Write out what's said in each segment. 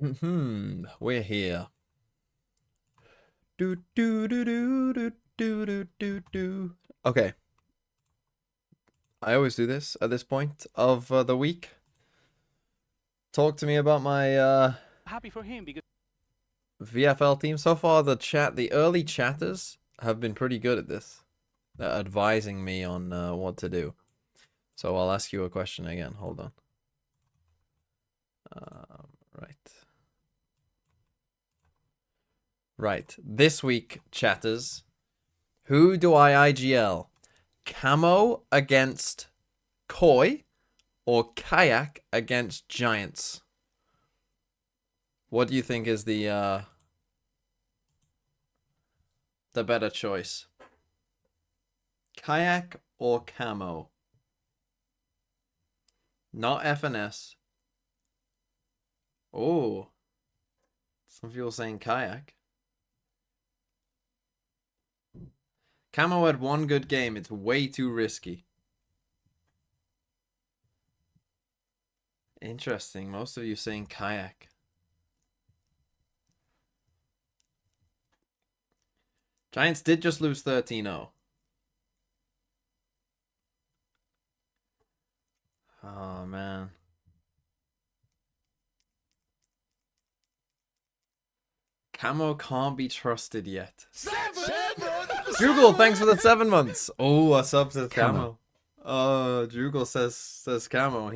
We're here. Do do do do do do do do do. Okay. I always do this at this point of the week. Talk to me about my happy for him because VFL team. So far, the early chatters have been pretty good at this. They're advising me on what to do. So I'll ask you a question again. Hold on. Right. Right. This week, chatters. Who do I IGL? Camo against Koi or Kayak against Giants? What do you think is the better choice? Kayak or Camo? Not FNS. Oh. Some people saying Kayak. Camo had one good game. It's way too risky. Interesting. Most of you saying Kayak. Giants did just lose 13-0. Oh, man. Camo can't be trusted yet. Jugal, thanks for the 7 months. Oh, a sub says Camo. Jugal says Camo.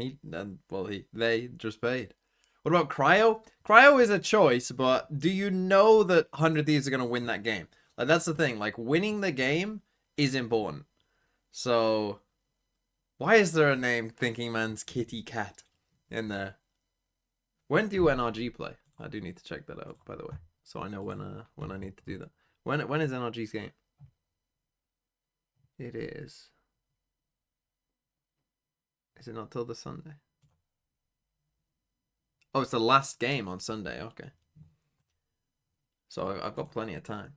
They just paid. What about Cryo? Cryo is a choice, but do you know that 100 Thieves are gonna win that game? Like, that's the thing. Like, winning the game is important. So, why is there a name Thinking Man's Kitty Cat in there? When do NRG play? I do need to check that out, by the way, so I know when I need to do that. When is NRG's game? It is. Is it not till the Sunday? Oh, it's the last game on Sunday. Okay. So I've got plenty of time.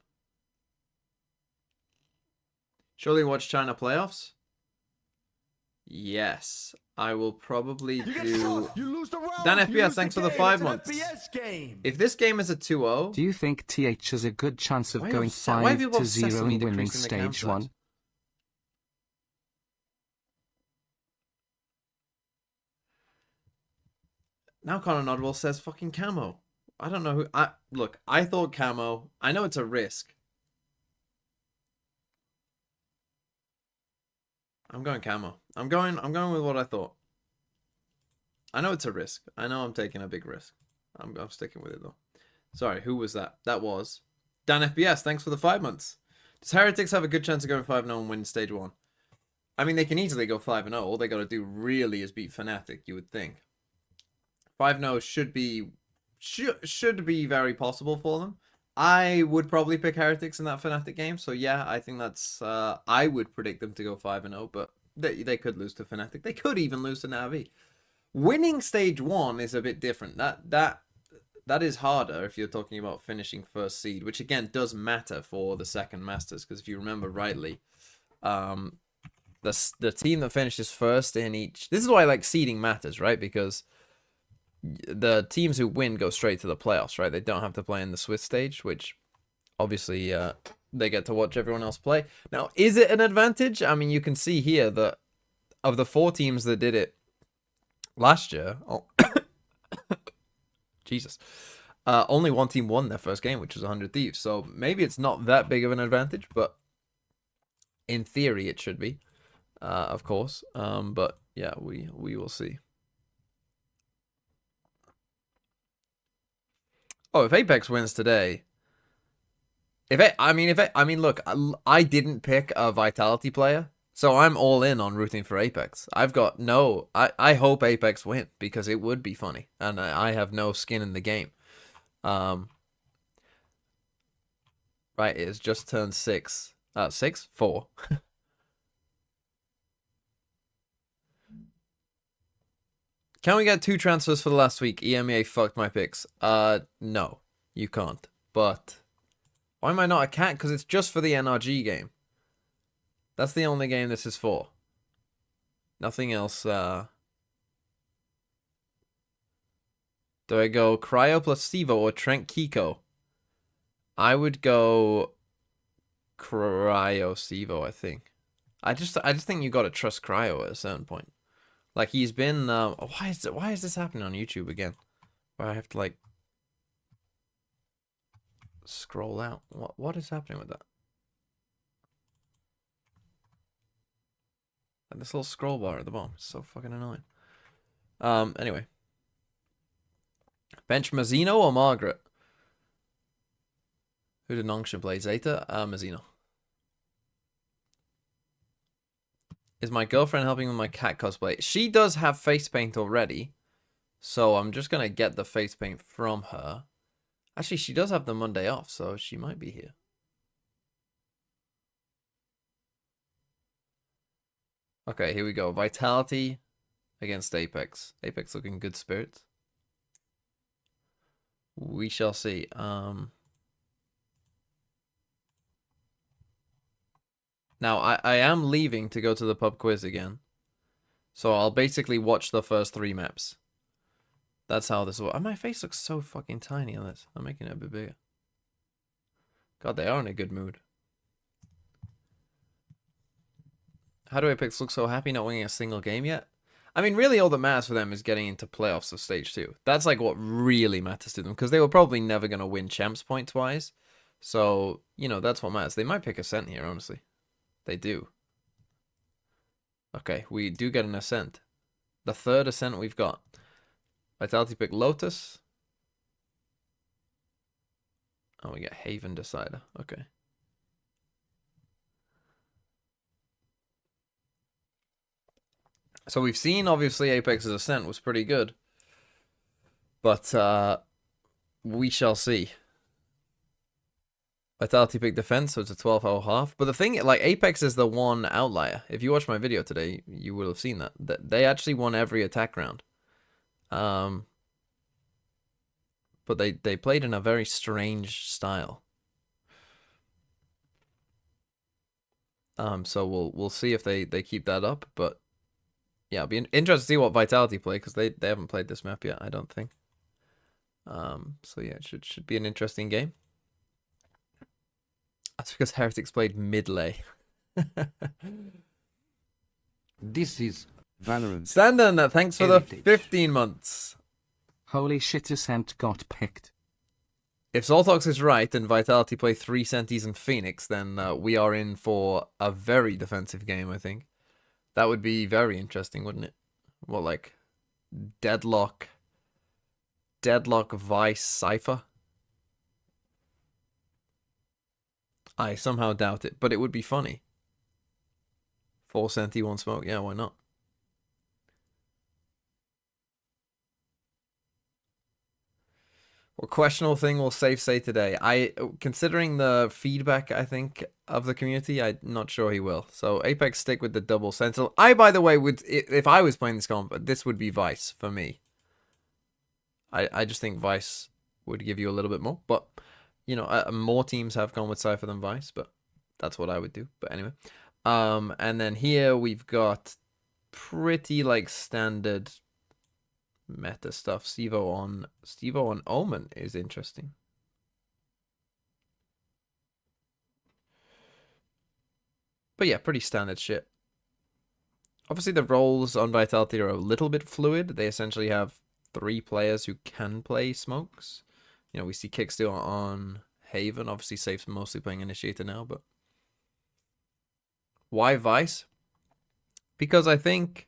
Surely watch China playoffs? Yes. I will probably do... Dan FPS, thanks for the 5 months. If this game is a 2-0... Do you think TH has a good chance of going 5-0 and winning stage 1? Now Connor Nodwell says fucking Camo. I don't know who... Look, I thought Camo. I know it's a risk. I'm going Camo. I'm going with what I thought. I know it's a risk. I know I'm taking a big risk. I'm sticking with it though. Sorry, who was that? That was Dan FBS. Thanks for the 5 months. Does Heretics have a good chance of going 5-0 and win stage 1? I mean, they can easily go 5-0. All they got to do really is beat Fnatic, you would think. 5-0 should be very possible for them. I would probably pick Heretics in that Fnatic game. So yeah, I think that's I would predict them to go 5-0, but they could lose to Fnatic. They could even lose to Navi. Winning stage 1 is a bit different. That is harder if you're talking about finishing first seed, which again does matter for the second Masters, because if you remember rightly, the team that finishes first in each, this is why like seeding matters, right? Because the teams who win go straight to the playoffs, right? They don't have to play in the Swiss stage, which obviously they get to watch everyone else play. Now, is it an advantage? I mean, you can see here that of the 4 teams that did it last year, Jesus, only 1 team won their first game, which was 100 Thieves. So maybe it's not that big of an advantage, but in theory it should be, of course. But yeah, we will see. Oh, if Apex wins today, look, I didn't pick a Vitality player, so I'm all in on rooting for Apex. I hope Apex win because it would be funny, and I have no skin in the game. Right, it's just turned 6. 6? 4. Can we get 2 transfers for the last week? EMEA fucked my picks. No, you can't. But why am I not a cat? Because it's just for the NRG game. That's the only game this is for. Nothing else. Do I go Cryo plus Stevo or Trent Kiko? I would go Cryo Stevo, I think. I just think you gotta trust Cryo at a certain point. Like he's been why is this happening on YouTube again? Where I have to like scroll out. What is happening with that? Like this little scroll bar at the bottom. It's so fucking annoying. Anyway. Bench Mazzino or Margaret? Who did Nongsha play? Zeta? Mazzino. Is my girlfriend helping with my cat cosplay? She does have face paint already. So I'm just going to get the face paint from her. Actually, she does have the Monday off, so she might be here. Okay, here we go. Vitality against Apex. Apex looking good spirits. We shall see. Now, I am leaving to go to the pub quiz again. So I'll basically watch the first 3 maps. That's how this works. My face looks so fucking tiny on this. I'm making it a bit bigger. God, they are in a good mood. How do Apex look so happy not winning a single game yet? I mean, really all that matters for them is getting into playoffs of stage 2. That's like what really matters to them. Because they were probably never going to win champs points-wise. So, you know, that's what matters. They might pick Ascent here, honestly. They do. Okay, we do get an Ascent. The 3rd Ascent we've got. Vitality pick Lotus. Oh, we get Haven Decider. Okay. So we've seen, obviously, Apex's Ascent was pretty good. But we shall see. Vitality pick Defense, so it's a 12-hour half. But the thing, like, Apex is the one outlier. If you watch my video today, you will have seen that. They actually won every attack round. But they played in a very strange style. So we'll see if they keep that up. But yeah, it'll be interesting to see what Vitality play, because they haven't played this map yet, I don't think. So yeah, it should be an interesting game. That's because Heretics played mid-lay. This is Valorant. Sandon, thanks for the 15 months. Holy shit, Ascent got picked. If Zoltox is right and Vitality play 3 Sentis and Phoenix, then we are in for a very defensive game, I think. That would be very interesting, wouldn't it? What, like, Deadlock, Vice, Cypher? I somehow doubt it, but it would be funny. 4 Senti, 1 smoke, yeah, why not? What questionable thing will Safe say today? Considering the feedback, I think, of the community, I'm not sure he will. So Apex stick with the double Sentinel. By the way, would, if I was playing this comp, this would be Vice for me. I just think Vice would give you a little bit more, but you know, more teams have gone with Cypher than Vice, but that's what I would do. But anyway, and then here we've got pretty like standard meta stuff. Stevo on Omen is interesting. But yeah, pretty standard shit. Obviously, the roles on Vitality are a little bit fluid. They essentially have 3 players who can play smokes. You know, we see Kick still on Haven. Obviously, Safe's mostly playing Initiator now, but why Vice? Because I think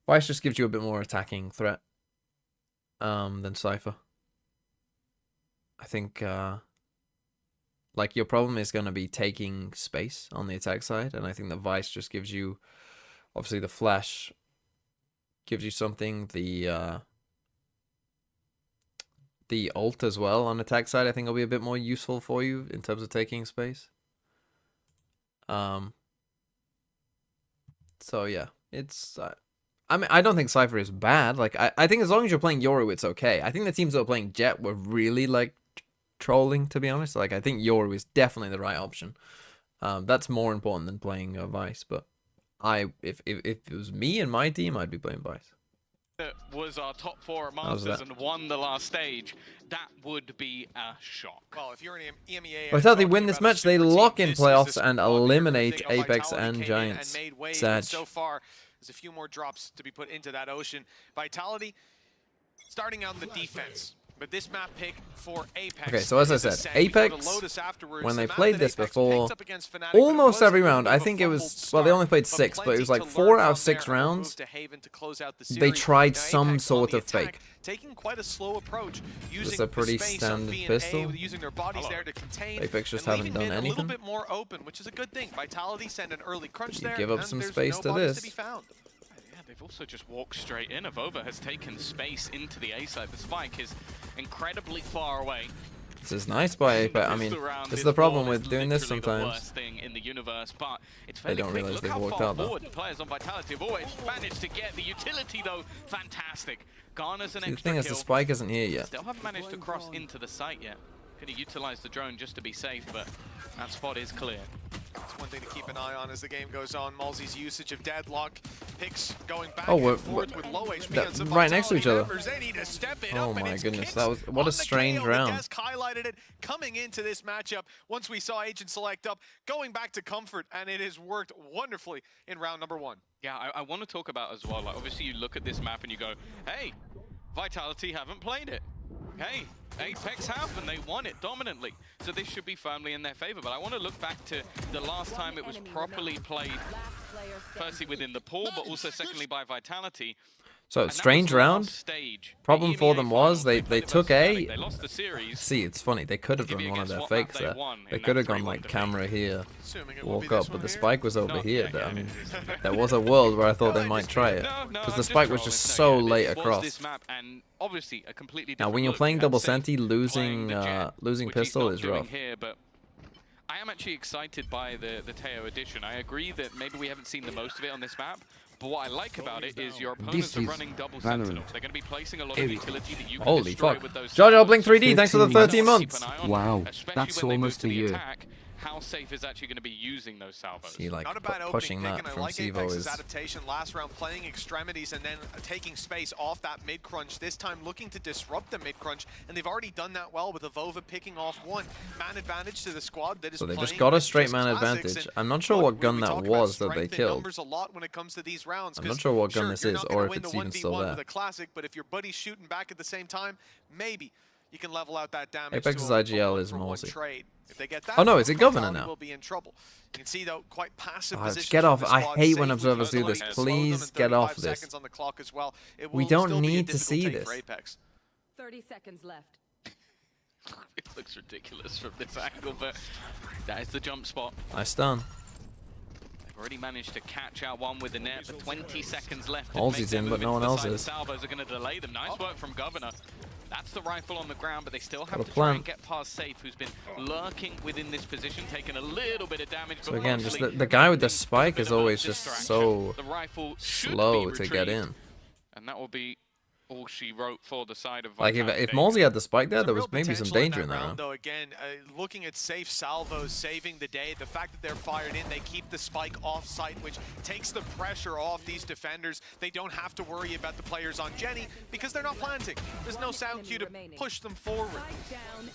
Vice just gives you a bit more attacking threat than Cypher. I think like your problem is going to be taking space on the attack side, and I think the Vice just gives you, obviously the flash gives you something, the ult as well on attack side I think will be a bit more useful for you in terms of taking space. So yeah, it's I mean, I don't think Cypher is bad. Like I think as long as you're playing Yoru, it's okay. I think the teams that were playing Jet were really like trolling, to be honest. Like I think Yoru is definitely the right option. That's more important than playing Vice, but if it was me and my team, I'd be playing Vice. that was our top 4 at was Masters that? and won the last stage, that would be a shock. Well, if you're an EMEA, I thought they win this match, they lock in playoffs this and is the squad eliminate that you're gonna think of. Apex Vitality and came in Giants. made waves, Sad. and so far, there's a few more drops to be put into that ocean. Vitality starting on the defense. But this map pick for Apex. Okay, so as I said, Apex, when they played this before, Fnatic, almost every round, I think it was, well, they only played 6, but it was like 4 out of 6 rounds, they tried some sort of fake. Taking quite a slow approach, using It's a pretty the space standard of B&A, pistol. using their bodies there to contain. Apex just and haven't leaving done mid a little anything. bit more open, which is a good thing. Vitality send an early crunch You there, give up and some there's space no to bodies this. to be found. They've also just walked straight in. Avova has taken space into the A side. The spike is incredibly far away. This is nice by Apex. I mean, this is the problem with doing this sometimes. The worst thing in the universe, but it's They fairly don't quick. realize Look they've how walked far out, though. forward the players on Vitality have always managed to get. The utility, though, fantastic. Garners an See, the extra thing is, the kill. spike isn't here yet. Still haven't managed to cross into the site yet. Could have utilized the drone just to be safe, but that spot is clear. It's one thing to keep an eye on as the game goes on. Malzi's usage of deadlock, picks going back Oh, and forth with low HP on some right next to each other. members. They need to step it Oh up, and my it's goodness, Kicks that was what on a the strange KO. round. The desk highlighted it coming into this matchup. Once we saw Agent select up, going back to comfort, and it has worked wonderfully in round number 1. Yeah, I want to talk about as well, like obviously you look at this map and you go, hey, Vitality haven't played it. Hey, Apex have, and they won it dominantly. So this should be firmly in their favor. But I want to look back to the last time it was properly played, firstly within the pool, but also secondly by Vitality. So, strange round. Problem for them was they took A. They lost the series. See, it's funny. They could have done one of their fakes there. They could have gone like camera here, walk up, but the spike was over here. I mean, there was a world where I thought they might try it because the spike was just so late across. Now, when you're playing double senti, losing pistol is rough. I am actually excited by the Teo addition. I agree that maybe we haven't seen the most of it on this map. But what I like about it is your opponents are running double sentinels. They're going to be placing a lot of utility that you can Holy destroy fuck. with those. Jojo Blink 3D, thanks for the 13 months. Wow, that's almost a year. How safe is actually going to be using those salvos? See, like, Not a bad pushing opening pick, that and I from like Sivo Apex's is... adaptation last round, playing extremities and then taking space off that mid crunch. This time looking to disrupt the mid crunch, and they've already done that well with Avova picking off one man advantage to the squad that is. So they playing just got a with straight man classics, advantage. and I'm not sure look, what we gun that talk about was that they strength in killed. numbers a lot when it comes to these rounds. I'm not sure what gun Sure, this you're is not gonna or if win it's the even still 1v1 there. with a classic, but if your buddy's shooting back at the same time, maybe you can level out that damage. Apex's to a IGL one is for one Malzi. trade. If they get that, Oh no, is it Governor Vitality now? will be in trouble. You can see though quite passive Oh, positions get from off. the I squad, hate when safely observers do slow this. them Please and get 35 off this. seconds on the clock as well. It We will don't still be a need to difficult see take this. for Apex. 30 seconds left. It looks ridiculous from this angle, but that is the jump spot. Nice stun. They've already managed to catch out one with the net, but 20 seconds left. Halsey's in, but no one else is. Salvos are going to delay them. Nice work from Governor. That's the rifle on the ground, but they still have Got a to try plan. and get past Safe, who's been lurking within this position, taking a little bit of damage. So but again, just mostly the guy with the being spike a bit is of a always just distraction. so The rifle should slow be to get retrieved, in. and that will be all she wrote for the side of Like Vitality. if Malzi had the spike there, There's there a was real maybe some potential in danger in that round, round. though. Again, looking at safe salvos saving the day, the fact that they're fired in, they keep the spike off site, which takes the pressure off these defenders. They don't have to worry about the players on Jenny because they're not planting. There's no sound cue to push them forward.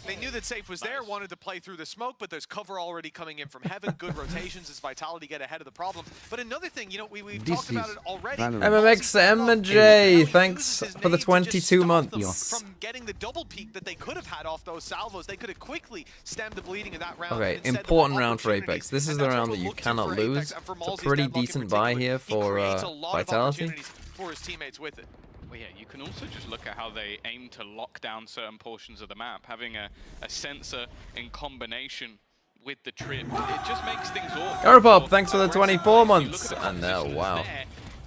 They knew that safe was there, wanted to play through the smoke, but there's cover already coming in from heaven. Good rotations as Vitality get ahead of the problem. But another thing, you know, we've talked about it already. MMX MJ, thanks for the 22 months. From getting the double peak that they could have had off those salvos, they could have quickly stemmed the bleeding in that round. Okay, Instead, there important were round for Apex. opportunities, This is and the that's what round that we'll you look to cannot for lose. Apex, and for It's a Malzi's pretty deadlock in decent buy particular. here He for creates a lot of Vitality. opportunities for his teammates with it. Well, yeah, you can also just look at how they aim to lock down certain portions of the map. Having a sensor in combination with the trip, it just makes things awkward. Garapop, thanks for the 24 months. And wow.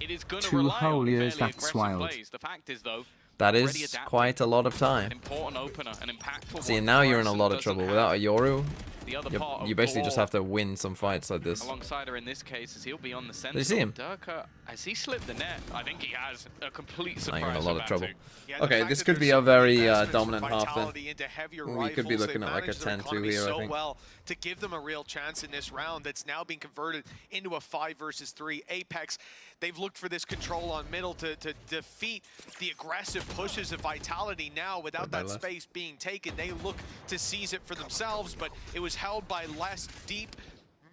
It is gonna 2 rely whole on years, fairly that's aggressive wild. plays. The fact is, though, That already is adapted. quite a lot of An time. important opener, an impactful See, one and now for you're in a Horizon lot of doesn't trouble. have. Without a Yoru, the other part of You basically just Ball have to win some fights like this. alongside her in this case, as he'll be on the center. Did you see him? Durka, has he slipped the net? I think he has. A complete Now surprise. you're in a lot of for trouble. Batu. Yeah, the Okay, fact this that could there's be so a many very investments dominant from half then. Vitality into heavier We could be rifles, looking they've at like a managed their 10-2 economy here, I so think. well to give them a real chance in this round that's now being converted into a 5 versus 3. Apex, they've looked for this control on middle to defeat the aggressive pushes of Vitality. Now, without that space being taken, they look to seize it for themselves, but it was held by less deep,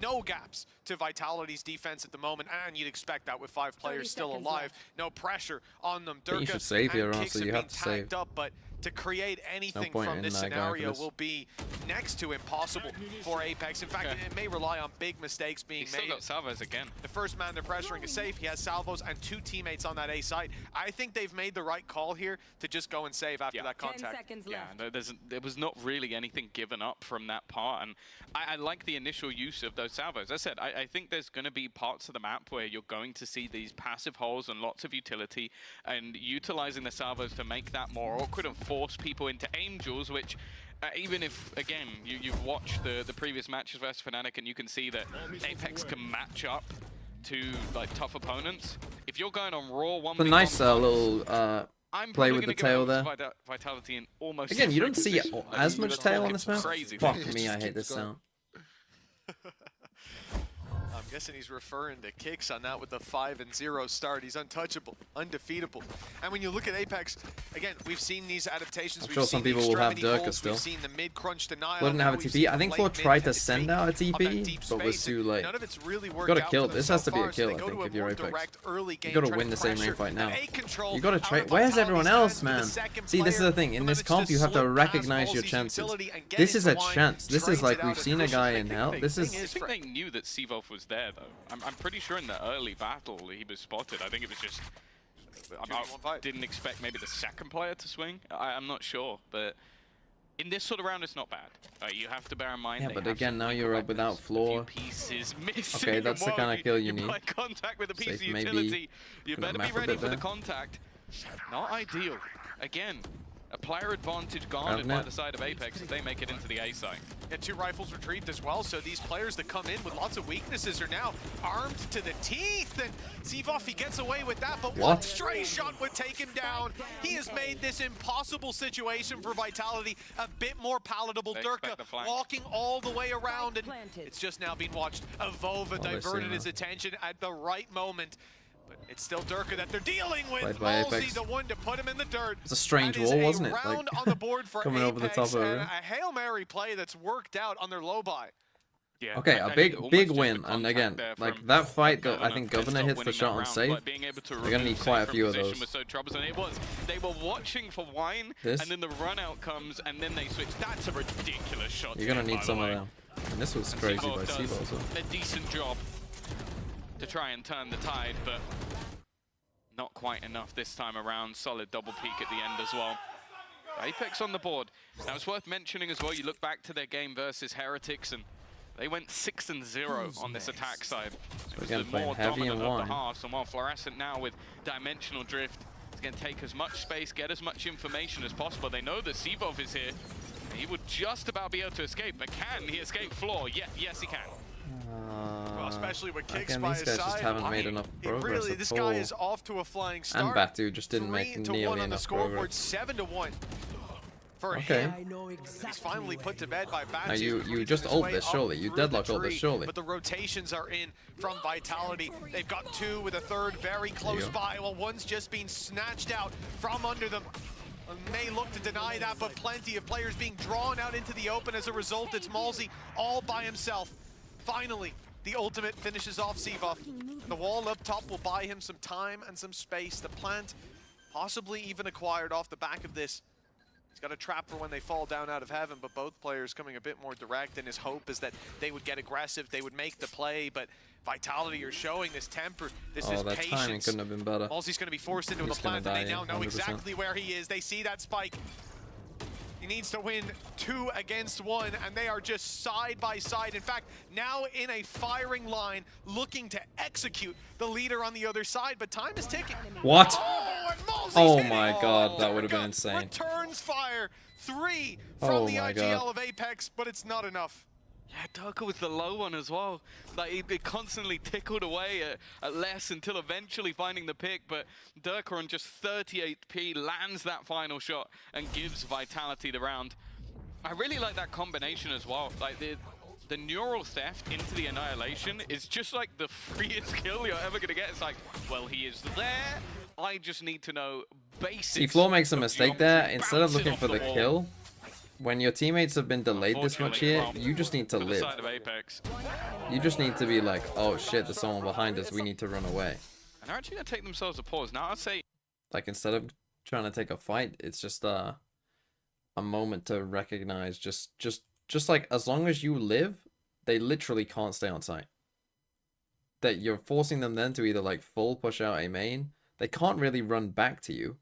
no gaps to Vitality's defense at the moment, and you'd expect that with 5 players still alive. left. No pressure on them. But you Durka should save here, and honestly. Kicks You have have been to save. tagged up, but to create anything point from in this going for scenario this. will be next to impossible for Apex. In fact, it may rely on big mistakes being He's still made. got salvos again. The first man they're pressuring is safe. He has salvos and 2 teammates on that A site. I think they've made the right call here to just go and save after that 10 contact. seconds Yeah, left. there was not really anything given up from that part, and I like the initial use of those salvos. As I said, I think there's going to be parts of the map where you're going to see these passive holes and lots of utility, and utilizing the salvos to make that more awkward and force people into angels, which even if, again, you've watched the previous matches versus Fnatic and you can see that Apex can match up to like tough opponents. If you're going on raw 1v1 It's a nice little I'm play probably with gonna the give tail it there. Vitality in almost Again, you every don't see position. Like, as you much would tail think on it's this map. crazy. Fuck me, I hate this sound. I'm guessing he's referring to Kicks on that with the 5-0 start. He's untouchable, undefeatable. And when you look at Apex, again, we've seen these adaptations. I'm We've sure seen some the people will have extremity Durka holds, still. We've seen the mid-crunch denial. Floor didn't have a now we've TP. seen I think the Floor late tried to mid send take out a of that TP, deep but was space, too and late. None of it's really worked Gotta out kill. for This them has so to be a far, so kill, they I go think, to a if you're more Apex. direct early game, You gotta try win to the same pressure lane fight now. and control You gotta of try. Where's everyone Vitality's else, hands, but man? the second See, this is the player thing. In this managed comp, you have to slip past recognize your Malsey's chances. utility and get This is a into line, chance. This is trades like it we've out seen a as guy Christian. in hell. This thing is. I think they knew that Seavolf was there, though. I'm pretty sure in the early battle he was spotted. I think it was just... I didn't expect maybe the second player to swing. I'm not sure, but in this sort of round, it's not bad. You have to bear in mind. Yeah, they but have again, some now weak you're up weapons, without a few floor. pieces missing. Okay, that's the Well, kind of kill you need. make contact with a piece Safe of maybe. utility. You Gonna better be map a ready bit for the there. contact. Not ideal. Again, a player advantage garnered by net. the side of Apex if they make it into the A site. And 2 rifles retrieved as well, so these players that come in with lots of weaknesses are now armed to the teeth, and Seavolf, he gets away with that, but one stray shot would take him down. He has made this impossible situation for Vitality a bit more palatable. They expect Durka the flank. walking all the way around, and Planted. it's just now being watched. Avova they're diverted seeing his that. attention at the right moment. But it's still Durka that they're dealing with. Played by Malsey, Apex. the one to put him in the dirt. It's a strange That is wall, a wasn't it? round Like, on the board for coming over the Apex, top of and it. a Hail Mary play that's worked out on their low buy. Yeah, Okay, I a think big almost big just the win, and contact again, there like from that fight, I Governor think ends Governor up hits the winning shot that on round, safe. but being able to They're gonna need remove quite a safe few of from position those. was so troublesome. It was. They were watching for Wine, This? and then the run out comes, and then they switch. That's a ridiculous shot. You're gonna by need the some way. of them. And this was And crazy Seavolf by does Seavolf as well. a decent job to try and turn the tide, but not quite enough this time around. Solid double peak at the end as well. Apex on the board. Now it's worth mentioning as well, you look back to their game versus Heretics, and they went 6-0 on this attack side. It was again, the playing more heavy dominant and of wide. the halves, and while Fluorescent now with Dimensional Drift is going to take as much space, get as much information as possible. They know that Seavolf is here. He would just about be able to escape, but can he escape floor? Yeah, yes he can. Well, especially with Kicks again, by these his guys side. just haven't made enough progress Really, at this all. guy is off to a flying start. And Batu just didn't make 3-1 nearly on the enough scoreboard, progress. 7-1 for Okay. him. He's finally put to bed by Batu. Now you breathing just his ult way this, up surely. You through deadlock the ult this, tree, surely. But the rotations are in from Vitality. They've got 2 with a 3rd very you close go. by, while one's just being snatched out from under them. May look to deny that, but plenty of players being drawn out into the open as a result. It's Malsey all by himself. Finally, the ultimate finishes off Seavolf. The wall up top will buy him some time and some space. The plant possibly even acquired off the back of this. He's got a trap for when they fall down out of heaven, but both players coming a bit more direct, and his hope is that they would get aggressive, they would make the play, but Vitality are showing this temper, this Oh, that timing patience. couldn't have been better. Malsey's going to be forced into He's the gonna plant, and they die, now know 100%. exactly where he is. They see that spike. He needs to win 2 against 1, and they are just side by side. In fact, now in a firing line, looking to execute the leader on the other side, but time is ticking. What? Oh, and Malsey's Oh hitting. my god, that would have been Durka insane. Returns fire. 3 from Oh the my IGL God. of Apex, but it's not enough. Yeah, Durka was the low one as well. Like, it constantly tickled away at less until eventually finding the pick, but Durka on just 38p lands that final shot and gives Vitality the round. I really like that combination as well. Like, the neural theft into the annihilation is just like the freest kill you're ever gonna get. It's like, well, he is there. I just need to know basics. See, Floor makes a mistake there. Instead of looking for the wall. kill, when your teammates have been delayed this much here, you just need to live. Side of Apex. You just need to be like, oh shit, there's someone behind us, we need to run away. And they're actually gonna take themselves a pause. Now I'd say, Like, instead of trying to take a fight, it's just a moment to recognize just like, as long as you live, they literally can't stay on site. That you're forcing them then to either like full push out a main. They can't really run back to you.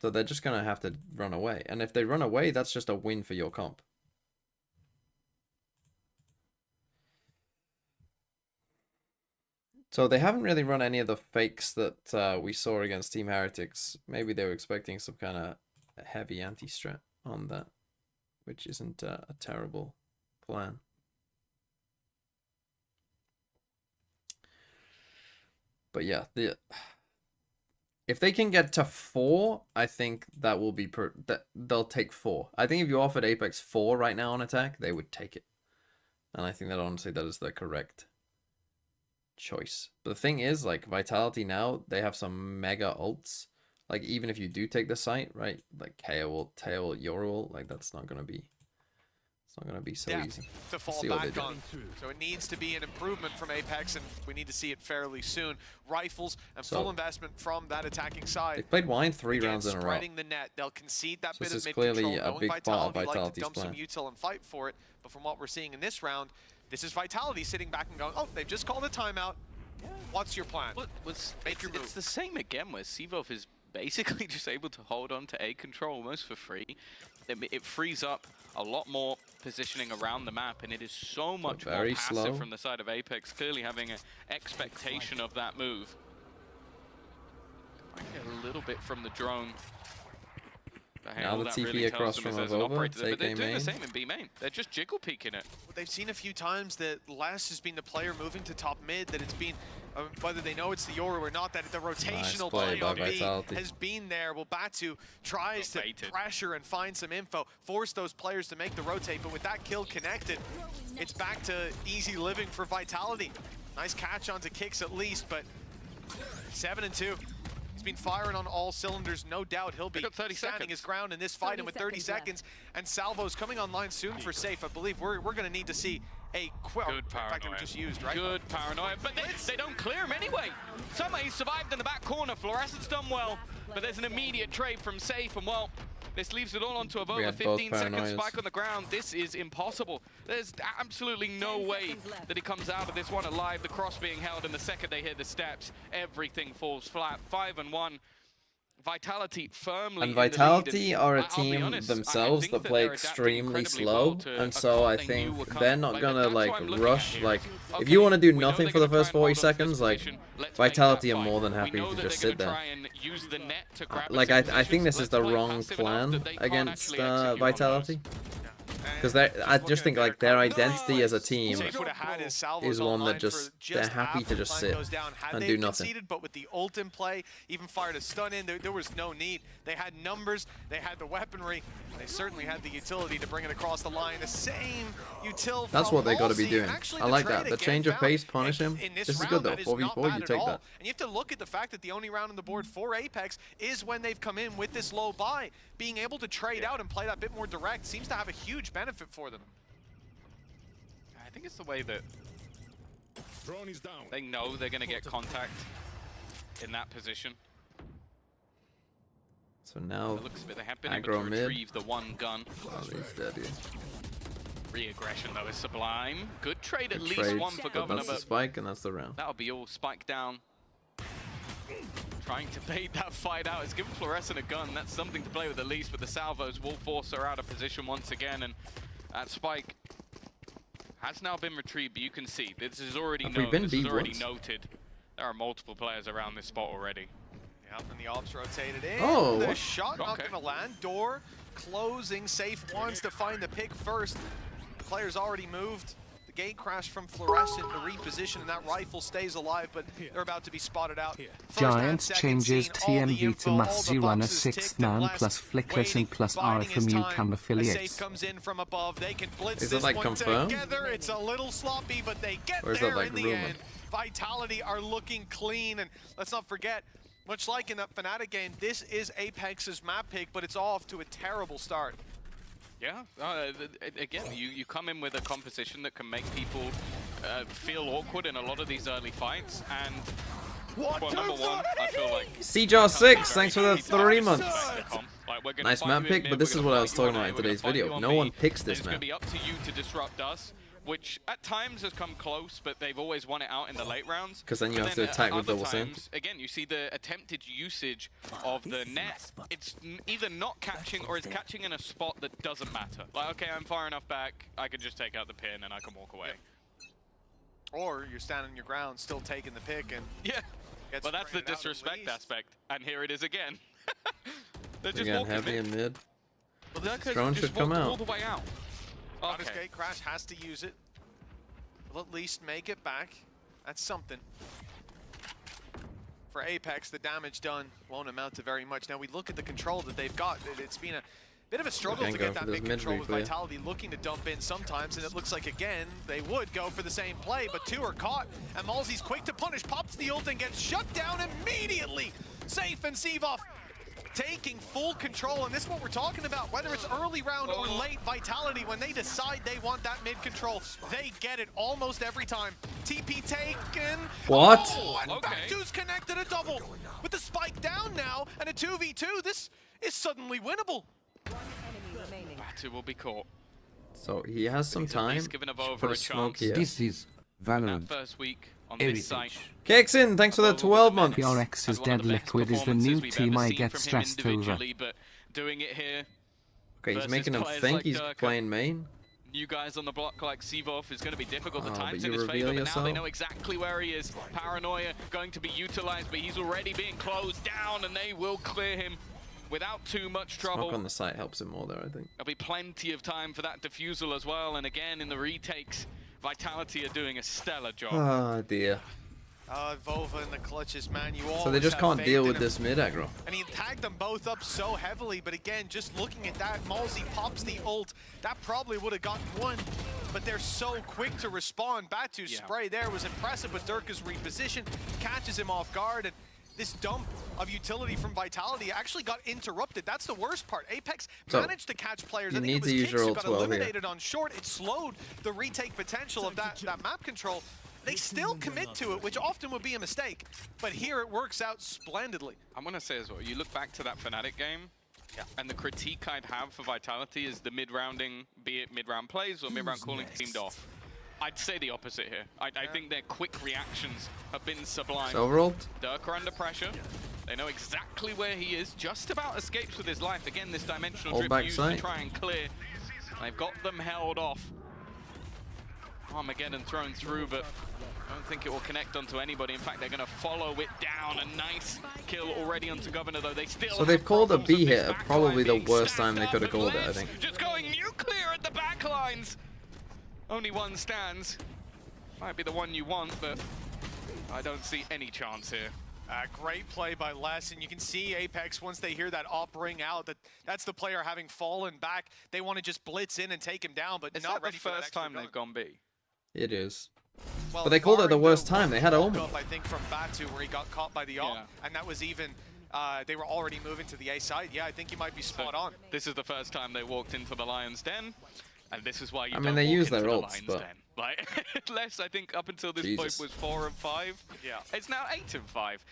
So they're just gonna have to run away. And if they run away, that's just a win for your comp. So they haven't really run any of the fakes that we saw against Team Heretics. Maybe they were expecting some kind of heavy anti-strat on that, which isn't a terrible plan. But yeah, if they can get to 4, I think that will be that they'll take 4. I think if you offered Apex 4 right now on attack, they would take it. And I think that honestly that is the correct choice. But the thing is, like, Vitality now, they have some mega ults. Like, even if you do take the site, right? Like KO ult, Tail ult, your ult, like, that's not gonna be so easy. To fall back on. So it needs to be an improvement from Apex, and we need to see it fairly soon. Rifles and full investment from that attacking side. They played Wine 3 Again, rounds in a row. spreading the net. They'll concede that bit this of is mid clearly control, a big part of like to Vitality's dump plan. some util and fight for it. But from what we're seeing in this round, this is Vitality sitting back and going, oh, they've just called a timeout. What's your plan? Make your move. It's the same again where Cvov is basically just able to hold on to A control almost for free. It frees up a lot more positioning around the map, and it is so much more passive slow from the side of Apex, clearly having an expectation of that move. Might get a little bit from the drone. Now the TP across from Avova, but they're doing main. the same in B main. They're just jiggle peeking it. Well, they've seen a few times that Les has been the player moving to top mid, that it's been, whether they know it's the Yoru or not, that the rotational play on B has been there. Well, Batu tries to pressure and find some info, force those players to make the rotate, but with that kill connected, it's back to easy living for Vitality. Nice catch onto kicks at least, but 7-2. He's been firing on all cylinders, no doubt he'll be standing his ground in this fight, and with 30 seconds, and Salvo's coming online soon for safe. I believe we're going to need to see a quick fact it just used, right? Good paranoia, but they don't clear him anyway. Somehow he survived in the back corner. Fluorescent's done well, but there's an immediate trade from Safe, and well, this leaves it all onto Avova. 15-second spike on the ground. This is impossible. There's absolutely no way that he comes out of this one alive. The cross being held, and the second they hit the steps, everything falls flat. 5-1. Vitality firmly and Vitality are a team themselves that play extremely slow, and so I think they're not gonna like rush. Like, if you want to do nothing for the first 40 seconds, like, Vitality are more than happy to just sit there. Like, I think this is the wrong plan against Vitality. Because I just think like their identity as a team is one that just they're happy to just sit and do nothing. But with the ult in play, even fired a stun in, there was no need. They had numbers, they had the weaponry, they certainly had the utility to bring it across the line. The same util. That's what they got to be doing. I like that. The change of pace, punish him. This is good though. 4v4, you take that. And you have to look at the fact that the only round on the board for Apex is when they've come in with this low buy. Being able to trade out and play that bit more direct seems to have a huge benefit for them. I think it's the way that they know they're going to get contact in that position. So now, they have been able to retrieve the one gun. Oh, he's dead here. Re-aggression though is sublime. Good trade, at least one for Governor. That's the spike, and that's the round. That'll be all. Spike down. Trying to bait that fight out. It's given Fluorescent a gun. That's something to play with at least, but the salvos will force her out of position once again, and that spike has now been retrieved, but you can see this is already known. This is already noted. There are multiple players around this spot already. Yeah, and the ops rotated in. Oh, the shot not gonna land. Door closing. Safe wants to find the pick first. Players already moved. The gate crash from Fluorescent, the reposition, and that rifle stays alive, but they're about to be spotted out. Giant changes TMV to Massy Runner 6th man plus Flickers and plus R from UCAM affiliates. Comes in from above. They can blitz Is this it like one confirmed? together. It's a little sloppy, but they get Or is there that like in the rumored? end. Vitality are looking clean, and let's not forget, much like in that Fnatic game, this is Apex's map pick, but it's off to a terrible start. Yeah, again, you come in with a composition that can make people feel awkward in a lot of these early fights, and well, number one, I feel like CJar6, thanks for the 3 months. Like, we're gonna Nice fight map you in pick, mid, but this we're is gonna what I fight was you talking on about A, in we're gonna today's fight you video. on No B, one picks and this it's gonna map. be up to you to disrupt us, which at times has come close, but they've always won it out in the late rounds. 'Cause then you But have to attack with other double send. times, again, you see the attempted usage of the net. It's either not catching or it's catching in a spot that doesn't matter. Like, okay, I'm far enough back, I can just take out the pin and I can walk away. Or you're standing your ground, still taking the pick, and Yeah, gets but that's the sprayed out at disrespect least. aspect, and here it is again. They're just Again, walking heavy mid. and mid. Well, they're Drone just should come walked out. all the way out. Lotus Okay. gate crash has to use it. Will at least make it back. That's something. For Apex, the damage done won't amount to very much. Now we look at the control that they've got. It's been a bit of a struggle Can to go get for that this big mid control with replay. Vitality looking to dump in sometimes, and it looks like again they would go for the same play, but two are caught, and Malzy's quick to punish, pops the ult and gets shut down immediately. Safe and Sevov taking full control, and this is what we're talking about. Whether it's early round or late, Vitality, when they decide they want that mid control, they get it almost every time. TP taken. What? Oh, and Okay. Batu's connected a double. With the spike down now, and a 2v2, this is suddenly winnable. One enemy remaining. Batu will be caught. So he has some He's at time least given to Evolver put a a smoke chance. here. This is That Valorant. first week on Heritage. this site. Kexin, thanks for the 12 months. PRX is Had one of dead the best liquid is the new performances we've team ever I seen get from him stressed over. individually, but doing it here, Okay, he's versus making him players think like he's Durka. playing main. new guys on the block like Sevov is going to be difficult. The Oh, time's but in you his reveal favor, but now they yourself? know exactly where he is. Paranoia going to be utilized, but he's already being closed down, and they will clear him without too much trouble. Smoke on the site helps him more there, I think. There'll be plenty of time for that defusal as well, and again in the retakes, Vitality are doing a stellar job. Oh dear. Vova in the clutches, man. You So they just can't deal with this mid aggro. And he tagged them both up so heavily, but again, just looking at that, Malzy pops the ult. That probably would have gotten one, but they're so quick to respond. Batu's spray there was impressive, but Durka's reposition catches him off guard, and this dump of utility from Vitality actually got interrupted. That's the worst part. Apex So, managed to catch players. you I think need it was to use Kicks your who ult got well here. eliminated on short. It slowed the retake potential of that map control. They still commit to it, which often would be a mistake, but here it works out splendidly. I'm going to say as well, you look back to that Fnatic game, and the critique I'd have for Vitality is the mid-rounding, be it mid-round plays or mid-round calling teamed off. I'd say the opposite here. I think their quick reactions have been sublime. So overall, Durka under pressure. They know exactly where he is, just about escapes with his life. Again, this dimensional Hold drip back used sight. to try and clear. They've got them held off. Armageddon thrown through, but I don't think it will connect onto anybody. In fact, they're going to follow it down. A nice kill already onto Governor, though. They still so they've have called a problems B with this hit at backline probably the being worst stacked time they up could have and called it, I Liz think. just going nuclear at the backlines. Only one stands. Might be the one you want, but I don't see any chance here. Great play by Les, and you can see Apex, once they hear that op ring out, that's the player having fallen back. They want to just blitz in and take him down, but Is not that the ready for that first extra time gun. they've gone B? It is. Well, But they called it the barring worst time. They had walk Omen. up, I think, from Batu, where he got caught by the op, Yeah. and that was even, they were already moving to the A side. Yeah, I think you might be spot So, on. This is the first time they walked into the Lion's Den, and this is why you I mean, don't they walk use into their the ults, Lion's but- Den. Like, Les, I think, up until this Jesus. point was 4 and 5. Yeah. It's now 8 and 5.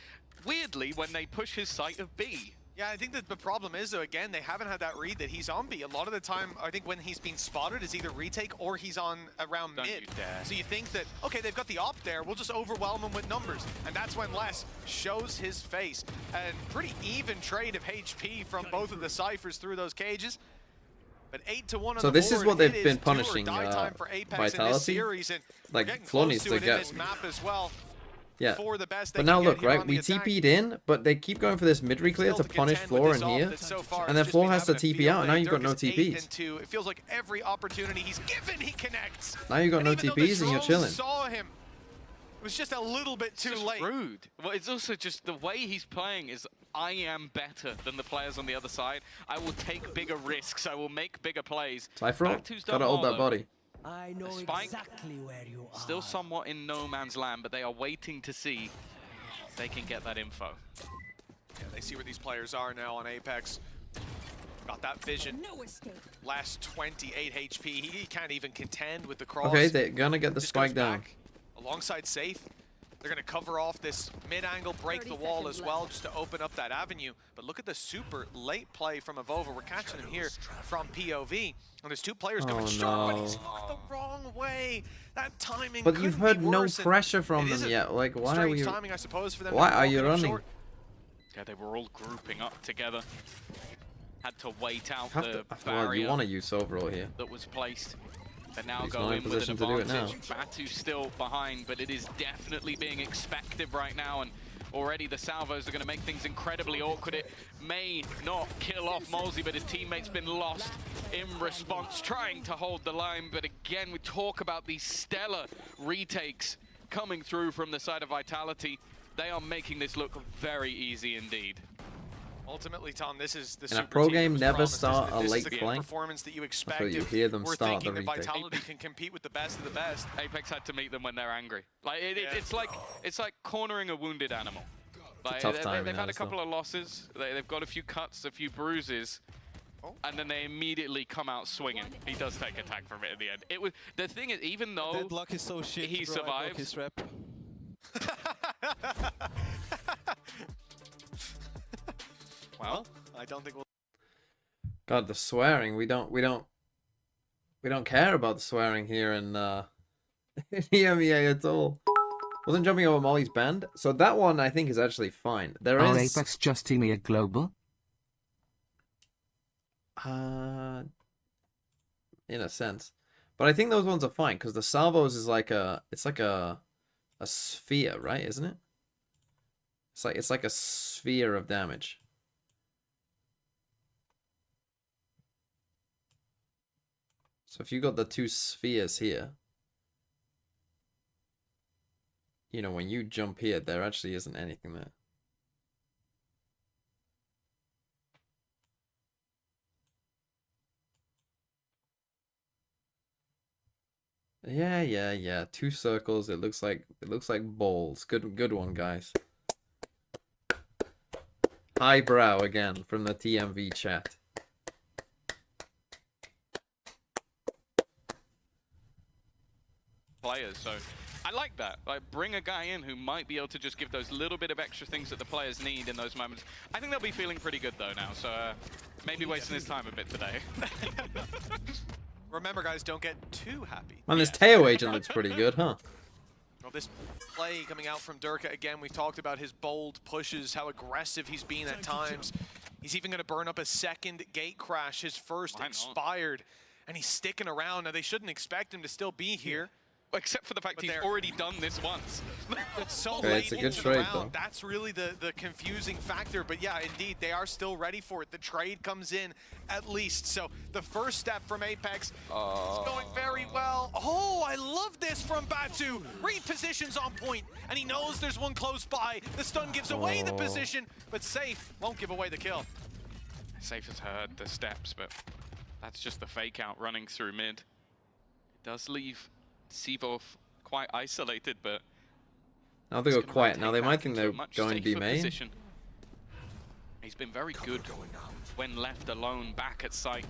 Weirdly, when they push his site of B. Yeah, I think that the problem is, though, again, they haven't had that read that he's on B. A lot of the time, I think when he's been spotted is either retake or he's on around Don't mid. you dare. So you think that, okay, they've got the op there, we'll just overwhelm them with numbers. And that's when Les shows his face. And pretty even trade of HP from both of the Cyphers through those cages. But 8-1 on So the this is board. what they've It is been do or punishing, die time for Apex in this Vitality. series, and Like, we're getting Flo close needs to to it in get this map as well. Yeah. for the best. But now look, right? We TP'd in, but they keep going for this mid reclear to punish Floor in here. And then Floor has to TP out, and now you've got no TPs. It feels like every opportunity he's given, he connects. Now you've got no TPs and you're chilling. Saw him. It was just a little bit too late. Rude. Well, it's also just the way he's playing is I am better than the players on the other side. I will take bigger risks. I will make bigger plays. Cypher, gotta hold that body. I know Spike, exactly where you are. still somewhat in no man's land, but they are waiting to see if they can get that info. Yeah, they see where these players are now on Apex. Got that vision. No escape. Last 28 HP. He can't even contend with the cross. Okay, they're gonna get the Just spike goes down. back alongside Safe. They're going to cover off this mid-angle, break the wall as well, just to open up that avenue. But look at the super late play from Avova. We're catching him here from POV. And there's two players coming short, but he's looked the wrong way. That timing But you've heard couldn't be no worse, and pressure from it them is a yet. Like, why are strange you? timing, I suppose, for them Why to be are you walking him running? short. Yeah, they were all grouping up together. Had to wait out Have the to, well, barrier you want to use overall here. that was placed. They now He's go not in in with an position to do it advantage. Batu's still behind, but it is definitely being expected right now, and already the salvos are going to make things incredibly awkward. It may not kill off Molesy, but his teammate's been lost in response, trying to hold the line. But again, we talk about these stellar retakes coming through from the side of Vitality. They are making this look very easy indeed. Ultimately, Tom, this is the In a super pro team that game, was never promised. start This a is late the flank. performance that you what expect. you hear them We're start thinking the that retake. Vitality can compete with the best of the best. Apex had to meet them when they're angry. Like Yeah. it's like cornering a wounded animal. Like, tough time they've in had a that, so. couple of losses. They've got a few cuts, a few bruises, and then they immediately come out swinging. He does take a tag from it at the end. It was the thing is, even though Deadlock is so shit, he bro, I broke survives. his rep. Well, I don't think we'll. God, the swearing. We don't care about the swearing here in EMEA at all. Wasn't jumping over Molly's band, so that one I think is actually fine. There Are is Apex just EMEA global? in a sense, but I think those ones are fine because the salvos is like it's like a sphere, right? Isn't it? It's like a sphere of damage. So if you got the two spheres here, you know, when you jump here, there actually isn't anything there. Yeah. Two circles. It looks like balls. Good one, guys. Highbrow again from the TMV chat. players. So I like that. Like, bring a guy in who might be able to just give those little bit of extra things that the players need in those moments. I think they'll be feeling pretty good though now. So maybe wasting his time a bit today. Remember, guys, don't get too happy. Man, this Teo agent looks pretty good, huh? Well, this play coming out from Durka, again, we've talked about his bold pushes, how aggressive he's been at times. He's even going to burn up a second gate crash, his first expired, and he's sticking around. Now, they shouldn't expect him to still be here. Except for the fact But he's they're- already done this once. It's so Okay, late it's a good into the trade, round. though. That's really the confusing factor. But yeah, indeed, they are still ready for it. The trade comes in at least. So the first step from Apex is going very well. Oh, I love this from Batu. Repositions on point, and he knows there's one close by. The stun gives away the position, but Safe won't give away the kill. Safe has heard the steps, but that's just the fake out running through mid. It does leave Sivov quite isolated, but Now they go quiet. Now they might think they're going to be main. position. He's been very good when left alone back at site.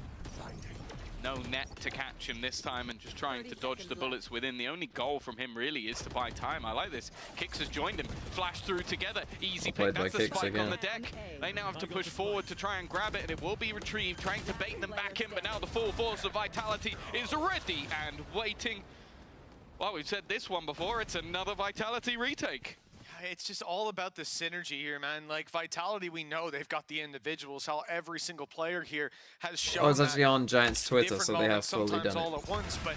No net to catch him this time and just trying to dodge the bullets within. The only goal from him really is to buy time. I like this. Kix has joined him. Flash through together. Easy Played pick. by That's the Kix spike again. on the deck. They now have to push forward to try and grab it, and it will be retrieved. Trying to bait them back in, but now the full force of Vitality is ready and waiting. Well, we've said this one before. It's another Vitality retake. It's just all about the synergy here, man. Like, Vitality, we know they've got the individuals, how every single player here has shown Oh, it's that actually on Giant's Twitter, different so they have moments, slowly sometimes done all it. at once, but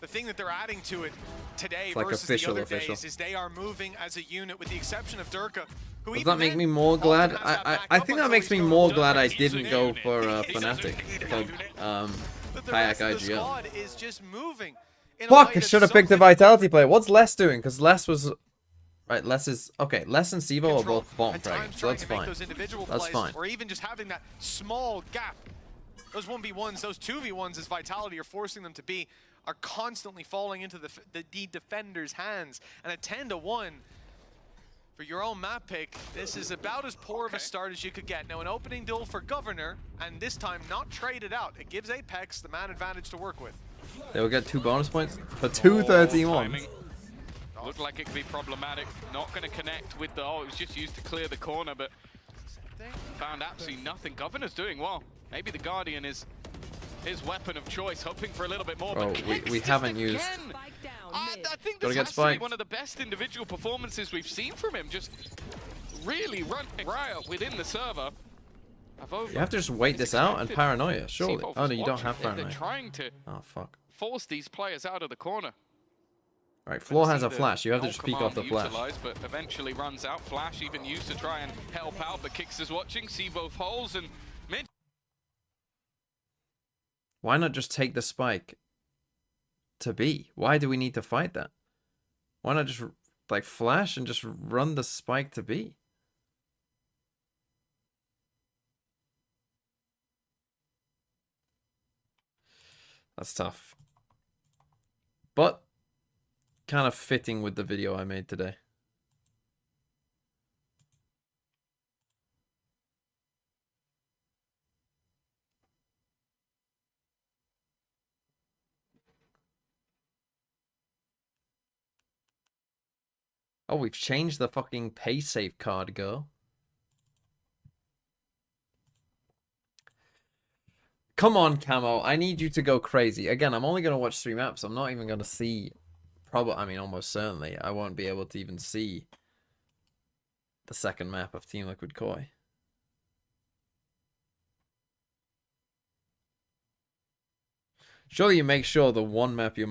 the thing that they're adding to it today It's like versus official, the other official. days is they are moving as a unit, with the exception of Durka, who Does even that make then me more often glad? has that I backup think that until makes he's me going more to glad I Durka. didn't go for He's Fnatic. a But the Kayak rest of the IGL. squad is just moving in a Fuck, way I that's should have so picked a difficult Vitality player. What's Les doing? Because Les was... Right, Les is... Okay, Les and Sivo to are control. both bomb At fragging, times so trying that's to make fine. those individual That's plays, fine. or even just having that small gap. Those 1v1s, those 2v1s as Vitality are forcing them to be, are constantly falling into the defender's hands. And a 10-1 for your own map pick, this is about as poor of a start as you could get. Now an opening duel for Governor, and this time not traded out. It gives Apex the man advantage to work with. They will get 2 bonus points for 2 13 ones. Timing. Looked like it could be problematic. Not going to connect with the... Oh, it was just used to clear the corner, but found absolutely nothing. Governor's doing well. Maybe the Guardian is his weapon of choice, hoping for a little bit more. Bro, but we Kicks haven't just used... again. Spike down I mid. think Gotta this get has to be spiked. one of the best individual performances we've seen from him. Just really running riot within the server. You have to just wait this out and paranoia, surely. Oh, no, you don't have They're paranoia. trying to Oh, fuck. force these players out of the corner. Right, Floor has See a the flash. You have to ult just peek command off the flash. utilized, but eventually runs out. Flash even used to try and help out, but Kicks is watching, see both holes, and mid. Why not just take the spike to B? Why do we need to fight that? Why not just, like, flash and just run the spike to B? That's tough. But kind of fitting with the video I made today. Oh, we've changed the fucking pay save card, girl. Come on, Camo. I need you to go crazy. Again, I'm only going to watch 3 maps. I'm not even going to see... Probably, I mean, almost certainly, I won't be able to even see the second map of Team Liquid Koi. Surely you make sure the one map you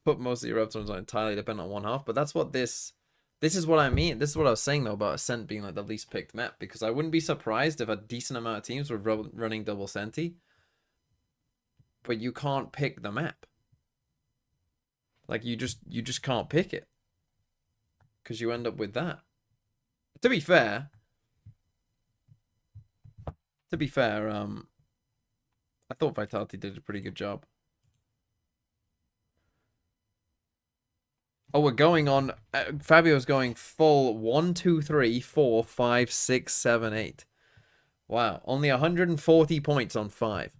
put most of your upzones on entirely depend on one half, but that's what this is what I mean. This is what I was saying though about Ascent being like the least picked map, because I wouldn't be surprised if a decent amount of teams were running double Senti, but you can't pick the map. Like you just can't pick it because you end up with that. To be fair, I thought Vitality did a pretty good job. Oh, we're going on. Fabio's going full 1, 2, 3, 4, 5, 6, 7, 8. Wow, only 140 points on 5.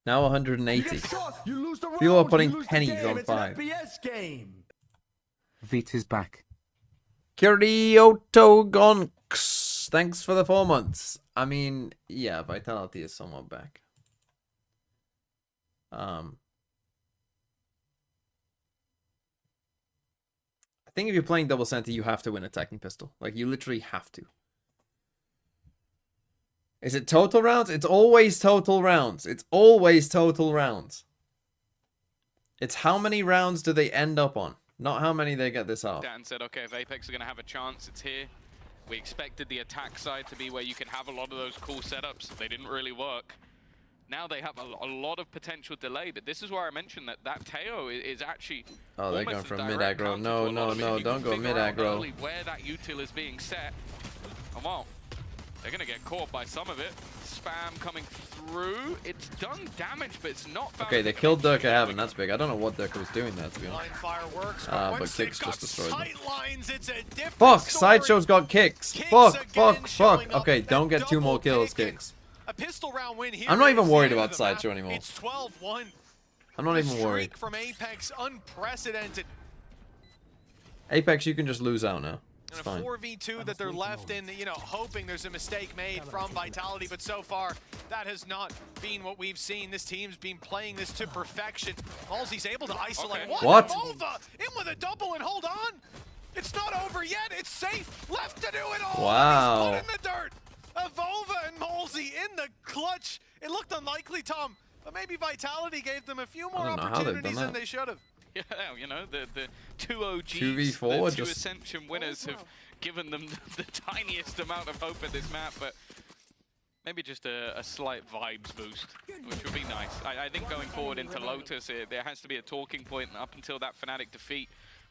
Now 180. People are putting pennies on 5. VIT is back. Kyoto Gonks. Thanks for the 4 months. I mean, yeah, Vitality is somewhat back. I think if you're playing double Senti, you have to win attacking pistol. Like, you literally have to. Is it total rounds? It's always total rounds. It's always total rounds. It's how many rounds do they end up on, not how many they get this half. Dan said, okay, if Apex are going to have a chance, it's here. We expected the attack side to be where you can have a lot of those cool setups. They didn't really work. Now they have a lot of potential delay, but this is where I mentioned that Teo is actually... Oh, they're going almost a from mid direct aggro. counter No, to a lot no, of it. no, If you don't can go figure mid out aggro. early where that util is being set, and well, they're going to get caught by some of it. Spam coming through. It's done damage, but it's not found. Okay, they killed Durka Heaven. That's big. I don't know what Durka was doing there, to be honest. Line fire works, But once Kicks they've got just destroyed them. sight lines, it's a different Fuck! story. Sideshow's got kicks. Kicks Fuck! again Fuck! showing Fuck! up Okay, with don't that get 2 more double kills, pick and Kicks. A pistol round win here. I'm not even is worried the end about of the map. Sideshow anymore. It's 12-1. I'm not even The worried. streak from Apex unprecedented. Apex, you can just lose out now. It's And a fine. 4v2 that they're left in, you know, hoping there's a mistake made from Vitality, but so far that has not been what we've seen. This team's been playing this to perfection. Halsey's able to isolate. Okay. What? Volva in with a double and hold on. It's not over yet. It's safe. Left to do it all. Wow. He's put in the dirt. A Volva and Halsey in the clutch. It looked unlikely, Tom, But maybe Vitality gave them a few more don't know how they've done opportunities than that. they should have. Yeah, you know, the two OGs, 2v4 the two just- Ascension winners have given them the tiniest amount of hope at this map, but maybe just a slight vibes boost, which would be nice. I think going forward into Lotus, there has to be a talking point. Up until that Fnatic defeat,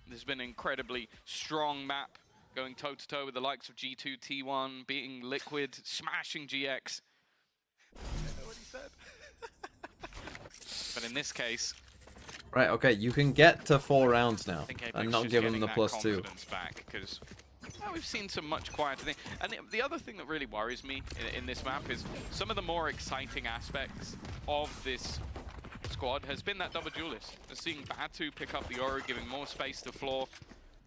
there's been an incredibly strong map going toe-to-toe with the likes of G2, T1, beating Liquid, smashing GX. I know what he said. But in this case, Right, okay, you can get to 4 rounds now I think Apex and not just give them getting the that +2. confidence back, because we've seen some much quieter things. And the other thing that really worries me in this map is some of the more exciting aspects of this squad has been that double duelist. Seeing Batu pick up the aura, giving more space to floor.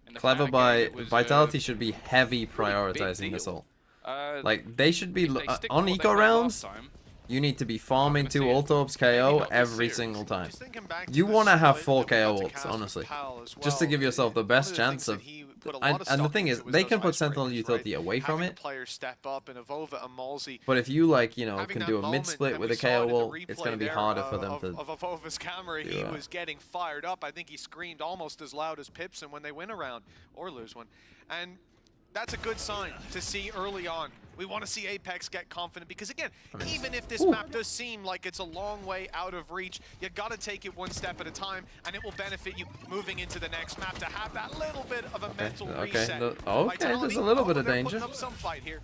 In the Clever Fnatic by game, it was, Vitality should be heavy really prioritizing big this deal. ult. Like, they should be If they stick on to what eco they did rounds. last time, You need to be farming see 2 it. ult orbs Maybe KO not this every series. single time. Just thinking back to You the want to have split 4 that we got KO to ults, cast with honestly. Pal as Just to well. give yourself the One best of chance things of... that he put a lot of And the stock thing into is, was they those can put Sentinel icebreakers, utility right? away from Having it. the players step up, and Avova and Malzy. But if you, like, you know, Having can that do a moment mid-split that with we a saw it in KO the ult, it's replay going to be there harder for them of to... Avova's camera, he was getting fired up. I think he screamed almost as loud as Pipson when they win a round or lose one. And that's a good sign to see early on. We want to see Apex get confident because, again, even if this map does seem like it's a long way out of reach, you got to take it one step at a time, and it will benefit you moving into the next map to have that little bit of a mental reset. Okay, there's a little bit of they're danger. putting up some fight here.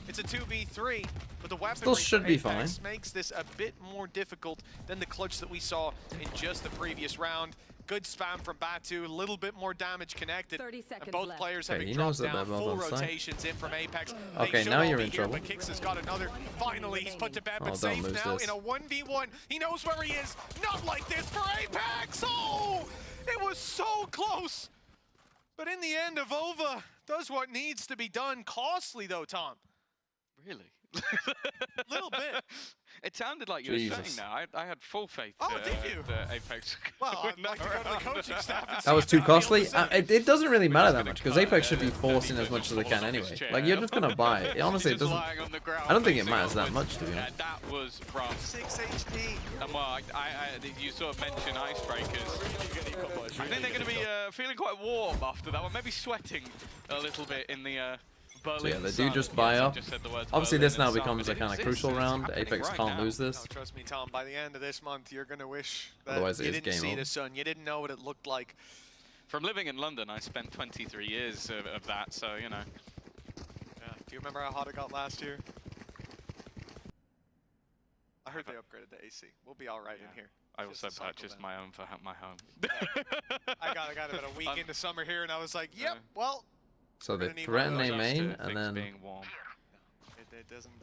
It's a 2v3, but the weaponry Still should for be Apex fine. makes this a bit more difficult than the clutch that we saw in just the previous round. Good spam from Batu, a little bit more damage connected. 30 seconds And both left. players Okay, having he dropped knows that down, they're both full on site. rotations in from Apex. Okay, They should now all you're be in here, trouble. But Kix has got another. Finally, he's put to bed, Oh, but don't safe lose now this. in a 1v1. He knows where he is. Not like this for Apex. Oh, it was so close. But in the end, Avova does what needs to be done. Costly though, Tom. really? Little bit. It sounded like you were saying Jesus. that. I had full faith Oh, did you? that Apex Well, would I'd like to go to the round. coaching staff and see That was if too they feel costly. the same. It doesn't really matter that gonna much, because cut, Apex should be yeah, forcing then as he much as goes they can off his anyway. chair. Like, you're just going to buy it. Honestly, it He's just doesn't... lying on the ground, I don't think it facing matters that upwards. much, to be honest. That was rough. 6 HP. And well, you sort of mentioned icebreakers. I think they're going to be feeling quite warm after that one. Maybe sweating a little bit in the Berlin So yeah, they do sun. just buy Yes, I up. just said the words Obviously, Berlin this now and sun, becomes but a kind of it's crucial round. happening Apex right can't now. lose this. No, trust me, Tom, by the end of this month, you're going to wish that Otherwise it you is didn't game see over. the sun. You didn't know what it looked like. From living in London, I spent 23 years of that, so, you know. Yeah. Do you remember how hot it got last year? I heard they upgraded the AC. We'll be all right in here. I Just also a cycle purchased then. my own for my home. I got about a week into summer here, and I was like, yep, Yeah. well, So they gonna need threaten one a of those main, Just to and fix then... being warm. it doesn't.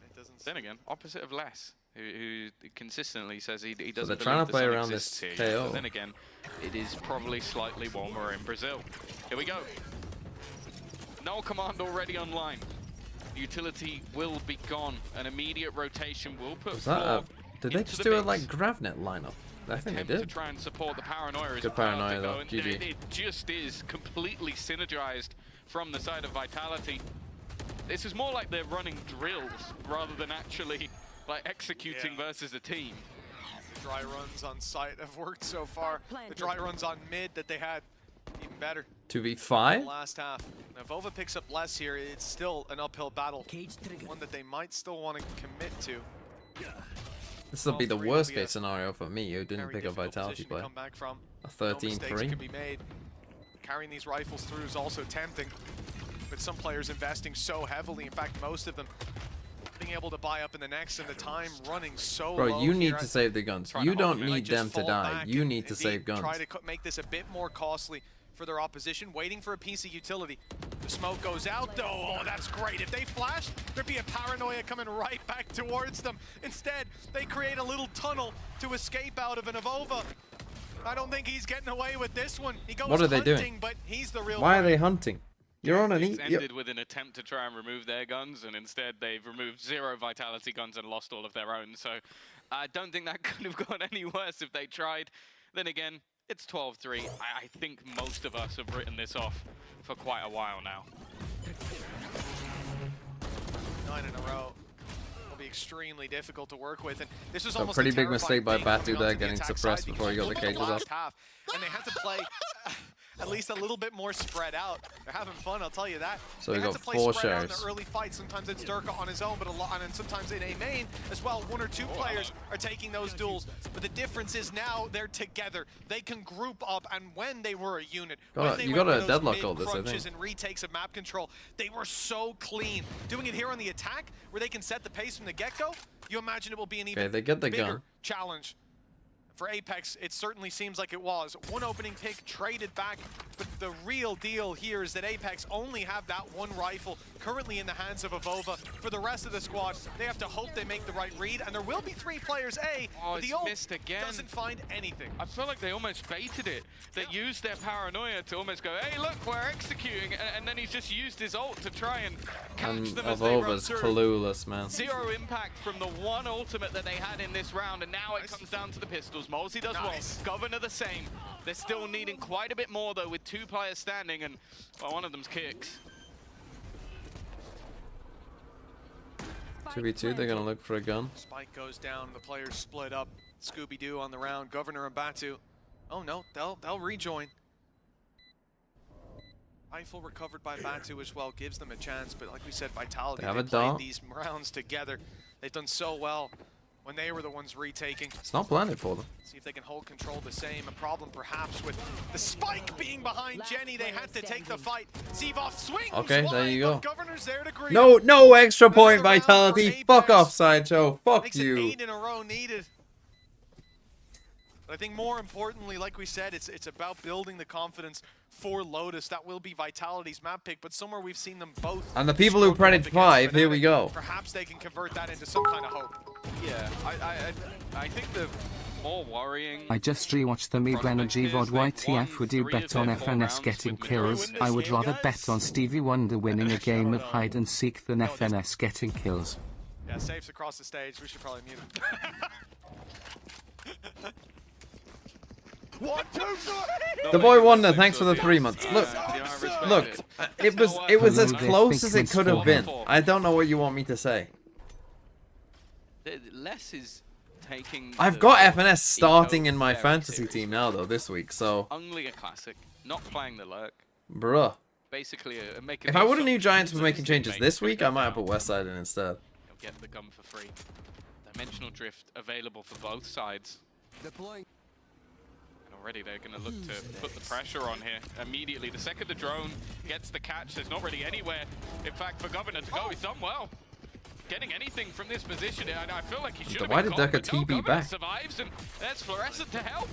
Then again, opposite of Les, who consistently says he doesn't they're believe trying to the play sun around exists this here. KO. But then again, it is probably slightly warmer in Brazil. Here we go. No command already online. Utility will be gone. An immediate rotation will put Was that Floor did they into just the do a, mix. like, GravNet lineup? I think they Attempt to did. try and support the paranoia is Good about paranoia, to though. go, and GG. it just is completely synergized from the side of Vitality. This is more like they're running drills rather than actually like executing versus a team. The dry runs on site have worked so far. The dry runs on mid that they had, even better. 2v5? Last half. Now, Vova picks up less here. It's still an uphill battle. Cage trigger. One that they might still want to commit to. This will be the All three will worst be a case scenario for me, who didn't Very pick a difficult Vitality position to player. come back from. A No mistakes 13-3. can be made. Carrying these rifles through is also tempting. But some players investing so heavily, in fact, most of them being able to buy up in the next, and the time running so Bro, low you here. need I to save the guns. trying You to hold don't them in. need might them just to fall die. back You and need to indeed save guns. Try to make this a bit more costly for their opposition, waiting for a piece of utility. The smoke goes out though. Oh, that's great. If they flash, there'd be a paranoia coming right back towards them. Instead, they create a little tunnel to escape out of an Avova. I don't think he's getting away with this one. He goes What are they hunting, doing? but he's the real Why are one. they hunting? You're on an It's E. ended with an attempt to try and remove their guns, and instead they've removed 0 Vitality guns and lost all of their own. So I don't think that could have gone any worse if they tried. Then again, it's 12-3. I think most of us have written this off for quite a while now. 9 in a row. Will be extremely difficult to work with. And this was So almost pretty a big terrifying mistake by thing Batu coming there, onto the getting attack suppressed side, before he got the because cages look at up. last half, and they had to play at least a little bit more spread out. They're having fun, I'll tell you that. So they we had got to play 4 spread out in shares. the early fights. Sometimes it's Durka on his own, but a lot, and then sometimes in a main as well. 1 or 2 players are taking those duels. But the difference is now they're together. They can group up, and when they were a unit, when they You went gotta for those deadlock all this, I mid-crunches think. and retakes of map control, they were so clean. Doing it here on the attack, where they can set the pace from the get-go, you imagine it will be an even they get the bigger gun. challenge. For Apex, it certainly seems like it was. 1 opening pick traded back, but the real deal here is that Apex only have that 1 rifle currently in the hands of Avova. For the rest of the squad, they have to hope they make the right read, and there will be 3 players A, Oh, but the it's ult missed again. doesn't find anything. I feel like they almost baited it. They used their paranoia to almost go, hey, look, we're executing, and then he's just used his ult to try and catch And them as they run Avova's through. clueless, man. 0 impact from the 1 ultimate that they had in this round, and now it comes down to the pistols. Molesy does well. Governor the same. They're still needing quite a bit more, though, with 2 players standing, and well, one of them's kicks. 2v2, they're gonna look for a gun. Spike goes down, the players split up. Scooby-Doo on the round, Governor and Batu. Oh no, they'll rejoin. Rifle recovered by Batu as well, gives them a chance, but like we said, Vitality, They have they a played dart. these rounds together. They've done so well when they were the ones retaking. It's not blinded for them. See if they can hold control the same. A problem perhaps with the spike being behind Jenny. They had to take the fight. Zevov swings Okay, there wide, you go. but Governor's there to greet No, him. no extra point Another round for Vitality. Apex. Fuck off, Sideshow. Fuck Makes it you. 8 in a row needed. But I think more importantly, like we said, it's about building the confidence for Lotus. That will be Vitality's map pick, but somewhere we've seen them both. And the people who struggle predicted up against 5, here we Fnatic. go. Perhaps they can convert that into some kind of hope. Yeah, I think the more worrying... I just rewatched the Mid Energy VOD YTF. Would you bet on FNS getting kills? I would rather bet on Stevie Wonder winning a game of hide and seek than FNS getting kills. Yeah, safes across the stage. We should probably mute him. 1, 2, 3. The boy Wonder, thanks for the 3 months. Look, Yeah, look, it was as Hello, close as it Thinkman's could have been. four. I don't know what you want me to say. Less is taking... I've the got FNS starting eco in my very fantasy seriously. team now though this week, so Only a classic, not playing the lurk. bruh. Basically, making If I would have knew assumptions Giants were that making his changes teammates this could week, go I might have down. put Westside in instead. He'll get the gun for free. Dimensional drift available for both sides. Deploying. And already they're going to look to put the pressure on here immediately. The second the drone gets the catch, there's not really anywhere, in fact, for Governor to go. He's done well. Getting anything from this position, and I feel like he should have Why been did caught, Durka but no, TP Governor back? survives, and there's Fluorescent to help.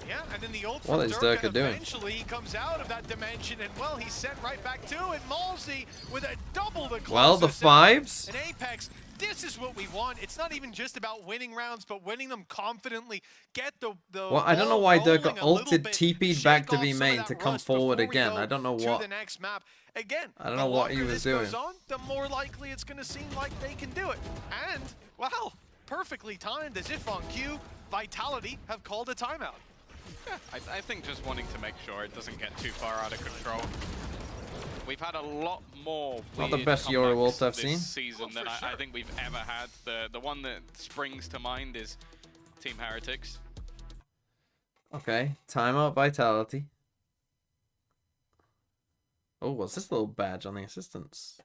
Yeah, and then the ult What from is Durka, Durka doing? eventually he comes out of that dimension, and well, he's sent right back to it. Malsey with a double the Well, the closest. 5s. In Apex, this is what we want. It's not even just about winning rounds, but winning them confidently. Get the Well, I don't know ball why rolling Durka a little ulted, bit, TP'd shake back to off be some of main that to come rust forward before we again. go I don't know to what. the next map. Again, I don't the know what longer he was this doing. goes on, the more likely it's going to seem like they can do it. And, well, perfectly timed as if on cue, Vitality have called a timeout. Yeah, I think just wanting to make sure it doesn't get too far out of control. We've had a lot more Not the weird best Euro comebacks ult I've this seen. season than I think we've ever had. The one that springs to mind is Team Heretics. Okay, timeout Vitality. Oh, what's this little badge on the assistants?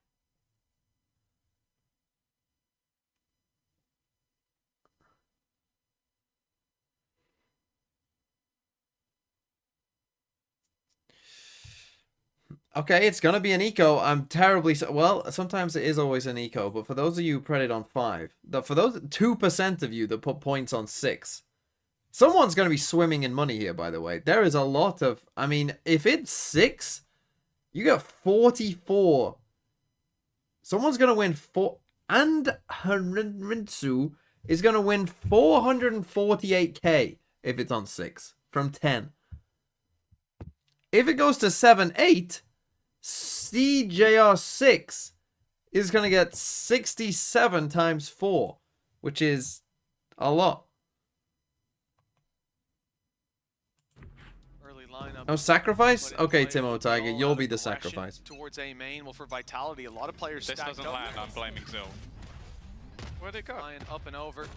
Okay, it's gonna be an eco. I'm terribly well. Sometimes it is always an eco, but for those of you who predicted on 5, for those 2% of you that put points on 6, someone's gonna be swimming in money here. By the way, there is a lot of. I mean, if it's 6, you got 44. Someone's gonna win 4, and Harinsu is gonna win 448k if it's on 6 from 10. If it goes to 7, 8. CJR6 is going to get 67 times 4, which is a lot. Early lineup. No sacrifice? Put in Okay, play, Timo Tiger, all you'll out be the aggression sacrifice. Towards A main. Well, for Vitality, a lot of players This stacked doesn't up. land, I'm blaming Zil. Where'd it go? Flying up and over,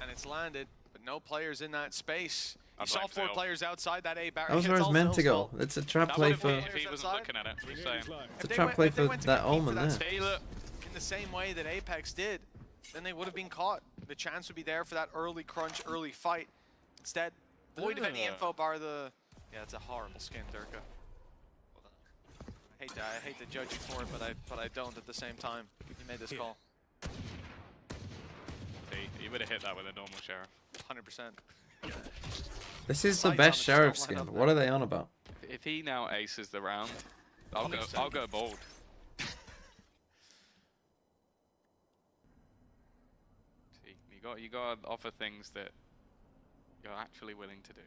and it's landed, but no players in that space. You I'd saw like 4 Phil. players outside that A barrier. That was where it's meant to go. It's a trap That play would have for. been if he wasn't looking at it. Just saying. It's a trap play for that Omen there. Taylor. In the same way that Apex did, then they would have been caught. The chance would be there for that early crunch, early fight. Instead, void of any info bar the... Yeah, it's a horrible skin, Durka. I hate to judge you for it, but I don't at the same time. You made this call. He would have hit that with a normal sheriff. 100%. This is the Sights on best it, sheriff just skin. don't line up What are they on about? If he now aces the round, I'll go bold. See, you got to offer things that you're actually willing to do.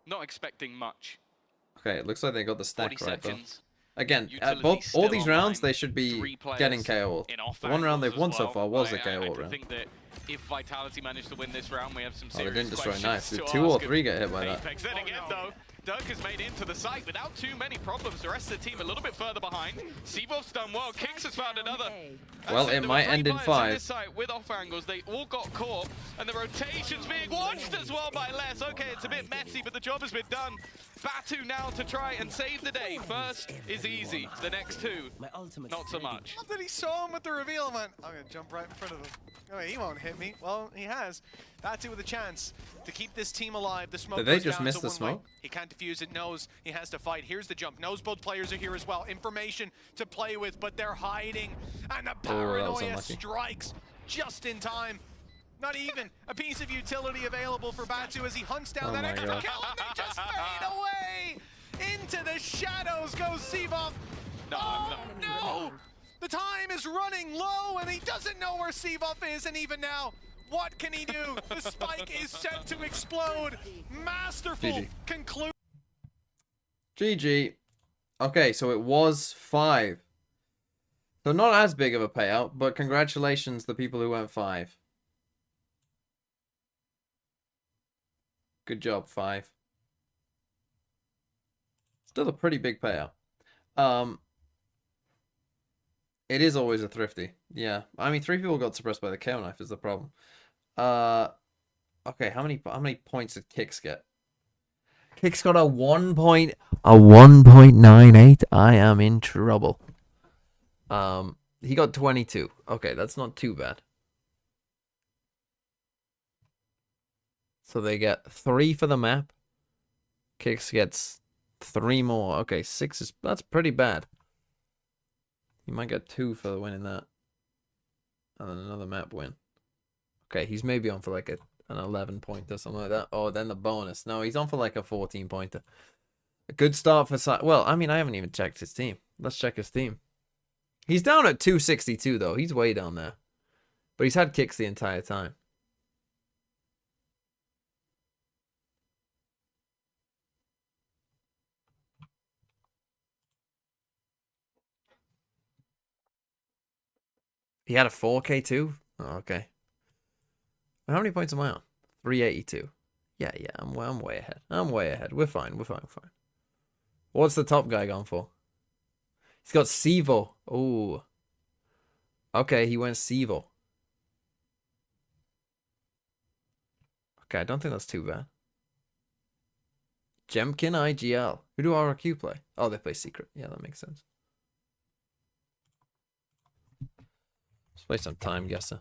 Not expecting much. Okay, it looks like they got the 40 stack right though. seconds. Again, Utility's all still these rounds online. they should be 3 players getting KO. in off The one round angles they've as won so well. far was a I KO round. think that if Vitality managed to win this round, we have some Oh, they serious didn't destroy questions knife. Did to 2 or ask 3 of get hit by that? Apex. Then again, though, Dirk has made into the site without too many problems. The rest of the team a little bit further behind. Seavolf's done well. Kicks has found another. Well, it There were might 3 end in players 5. this site with off angles. They all got caught, and the rotation's being watched as well by Les. Okay, it's a bit messy, but the job has been done. Batu now to try and save the day. First is easy. The next 2, not so much. Love that he saw him with the reveal and went, I'm going to jump right in front of him. Oh, he won't hit me. Well, he has. Batu with a chance to keep this team alive. The smoke Did they goes just down miss to the 1 smoke? wing. He can't defuse it, knows he has to fight. Here's the jump. Knows both players are here as well. Information to play with, but they're hiding. And the paranoia unlucky. strikes just in time. Not even a piece of utility available for Batu as he hunts down Oh that my extra God. kill and they just fade away. Into the shadows goes Seavoff. Oh, no! The time is running low and he doesn't know where Seavoff is, and even now, what can he do? The spike is set to explode. Masterful GG. conclusion. GG. Okay, so it was 5. So not as big of a payout, but congratulations the people who went 5. Good job, 5. Still a pretty big payout. It is always a thrifty. Yeah. I mean, 3 people got suppressed by the KO knife is the problem. Okay, how many points did Kix get? Kix got a 1.98. I am in trouble. He got 22. Okay, that's not too bad. So they get 3 for the map. Kix gets 3 more. Okay, 6 is... That's pretty bad. He might get 2 for winning that. And then another map win. Okay, he's maybe on for like an 11-pointer, something like that. Oh, then the bonus. No, he's on for like a 14-pointer. A good start for... Well, I mean, I haven't even checked his team. Let's check his team. He's down at 262, though. He's way down there. But he's had kicks the entire time. He had a 4K too? Oh, okay. How many points am I on? 382. Yeah, I'm way ahead. I'm way ahead. We're fine. We're fine. What's the top guy gone for? He's got Sivo. Ooh. Okay, he went Sivo. Okay, I don't think that's too bad. Jemkin IGL. Who do RRQ play? Oh, they play Secret. Yeah, that makes sense. Let's play some Time Guesser.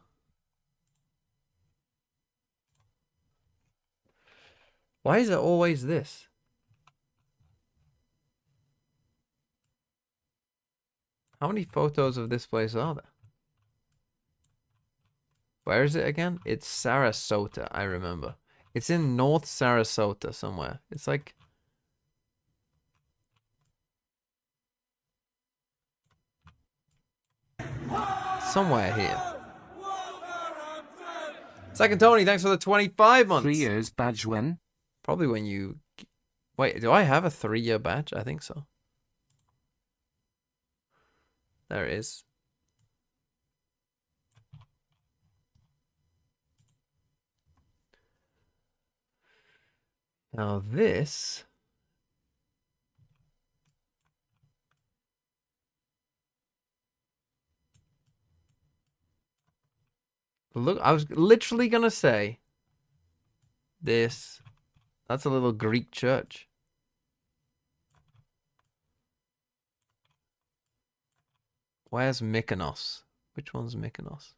Why is it always this? How many photos of this place are there? Where is it again? It's Sarasota, I remember. It's in North Sarasota somewhere. It's like... somewhere here. Second Tony, thanks for the 25 months. 3 years badge when? Probably when you... Wait, do I have a 3-year badge? I think so. There it is. Now this... Look, I was literally gonna say this. That's a little Greek church. Where's Mykonos? Which one's Mykonos?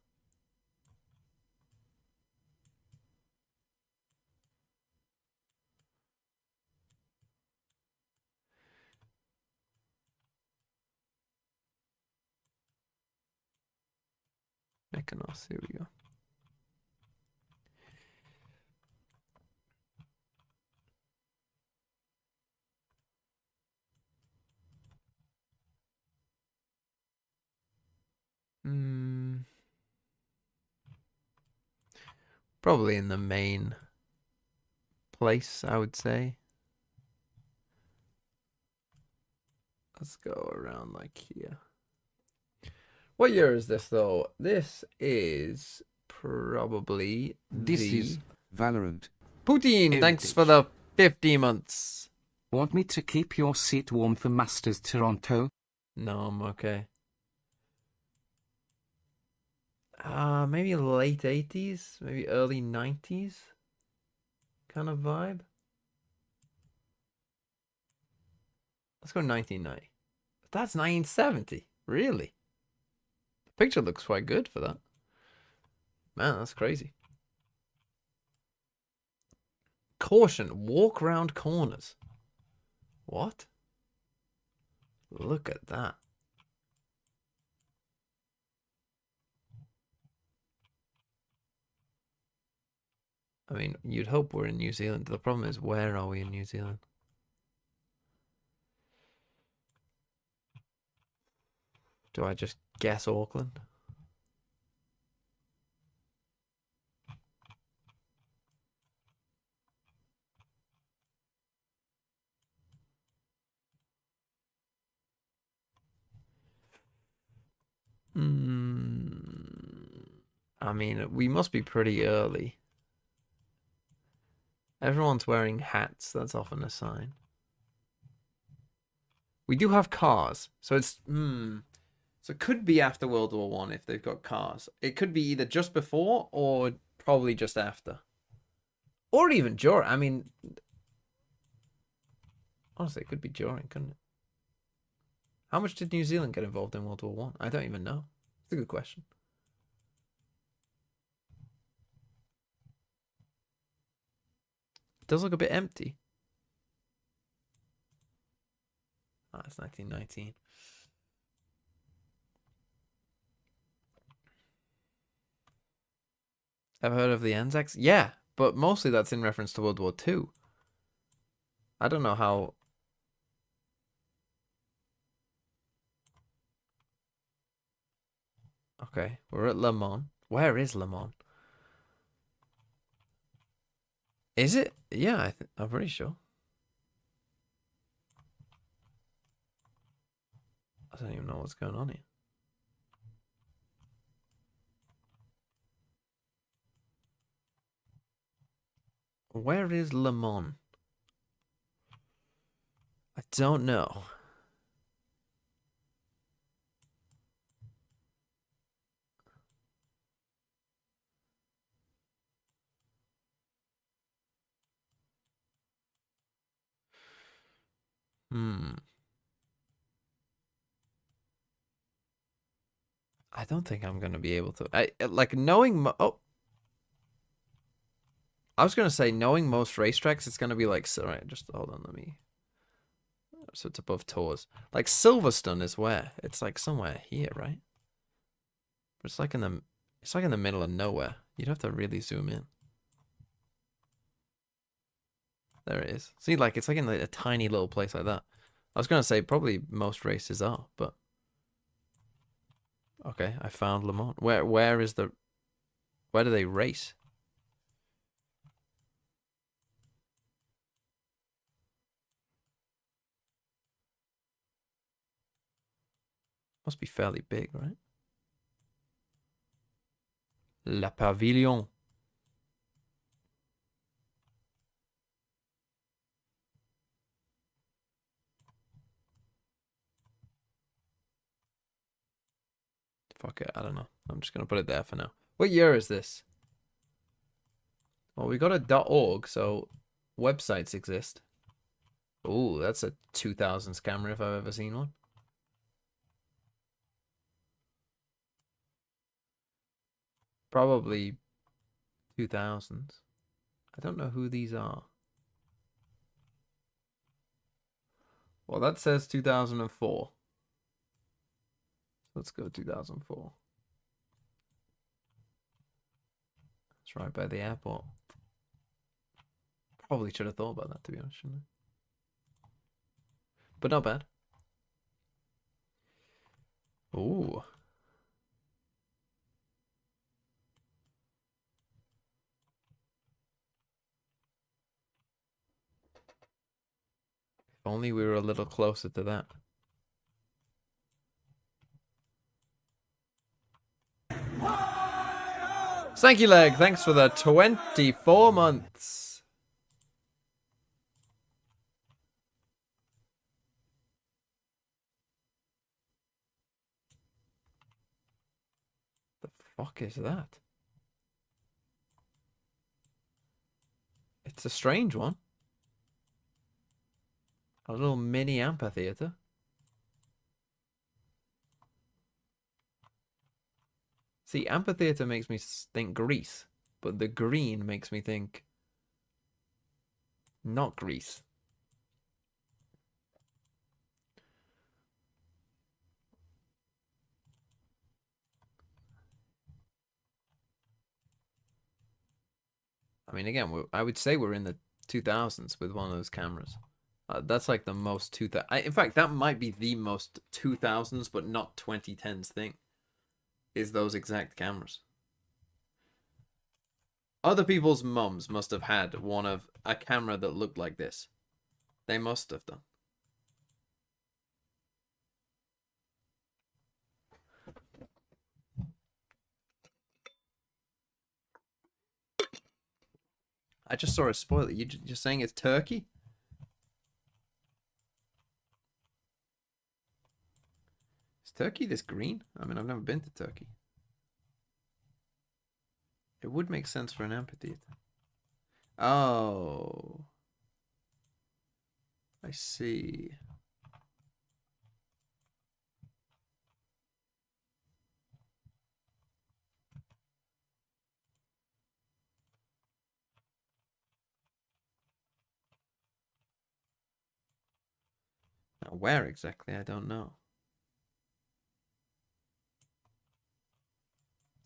Mykonos, here we go. Probably in the main place, I would say. Let's go around like here. What year is this though? This is probably This is Valorant. Putin. Thanks Heritage. for the 50 months. Want me to keep your seat warm for Masters Toronto? No, I'm okay. Maybe late 80s, maybe early 90s kind of vibe. Let's go 1990. That's 1970. Really? The picture looks quite good for that. Man, that's crazy. Caution, walk round corners. What? Look at that. I mean, you'd hope we're in New Zealand. The problem is, where are we in New Zealand? Do I just guess Auckland? I mean, we must be pretty early. Everyone's wearing hats. That's often a sign. We do have cars, so it's So it could be after World War One if they've got cars. It could be either just before or probably just after, or even during. I mean, honestly, it could be during, couldn't it? How much did New Zealand get involved in World War One? I don't even know. It's a good question. It does look a bit empty. Ah, it's 1919. Ever heard of the Anzacs? Yeah, but mostly that's in reference to World War II. I don't know how. Okay, we're at Le Mans. Where is Le Mans? Is it? Yeah, I'm pretty sure. I don't even know what's going on here. Where is Le Mans? I don't know. I don't think I'm gonna be able to. Like knowing. Oh, I was gonna say knowing most racetracks, it's gonna be like. Alright, just hold on. Let me. So it's above Tours. Like Silverstone is where? It's like somewhere here, right? But it's like in the. It's like in the middle of nowhere. You'd have to really zoom in. There it is. See, like it's like in a tiny little place like that. I was gonna say probably most races are, but okay, I found Le Mans. Where is the? Where do they race? Must be fairly big, right? La Pavilion. Fuck it, I don't know. I'm just gonna put it there for now. What year is this? Well, we got a .org, so websites exist. Ooh, that's a 2000s camera if I've ever seen one. Probably 2000s. I don't know who these are. Well, that says 2004. Let's go 2004. It's right by the airport. Probably should have thought about that, to be honest, shouldn't I? But not bad. Ooh. If only we were a little closer to that. Thank you, Leg. Thanks for the 24 months. The fuck is that? It's a strange one. A little mini amphitheater. See, amphitheater makes me think Greece, but the green makes me think not Greece. I mean, again, I would say we're in the 2000s with one of those cameras. That's like the most 2000. In fact, that might be the most 2000s, but not 2010s thing. Is those exact cameras. Other people's mums must have had a camera that looked like this. They must have done. I just saw a spoiler. You're saying it's Turkey? Is Turkey this green? I mean, I've never been to Turkey. It would make sense for an amphitheater. Oh. I see. Now, where exactly? I don't know.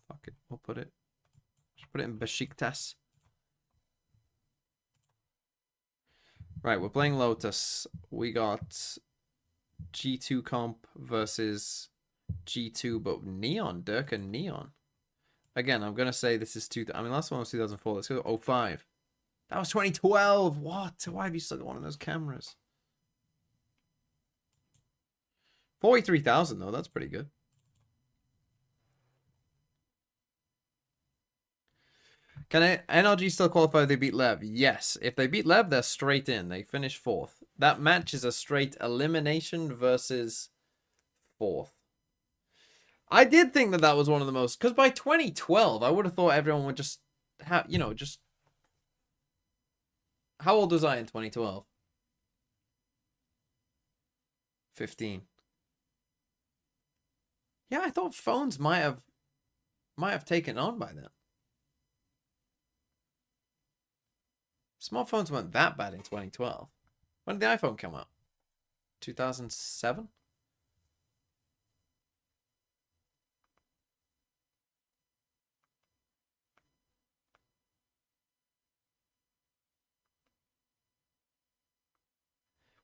Fuck it. We'll put it. Just put it in Besiktas. Right, we're playing Lotus. We got G2 comp versus G2, but Neon, Dirk and Neon. Again, I'm going to say this is last one was 2004. Let's go 05. That was 2012. What? Why have you still got one of those cameras? 43,000 though. That's pretty good. Can NRG still qualify if they beat Lev? Yes. If they beat Lev, they're straight in. They finish 4th. That match is a straight elimination versus 4th. I did think that was one of the most... Because by 2012, I would have thought everyone would just have... You know, just... How old was I in 2012? 15. Yeah, I thought phones might have taken on by then. Smartphones weren't that bad in 2012. When did the iPhone come out? 2007?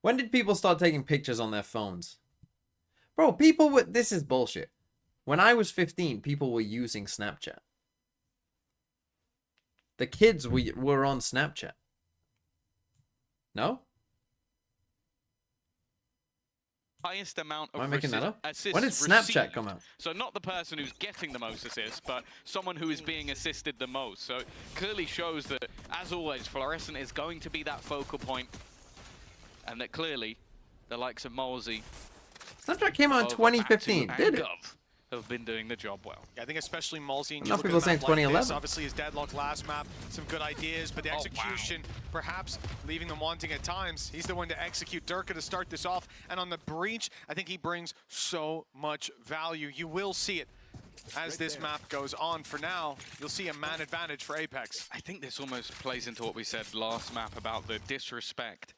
When did people start taking pictures on their phones? Bro, this is bullshit. When I was 15, people were using Snapchat. The kids were on Snapchat. No? Highest amount of Am I making that up? assists When did Snapchat received. come out? So not the person who's getting the most assists, but someone who is being assisted the most. So it clearly shows that, as always, Fluorescent is going to be that focal point, and that clearly the likes of Molesey, Snapchat came out in 2015, did it? have been doing the job well. Yeah, I think especially Malzy and Enough people saying 2011. Obviously his deadlock last map, some good ideas, but the execution perhaps leaving them wanting at times. He's the one to execute Durka to start this off, and on the breach, I think he brings so much value. You will see it as this map goes on. For now, you'll see a man advantage for Apex. I think this almost plays into what we said last map about the disrespect.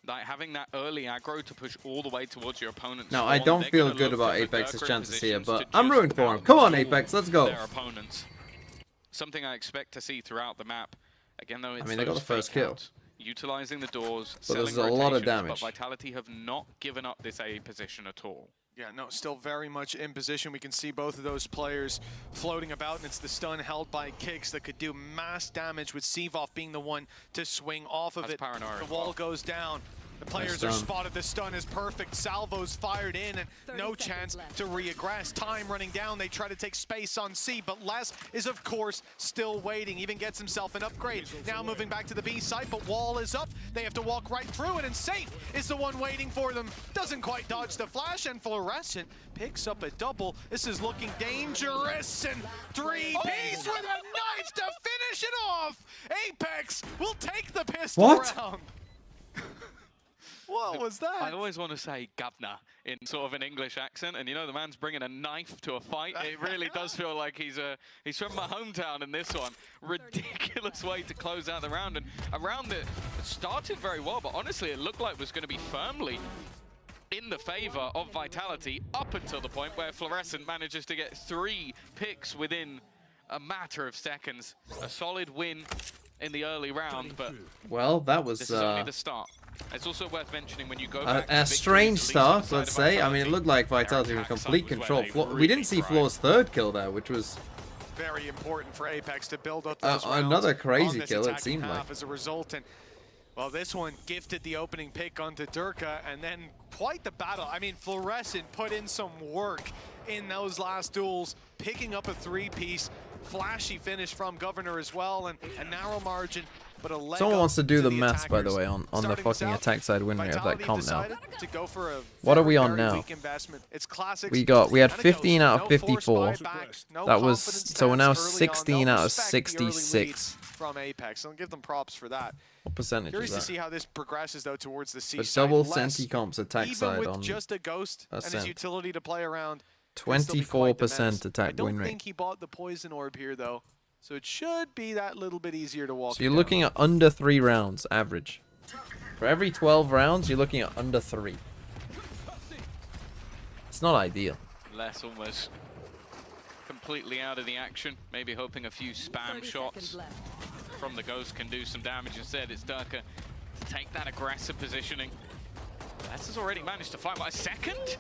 Like having that early aggro to push all the way towards your opponent's Now, I spawn, don't they're feel gonna good look about for Apex's Berker chances here, positions but to I'm just rooting for him. Come on, outfool Apex, let's go. Their opponents. Something I expect to see throughout the map. Again, though, it's mean, they got those the first fake kill. outs, utilizing the doors, But there's selling a lot of rotations, damage. But Vitality have not given up this A position at all. Yeah, no, still very much in position. We can see both of those players floating about, and it's the stun held by Kicks that could do mass damage, with Sivov being the one to swing off of That's it. paranoia The as wall well. goes down. The players Nice are stun. spotted. The stun is perfect. Salvo's fired in, and 30 no seconds chance left. to reaggress. Time running down. They try to take space on C, but Les is, of course, still waiting. Even gets himself an upgrade. Now moving back to the B site, but wall is up. They have to walk right through it, and Safe is the one waiting for them. Doesn't quite dodge the flash, and Fluorescent picks up a double. This is looking dangerous, and 3-piece with a knife to finish it off. Apex will take the pistol What? round. What was that? I always want to say Gavna in sort of an English accent, and you know the man's bringing a knife to a fight. It really does feel like he's from my hometown in this one. Ridiculous way to close out the round, and a round that started very well, but honestly it looked like it was going to be firmly in the favor of Vitality up until the point where Fluorescent manages to get 3 picks within a matter of seconds. A solid win in the early round, but Well, that was this is only the start. It's also worth mentioning when you go back to a victories, strange at least on the start, side let's of say. I mean, it Vitality, looked like their Vitality was in attack side complete was where control. they We really didn't see tried. Floor's third kill there, which was Very important for Apex to build up those rounds another crazy on this kill, it attacking seemed half like. as a result. And well, this one gifted the opening pick onto Durka, and then quite the battle. I mean, Fluorescent put in some work in those last duels, picking up a 3-piece. Flashy finish from Governor as well, and a narrow margin, but a leg Someone up wants to do to the maths, by the attackers. way, on the Starting this fucking out, attack side win rate of that Vitality comp now. decided to go for a What are we very, on very now? weak investment. It's classics We had and a 15 ghost. out of No force 54. buyback, no That was, confidence so we're now stats early on. 16 They'll out of respect the early lead 66. from Apex. I'll give them props for that. What percentage Curious is to that? see how this progresses though towards the C But side. double Les, Senti comps attack even side with on just a ghost and his Ascent. utility to play around, can still be quite the 24% menace. I attack don't win rate. think he bought the poison orb here though, so it should be that little bit easier to walk. So you're down. looking at under 3 rounds average. For every 12 rounds, you're looking at under 3. It's not ideal. Les almost completely out of the action, maybe hoping a few spam 30 shots seconds left. from the Ghost can do some damage. Instead, it's Durka to take that aggressive positioning. Les has already managed to fight by a second.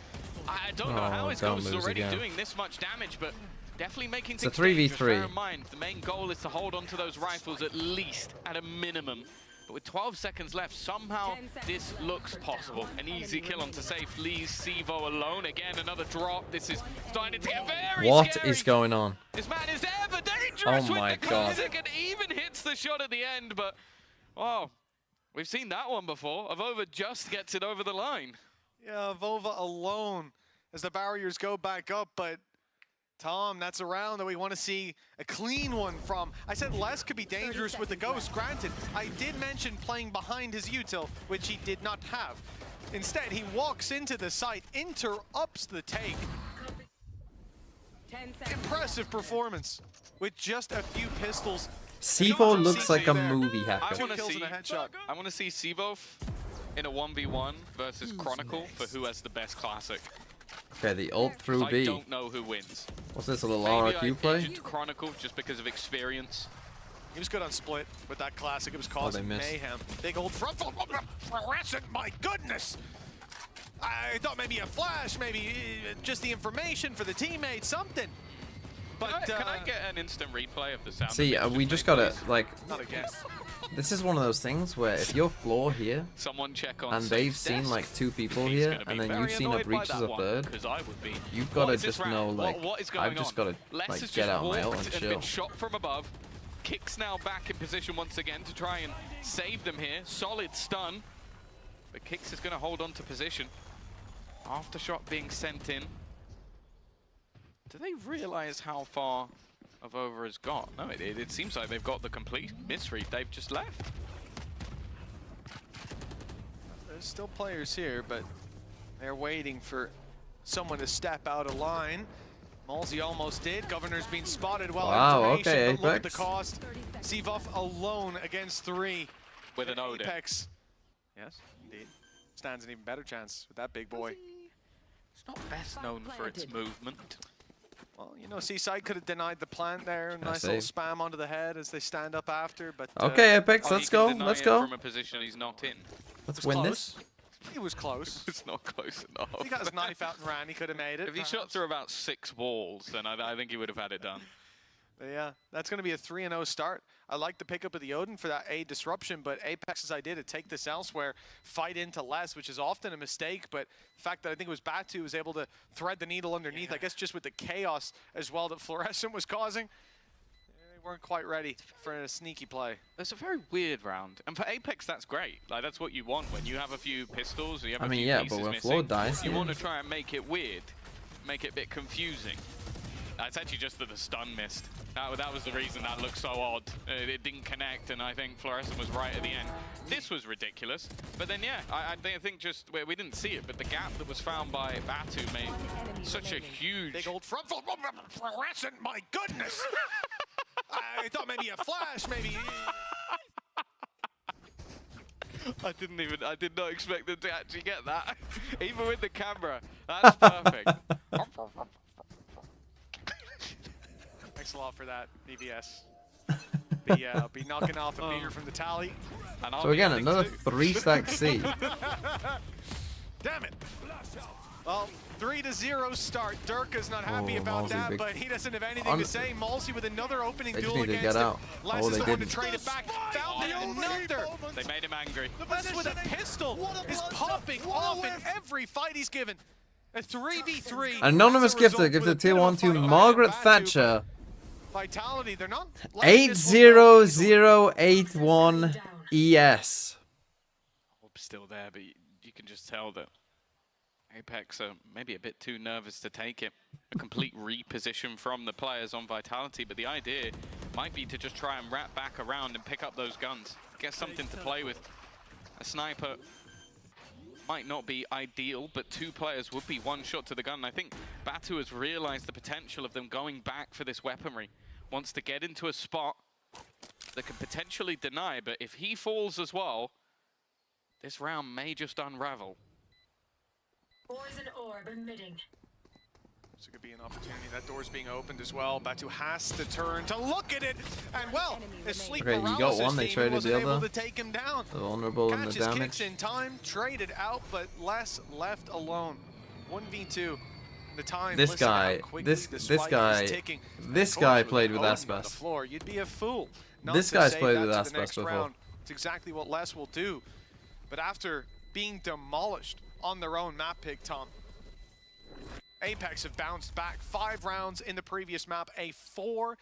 I don't know how his don't Ghost is lose already again. doing this much damage, but definitely making It's a things dangerous. 3v3. Bear in mind, the main goal is to hold on to those rifles at least at a minimum. But with 12 seconds left, somehow 10 seconds this left. looks possible. An easy kill onto Safe leaves Sivo alone. Again, another drop. This is starting to get very What scary. is going on? This man is ever dangerous Oh with my the God. classic and even hits the shot at the end, but wow, we've seen that one before. Avova just gets it over the line. Yeah, Vova alone as the barriers go back up, but Tom, that's a round that we want to see a clean one from. I said Les could be dangerous with the Ghost, granted. I did mention playing behind his util, which he did not have. Instead, he walks into the site, interrupts the take. 10 seconds. Impressive performance with just a few pistols. Sivo Don't looks see like a there. movie I hacker. want to kills see. and a headshot. I want to see Sivo in a 1v1 versus Chronicle for who has the best classic. Okay, the ult 'Cause through I B. don't know who wins. What's this, a little Maybe I RRQ play? edge it to Chronicle just because of experience. He was good on split with that classic. It was they causing missed. mayhem. Big old front fluorescent, my goodness! I thought maybe a flash, maybe just the information for the teammates, something. But Can I get an instant replay of the sound? See, effects we just gotta, please? like, not again. this is one of those things where if you're floor here, Someone check on and Safe's they've seen desk. like 2 people He's here, gonna be and then very you've seen a annoyed by breach as that a one, third, 'cause I would be. you've What gotta is this just round? know, like, what is going I've just on? gotta, Les like, has get just out my walked own and and chill. been shot from above. Kicks now back in position once again to try and save them here. Solid stun. But Kicks is going to hold on to position. Aftershock being sent in Do they realize how far of over has got? No, it seems like they've got the complete misread. They've just left. There's still players here, but they're waiting for someone to step out of line. Malzy almost did. Governor's been spotted well. Wow, Information, okay, but look at the Apex. cost. Seavoff alone against 3. With an Odin. Apex. Yes, indeed. Stands an even better chance with that big boy. It's not best known for its movement. Well, you know, Seaside could have denied the plant there. Nice Nice little save. spam onto the head as they stand up after. But Okay, Apex, Oh, let's he can go. deny Let's it go. From a position he's not in. Let's it was win close. this. It was close. It's not close enough. He got his knife out and ran. He could have made it. If he shot perhaps. through about 6 walls, then I think he would have had it done. But yeah, that's going to be a 3-0 start. I like the pickup of the Odin for that A disruption, but Apex's idea to take this elsewhere, fight into less, which is often a mistake, but the fact that I think it was Batu was able to thread the needle underneath, I guess just with the chaos as well that Fluorescent was causing, they weren't quite ready for a sneaky play. It's a very weird round, and for Apex that's great. Like that's what you want when you have a few pistols, you have I a mean, few yeah, pieces but when missing. Flo dies, you yeah. want to try and make it weird, make it a bit confusing. It's actually just that the stun missed. That was the reason that looked so odd. It didn't connect, and I think Fluorescent was right at the end. This was ridiculous, but then yeah, I think just we didn't see it, but the gap that was found by Batu made such a huge. Big old front Fluorescent, my goodness! I thought maybe a flash, maybe. I did not expect them to actually get that. Even with the camera, that's perfect. Thanks a lot for that, BVS. Be knocking off a beer from the tally. And I'll So be again, adding another two. 3-stack C. Damn it! Well, 3-0 start. Durka's not happy Oh, about Malzy that, big- but he doesn't have anything to say. Malzy with another opening They just duel need to against get him. out. Les Oh, is they the one to didn't. trade it back. Found another. They made him angry. Les with a pistol is popping off in every fight he's given. A 3v3. Anonymous as a result gifter, gifted with a tier bit of a 1 to fight back Margaret at Batu, Thatcher. but Vitality, they're not letting this one go easily. 80081 ES. Hope's still there, but you can just tell that Apex are maybe a bit too nervous to take it. A complete reposition from the players on Vitality, but the idea might be to just try and wrap back around and pick up those guns. Get something to play with. A sniper might not be ideal, but 2 players would be 1 shot to the gun. I think Batu has realized the potential of them going back for this weaponry. Wants to get into a spot that could potentially deny, but if he falls as well, this round may just unravel. Poison orb emitting. So it could be an opportunity. That door's being opened as well. Batu has to turn to look at it. And well, his sleep Okay, you got paralysis one, they team traded wasn't the able other. to take him down. The vulnerable and the Catches kicks damage. in time, traded out, but less left alone. 1v2. The time. This listen to how guy, quickly this the spike guy, is ticking. this Of guy course, played with with Odin on the Aspas. floor, you'd be a fool. Not This to guy's save played that with to Aspas the next before. round. It's exactly what Les will do. But after being demolished on their own map pick, Tom, Apex have bounced back 5 rounds in the previous map, a 4-0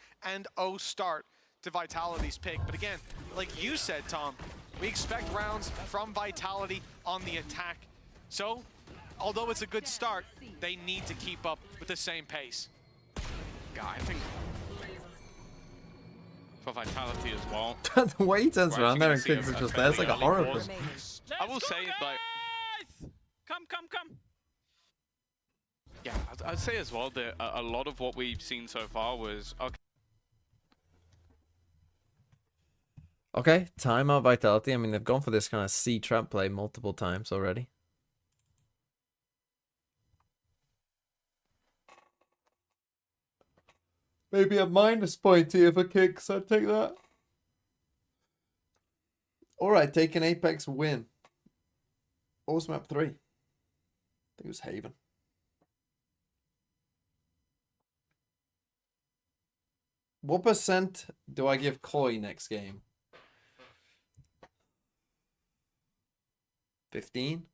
start to Vitality's pick. But again, like you said, Tom, we expect rounds from Vitality on the attack. So, although it's a good start, they need to keep up with the same pace. Yeah, I think for Vitality as well. The way he turns We're around there and actually clicks gonna is see just there. It's like a fairly horror early film. pause. I will say, like, Come. yeah, I'd say as well that a lot of what we've seen so far was okay. Okay, timeout Vitality. I mean, they've gone for this kind of C trap play multiple times already. Maybe a minus point here for kicks. I'd take that. Alright, take an Apex win. What was map 3? I think it was Haven. What percent do I give Koi next game? 15?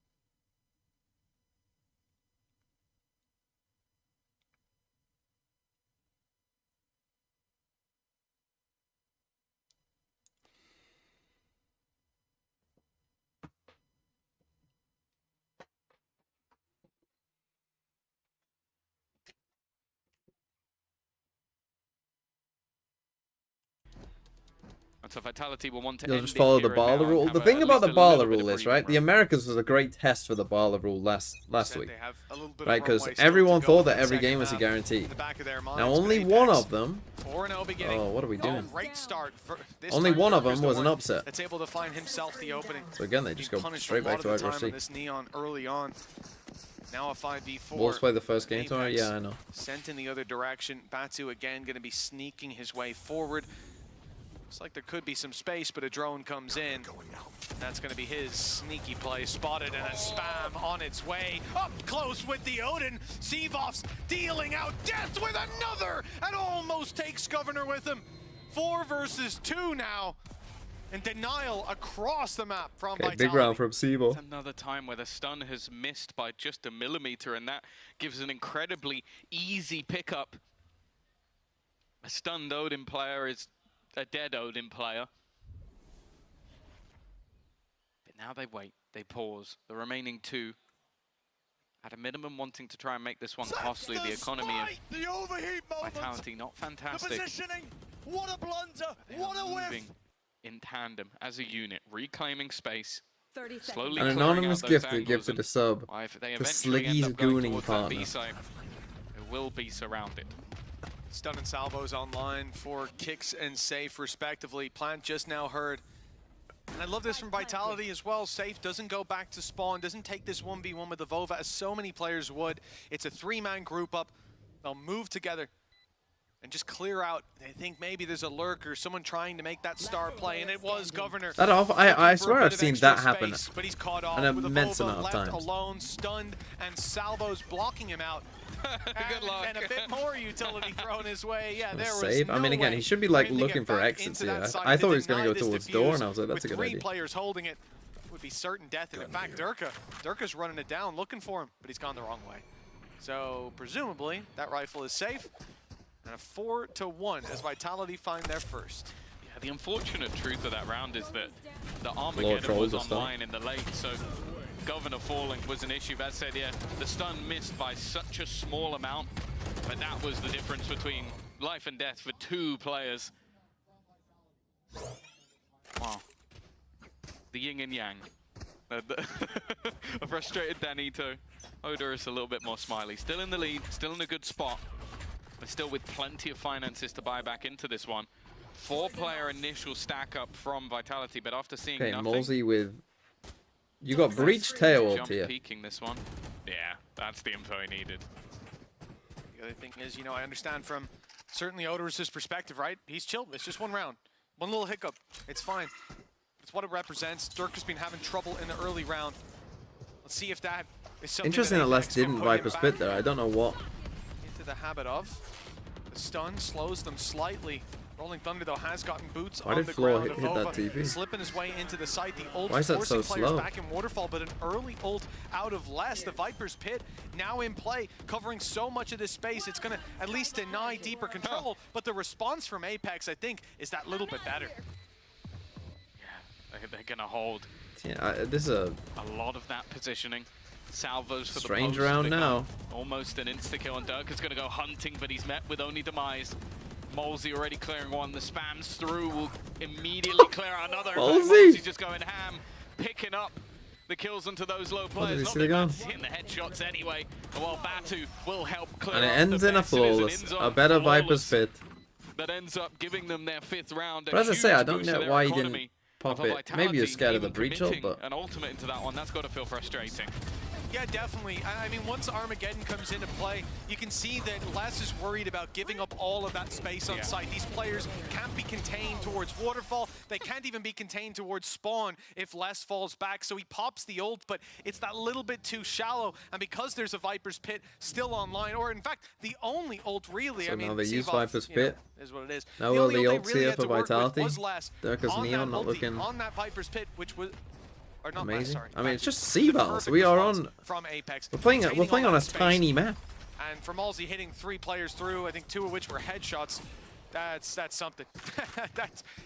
And so Vitality will want to You'll end just it follow here the and now baller and rule. have The at thing about least the a little baller bit of rule is, breathing right? The room. Americas was a great test for the baller rule last Said week. they have a little bit of Right, because runway still to everyone go thought in that the every second game was a half. guaranteed. In the back of their minds, Now but only Apex, one of them, 4-0 beginning. oh, what are we doing? Great start. This Only time one of Dirkers them was the an one upset. That's able to find himself the opening. So again, they just go straight back to aggro aggro C. this Neon early on. Now a 5v4. Wolves play the first game tomorrow? Apex Yeah, I know. Sent in the other direction. Batu again going to be sneaking his way forward. Looks like there could be some space, but a drone comes in. That's going to be his sneaky play. Spotted and a spam on its way. Up close with the Odin. Seavoff's dealing out death with another and almost takes Governor with him. 4 versus 2 now. And denial across the map from Okay, Vitality. big round from Sivo. It's another time where the stun has missed by just a millimeter, and that gives an incredibly easy pickup. A stunned Odin player is a dead Odin player. But now they wait, they pause. The remaining 2, at a minimum, wanting to try and make this one costly. The economy of the overheat moment, Vitality not the fantastic. positioning, what a blunder, They what are a whiff. moving in tandem as a unit, reclaiming space. 30 seconds. Slowly An clearing anonymous out those gifted angles, gifted and a sub. if they to eventually end Sliggy's up going gooning towards that partner. B site, it will be surrounded. Stun and salvos online for kicks and safe respectively. Plant just now heard. And I love this from Vitality as well. Safe doesn't go back to spawn, doesn't take this 1v1 with the Vova as so many players would. It's a 3-man group up. They'll move together and just clear out. They think maybe there's a lurker, someone trying to make that star play, and it was Governor. That off, I Looking for a swear bit I've of seen extra that happen space, but he's caught off an with a immense Vova amount of left times. alone, stunned, and salvos blocking him out. Good luck. And a bit more utility thrown his way. Yeah, there was Save. I mean, no again, way he should be for like him to get looking for back exits into here. that site I thought he was deny going to go this towards defuse door, and I was like, that's a with good 3 idea. players holding it would be certain death. And in fact, Durka's running it down, looking for him, but he's gone the wrong way. So presumably that rifle is safe. And a 4-1 as Vitality find their first. Yeah, the unfortunate truth of that round is that the Lord Armageddon trolls was the stun. online in the late, so Governor falling was an issue. That said, yeah, the stun missed by such a small amount, but that was the difference between life and death for 2 players. Wow. The yin and yang. A frustrated Danito. Odorous a little bit more smiley. Still in the lead, still in a good spot, but still with plenty of finances to buy back into this one. 4-player initial stack up from Vitality, but after seeing Okay, nothing, Molsey with... You got Breach tail ult jump here. peeking this one. Yeah, that's the info he needed. The other thing is, you know, I understand from certainly Odorous' perspective, right? He's chilled. It's just 1 round. 1 little hiccup. It's fine. It's what it represents. Dirk has been having trouble in the early round. Let's see if that is something Interesting that Apex Les can didn't put Viper him spit back there. I don't know what. into the habit of. The stun slows them slightly. Rolling Thunder, though, has gotten boots Why on did the Floor ground. hit that Avova TP? slipping his way into the site. The ult Why is that forcing so players slow? back in Waterfall, but an early ult out of Les. The Viper's Pit now in play, covering so much of this space. It's going to at least deny deeper control, but the response from Apex, I think, is that little bit better. Yeah, they're gonna hold Yeah, this is a a lot of that positioning. Salvos for strange the post round become now. Almost an insta-kill, and Dirk is gonna go hunting, but he's met with only demise. Molsey already clearing one. The spams through will immediately clear out another. Molsey! Molsey's just going ham, picking up the kills onto those low did players. he Not see the that gun? he's hitting the headshots anyway. And while Batu will help clear And it out ends the in a best, it is an flawless. end zone A better flawless Viper's Pit. that ends up giving them their 5th round. But as I say, I don't Huge boost to know their why he economy. didn't pop And for it. Maybe he was Vitality, scared of the even breach ult, committing but... an ultimate into that one, that's got to feel frustrating. Yeah, definitely. I mean, once Armageddon comes into play, you can see that Les is worried about giving up all of that space on site. These players can't be contained towards Waterfall. They can't even be contained towards Spawn if Les falls back. So he pops the ult, but it's that little bit too shallow. And because there's a Viper's Pit still online, or in fact, the only ult really, So I mean, now they use Seavoth, Viper's you know, Pit. is what it is. Now The will only the ult ults they really here had for to work with Vitality? was Les Dirkers on Neon that not ulti, looking on that Viper's Pit, which was... Or not Les, amazing. sorry. I mean, it's Batu. just The sea-battles. perfect We are response on... from Apex. We're playing Trading on a that space. tiny map. And for Malsey hitting 3 players through, I think 2 of which were headshots, that's something.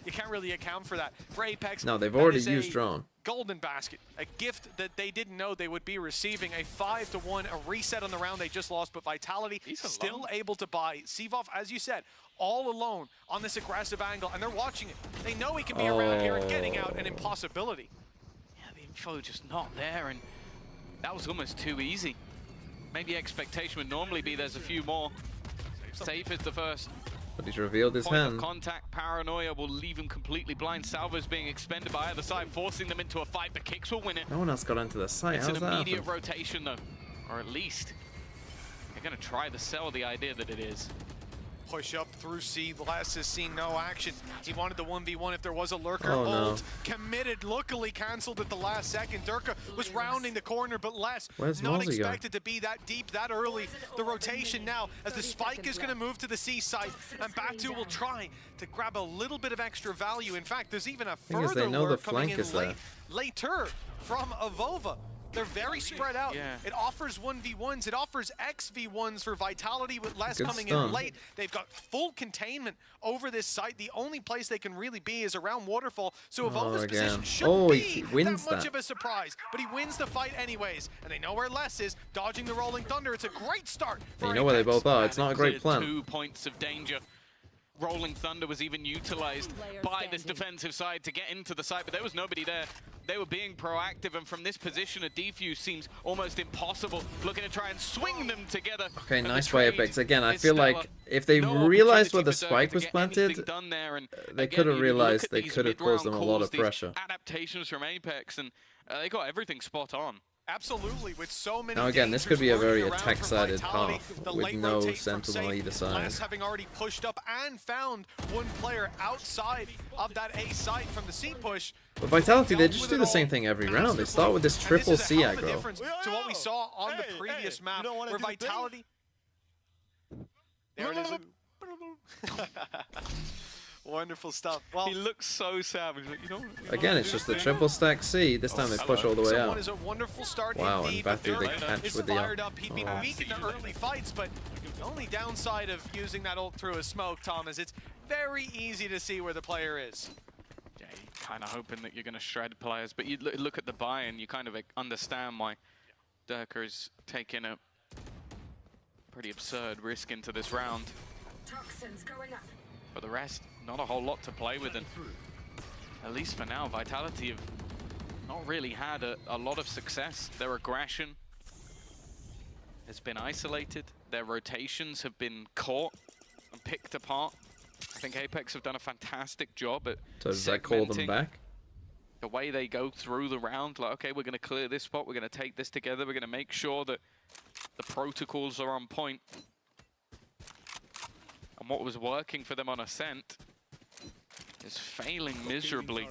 You can't really account for that. For Apex, No, they've that already is a used drone. golden basket, a gift that they didn't know they would be receiving, a 5-1, a reset on the round they just lost, but Vitality still able to buy. Sivov, as you said, all alone on this aggressive angle, and they're watching it. They know he can be around here, and getting out an impossibility. Yeah, the info just not there, and that was almost too easy. Maybe expectation would normally be there's a few more. Safe is the first. But he's revealed his Point of hand. contact, paranoia will leave him completely blind. Salvo's being expended by either side, forcing them into a fight, but Kicks will win it. No one else got into the site. It's How's an that immediate happen? rotation though, or at least they're gonna try to sell the idea that it is. Push up through C. Les has seen no action. He wanted the 1v1 if there was a lurker. Oh, no. Ult committed, luckily cancelled at the last second. Durka was rounding the corner, but Les Where's not Mozzie going? expected to be that deep, that early. The rotation now, as the spike is going to move to the C site, and Batu will try to grab a little bit of extra value. In fact, there's even a Thing is, further they know the lurk coming flank in is there. later from Avova. They're very spread out. Yeah. It offers 1v1s. It offers XV1s for Vitality with Les Good coming stun. in late. They've got full containment over this site. The only place they can really be is around Waterfall. So Avova's again. position shouldn't Oh, be he wins that much that. of a surprise. But he wins the fight anyways. And they know where Les is, dodging the Rolling Thunder. It's a great start for You know where they Apex. both are. It's not a great Cleared plan. 2 points of danger. Rolling Thunder was even utilized by this defensive side to get into the site, but there was nobody there. They were being proactive, and from this position, a defuse seems almost impossible. Looking to try and swing them together. Okay, but nice the by trade Apex. Again, I is feel stellar. like if they No realized where opportunity the for Durka spike to was get anything planted, done there, and they again, could have you look realized at they these could have caused them a mid-round lot of calls, these pressure. Adaptations from Apex, and they got everything spot on. Absolutely, with so many Now again, this could be a dangers very lurking around from attack-sided Vitality, path the with late no rotate from sentinel on Safe, either side. Les having already pushed up and found one player outside of that A site from the C push. But Vitality, they Dealt just with do it the all same thing every round. They start with this And triple is a C hell of a aggro. difference to what we saw on the previous map, you don't wanna where do the thing? Vitality. There it is. Wonderful stuff. Well, He looks so savage. Like, you know, Again, it's just the triple stack C. This time they push all the way someone out. is a wonderful start Wow, indeed, and Batu, but they Durka catch is with the fired ult. up. He'd been Oh. weak in the early fights, but the only downside of using that ult through a smoke, Tom, is it's very easy to see where the player is. Yeah, you're kind of hoping that you're going to shred players, but you look at the buy and you kind of understand why Durka is taking a pretty absurd risk into this round. Toxins going up. For the rest, not a whole lot to play with, and at least for now, Vitality have not really had a lot of success. Their aggression has been isolated. Their rotations have been caught and picked apart. I think Apex have done a fantastic job at So does that call them segmenting back? the way they go through the round. Like, okay, we're going to clear this spot, we're going to take this together, we're going to make sure that the protocols are on point. And what was working for them on Ascent is failing miserably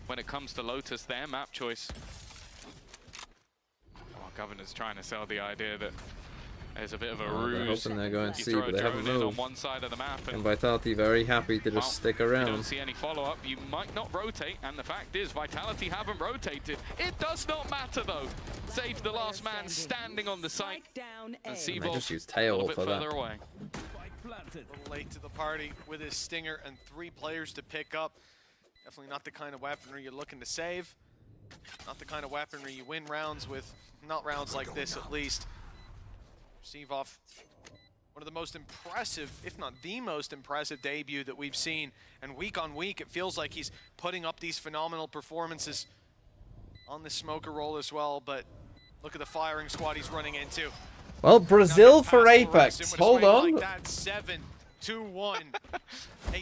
when it comes to Lotus, their map choice. Oh, Governor's trying to sell the idea that there's a bit of a Oh, they're ruse. hoping they're going You C, throw but a they haven't drone in on moved. one side of the map, And Vitality very happy to well, just stick you don't around. see any follow-up. You might not rotate, and the fact is Vitality haven't rotated. It does not matter though. Save the last man standing on the site, and They Seabolt just use a tail little bit for further that. away. A little late to the party with his stinger and 3 players to pick up. Definitely not the kind of weaponry you're looking to save. Not the kind of weaponry you win rounds with. Not rounds like this, at least. Sivov, one of the most impressive, if not the most impressive debut that we've seen. And week on week, it feels like he's putting up these phenomenal performances on the smoker roll as well. But look at the firing squad he's running into. Well, Brazil for Pass Apex. Lotus in with a Hold swing on. Like that, 7-2-1.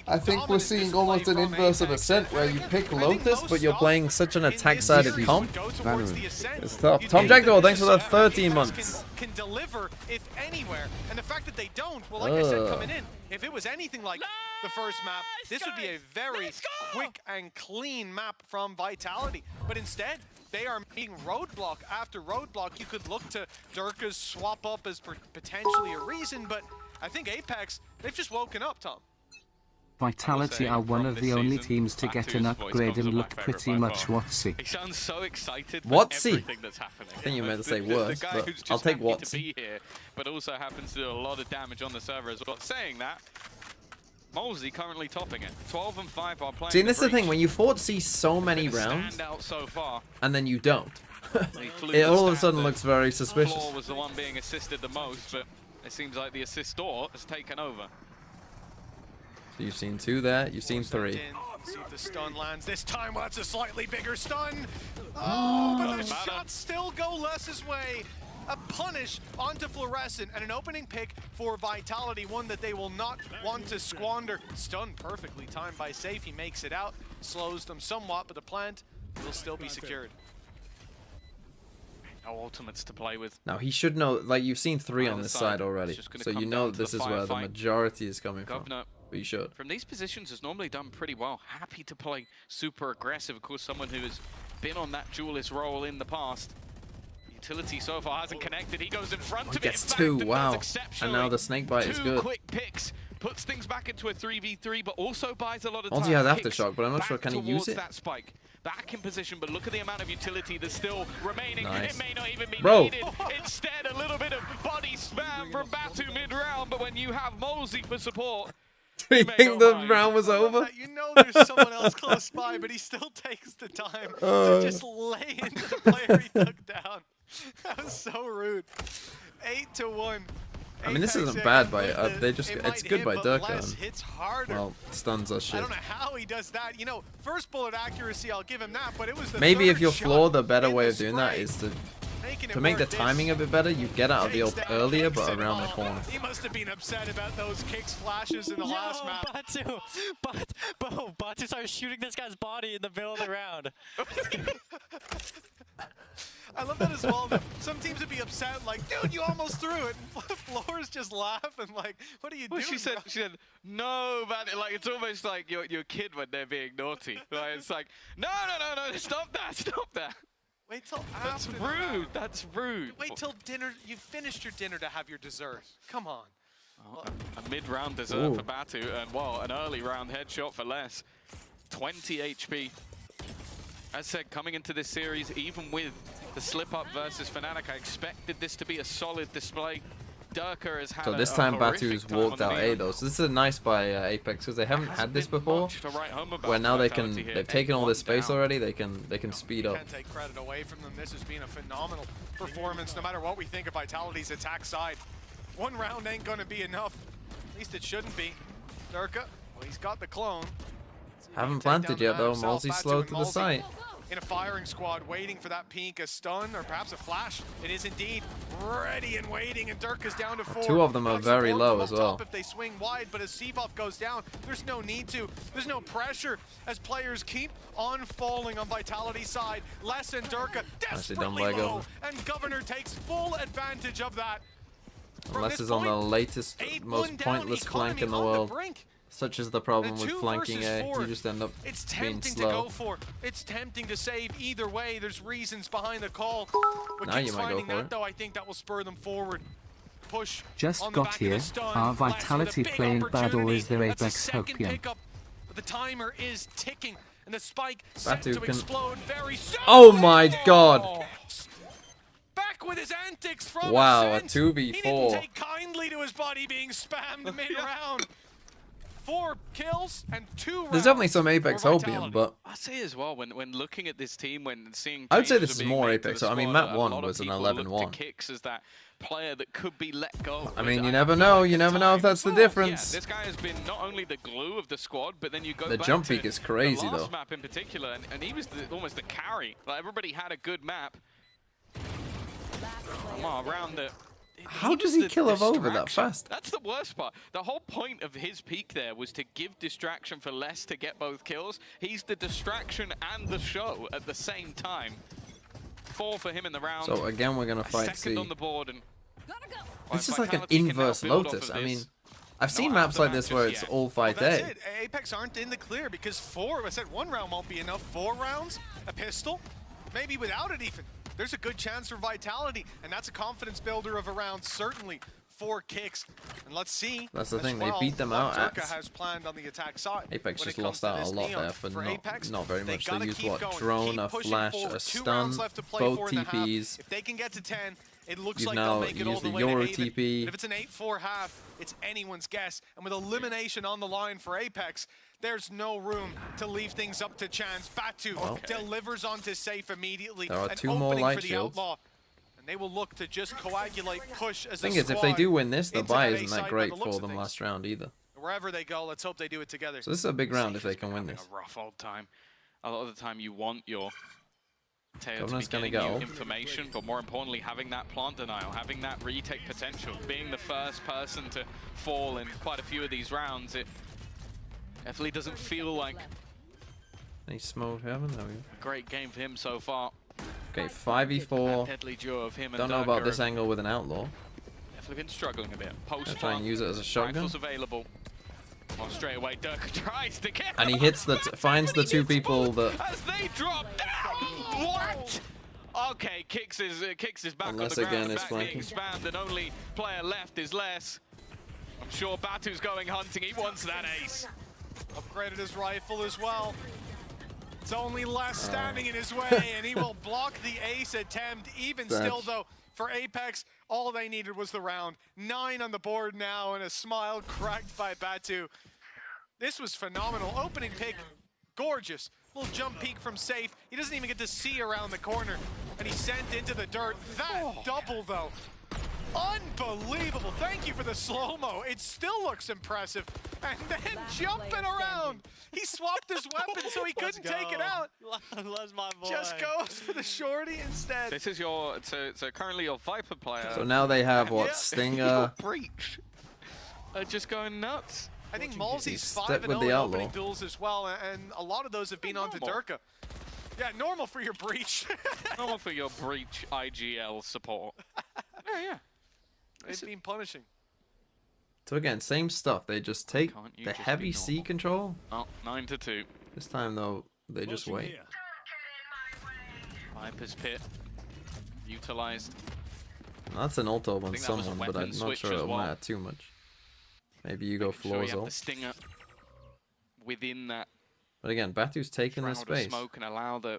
I think we're seeing almost an inverse of Ascent where you pick Lotus, but you're playing such an attack-sided comp. It's tough. Tom Jackdaw, thanks for the 13 months. Can deliver, if anywhere. And the fact that they don't, well, like I said, coming in, if it was anything like the first map, this would be a very quick and clean map from Vitality. But instead, they are meeting roadblock after roadblock. You could look to Durka's swap up as potentially a reason, but I think Apex, they've just woken up, Tom. Vitality are one of the only teams to get an upgrade and look pretty much Watsy. He sounds so excited for Watsy? everything that's happening. I think you meant to say The worse, guy but who's just I'll take happy to Watsy. be here, but also happens to do a lot of damage on the server as well. Saying that, Molesy currently topping it. 12 and 5 are playing. See, and this is the breach. thing, when you foresee so many rounds, Stand out so far. and then you don't. He flew It the all of a stat sudden that looks very suspicious. Floor was the one being assisted the most, but it seems like the assistor has taken over. So you've seen 2 there, you've seen 3. See if the stun lands this time. Well, that's a slightly bigger stun. Oh, but the Doesn't matter. shots still go Les's way. A punish onto Fluorescent and an opening pick for Vitality, one that they will not want to squander. Stun perfectly timed by Safe. He makes it out, slows them somewhat, but the plant will still be secured. No ultimates to play with. Now, he should know, like, you've seen 3 on Either this side, side it's already, just gonna so you come know down to this the is where the firefight. majority is coming from. Governor, But you should. from these positions, has normally done pretty well. Happy to play super aggressive. Of course, someone who has been on that duelist role in the past. Utility so far hasn't connected. He goes in front of it. Gets in fact, 2, and does wow. And exceptionally. now the snake bite is 2 good. quick picks. Puts things back into a 3v3, but also buys a lot of Multi time. has Kicks Aftershock, but I'm not sure, back can he use towards it? that spike. Back in position, but look at the amount of utility that's still remaining. Nice. It may not even be Bro. needed. Instead, a little bit of body spam from Batu mid-round, but when you have Molesy for support, Do you may think not the mind. round was over? You know there's someone else close by, but he still takes the time to just lay into the player he took down. That was so rude. 8-1. I mean, this Apex, isn't yeah, bad by it they just might it's good hit, by but Durka. Les And, hits harder. well, stuns are I shit. don't know how he does that. You know, first bullet accuracy, I'll give him that, but it was the Maybe if third you're shot floor, the better in way the of doing that spray, is to making it to make the work. This timing a bit better. You get out of the takes ult that, earlier, kicks but it around the all. corner. He must have been upset about those kicks flashes in the last map. Batu started shooting this guy's body in the middle of the round. I love that as well. That some teams would be upset, like, dude, you almost threw it. And Floors just laugh and like, what are you well, doing? she said, bro? no, man. Like, it's almost like your kid when they're being naughty. Like, it's like, no, stop that. Wait till That's after the rude. round. That's rude. Wait till dinner. You finished your dinner to have your dessert. Come on. A mid-round dessert Ooh. for Batu, and well, an early round headshot for Les. 20 HP. As said, coming into this series, even with the slip-up versus Fnatic, I expected this to be a solid display. Durka has had So this a time horrific Batu's time walked on out the A though. So this is nice by Apex because they haven't Hasn't had this been before. much to write home about Where now Vitality here. they've taken all this 8-1 space down. already. They can speed up. Can't take credit away from them. This has been a phenomenal performance, no matter what we think of Vitality's attack side. One round ain't gonna be enough. At least it shouldn't be. Durka, well, he's got the clone. See if he Haven't can take planted down the yet man though. himself. Malzy's Batu slow and to the Malzy site. in a firing squad, waiting for that peek, a stun, or perhaps a flash. It is indeed ready and waiting, and Durka's down to 4. 2 of them are Likes very to low form as from up well. top if they swing wide, but as Seabuff goes down, there's no need to. There's no pressure as players keep on falling on Vitality's side. Les and Durka Nicely done desperately by low, Governor. and Governor takes full advantage of that. From Unless this it's on the point, latest, 8-1 most down, pointless he's flank in the climbing on world. brink. Such is the problem And with 2 flanking versus A. 4. You just end up It's being tempting to slow. go for. It's tempting to save either way. There's reasons behind the call. But Now you Kicks might go finding for that it. though, I think that will spur them forward. Push. Just on the got back of here. the stun. Are Les with a Vitality big playing bad or opportunity. is there That's a Apex second hopium? pickup, but the timer is ticking, and the spike set Batu to can- explode very soon. Oh my god! Back with his antics from Wow, a Ascent. 2v4. He didn't take kindly to his body being spammed mid-round. 4 kills and 2 rounds. There's definitely some Apex for hopium, Vitality. but I say as well, when looking at this team, when seeing I would say changes this are is being more made to Apex. the I mean, squad, map a 1 lot of was an people 11-1. look to Kicks as that player that could be let go. I mean, But you never feel know. like You the never know if time- that's the Yeah, difference. this guy has been not only the glue of the squad, but then you go The back jump to peak is crazy, the last though. map in particular, and he was almost the carry. Like, everybody had a good map. Well, around the... How does was he the kill Evover that distraction. fast? That's the worst part. The whole point of his peak there was to give distraction for Les to get both kills. He's the distraction and the show at the same time. 4 for him in the round. So again, we're gonna A fight second C. on the board, and This is like an Vitality can now inverse build off Lotus. of I mean, this. I've seen Not maps like after this that where just it's yet. all Well, fight that's A. it. Apex aren't in the clear because 4, I said 1 round won't be enough. 4 rounds, a pistol, maybe without it even. There's a good chance for Vitality, and that's a confidence builder of a round, certainly. 4 kicks, and let's see. That's the as thing, they well beat them what out Durka at- has planned on the attack side. Apex When just it comes lost to out a this lot Neon, there for Apex, not very they much. They gotta used keep what? going, Drone, keep a pushing flash, forward. a 2 stun, rounds left to play both for in the half. TPs. If they can get to 10, it looks You've like now they'll make it all used the the way to Euro Haven. TP. But if it's an 8-4 half, it's anyone's guess. And with elimination on the line for Apex, there's no room to leave things up to chance. Batu delivers onto safe immediately. There are An 2 more opening light for the shields. Outlaw. And they will look to just coagulate, push as a Thing is, if they squad do win this, the into buy that isn't A that side great by the looks for of them things. last round either. Wherever they go, let's hope they do it together. So this is a big round if they Safe can has win been this. having a rough old time. A lot of the time you want your Tail to be Government's gonna getting you go. information, but more importantly, having that plant denial, having that retake potential, being the first person to fall in quite a few of these rounds, it definitely doesn't feel like Any smoke heaven? There we go. a great game for him so far. Okay, That 5v4. deadly duo of him and Don't know about Durka this have angle with an outlaw. definitely been struggling a bit. Post Gonna try and use it as a shotgun. rifles available. Well, straight away, Durka tries to get And he hits the finds the 2 people that. as they drop down. What? Okay, kicks his back Unless on the again ground, it's back being flanking. spammed, and only player left is Les. I'm sure Batu's going hunting. He wants that ace. Upgraded his rifle as well. It's only less standing in his way, and he will block the ace attempt. Even still, though, for Apex, all they needed was the round. 9 on the board now, and a smile cracked by Batu. This was phenomenal. Opening pick, gorgeous. Little jump peek from safe. He doesn't even get to see around the corner, and he's sent into the dirt. That double, though. Unbelievable. Thank you for the slow-mo. It still looks impressive. And then jumping around. He swapped his weapon so he couldn't take it out. That's my boy. Just goes for the shorty instead. This is your so currently your Viper player. So now they have what? Yeah. Stinger. Your Breach are just going nuts. I think Malzy's He's stuck 5-0 with the in outlaw. opening duels as well, and a lot of those have been onto Normal. Durka. Yeah, normal for your breach. Normal for your Breach IGL support. Yeah. It's been punishing. So again, same stuff. They just take Can't you the just be heavy C normal? control. Oh, 9-2. This time though, they just wait. Viper's pit utilized. That's an ult on think that was a someone, but weapon I'm not switch sure as it'll well. matter too much. Maybe you go Making sure you floors have ult. the stinger within that But again, Batu's taking the shroud of space. smoke and allow the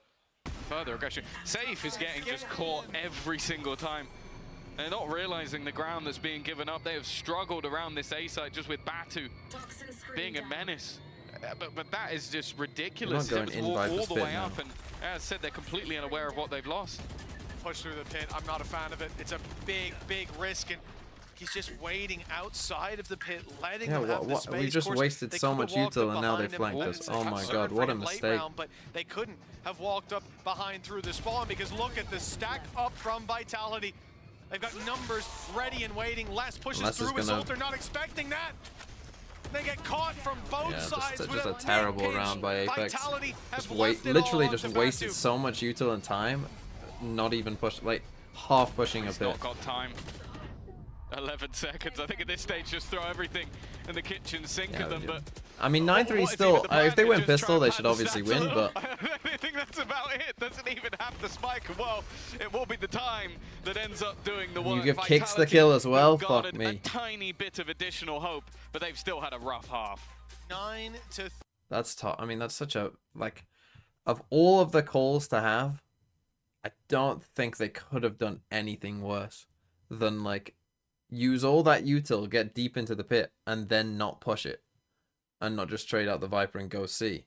further aggression. Safe is getting just caught every single time. They're not realizing the ground that's being given up. They have struggled around this A site just with Batu being a menace. But that is just ridiculous. You're not They going have to in walk Viper's all the pit way now. up, and as I said, they're completely unaware of what they've lost. Push through the pit. I'm not a fan of it. It's a big risk, and he's just waiting outside of the pit, letting Yeah, them have the what- space. we just Of course, wasted they so could have much walked util, up and now they behind him flanked and us. went Oh my concerned god, for what a him late mistake. round, but they couldn't have walked up behind through the spawn, because look at the stack up from Vitality. They've got numbers ready and waiting. Les pushes Les is through his gonna- ult. They're not expecting that. They get caught from both Yeah, sides. just with a terrible mid-pitch. round by Apex. Vitality have Just wait, left it literally all just onto wasted Batu. so much util and time, not even push, like half pushing a He's bit. not got time. 11 seconds. I think at this stage, just throw everything in the kitchen sink Yeah, at them. yeah. But I mean, 9-3 what is still. even the plan? If they You win just try pistol, and they pad should the obviously stats a win. little. But I think that's about it. Doesn't even have the spike. And well, it will be the time that ends up doing the work. you give Kicks the Vitality kill as well. have Fuck garnered me. A tiny bit of additional hope, but they've still had a rough half. 9-3. That's tough. I mean, that's such a like. Of all of the calls to have, I don't think they could have done anything worse than like use all that util, get deep into the pit, and then not push it, and not just trade out the Viper and go C.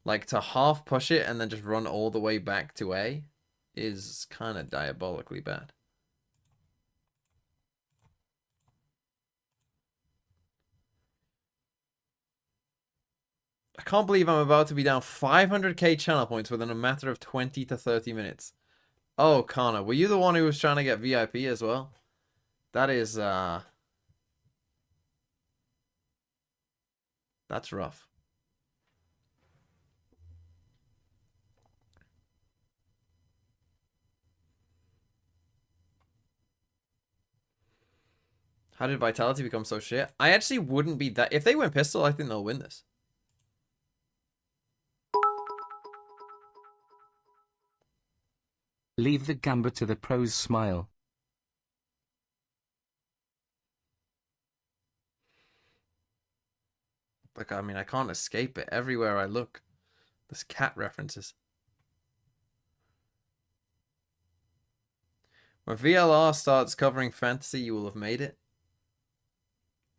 Like to half push it and then just run all the way back to A is kind of diabolically bad. I can't believe I'm about to be down 500k channel points within a matter of 20 to 30 minutes. Oh, Connor, were you the one who was trying to get VIP as well? That is, that's rough. How did Vitality become so shit? I actually wouldn't be that. If they win pistol, I think they'll win this. Leave the gambler to the pros smile. Like, I mean, I can't escape it. Everywhere I look, there's cat references. When VLR starts covering fantasy, you will have made it.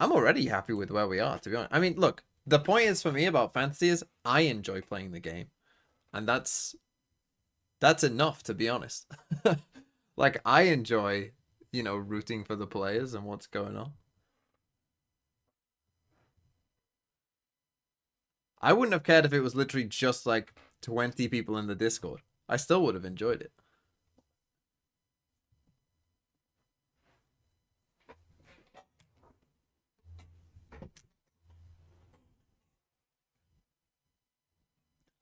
I'm already happy with where we are, to be honest. I mean, look, the point is for me about fantasy is I enjoy playing the game. And that's enough, to be honest. Like, I enjoy, you know, rooting for the players and what's going on. I wouldn't have cared if it was literally just like 20 people in the Discord. I still would have enjoyed it.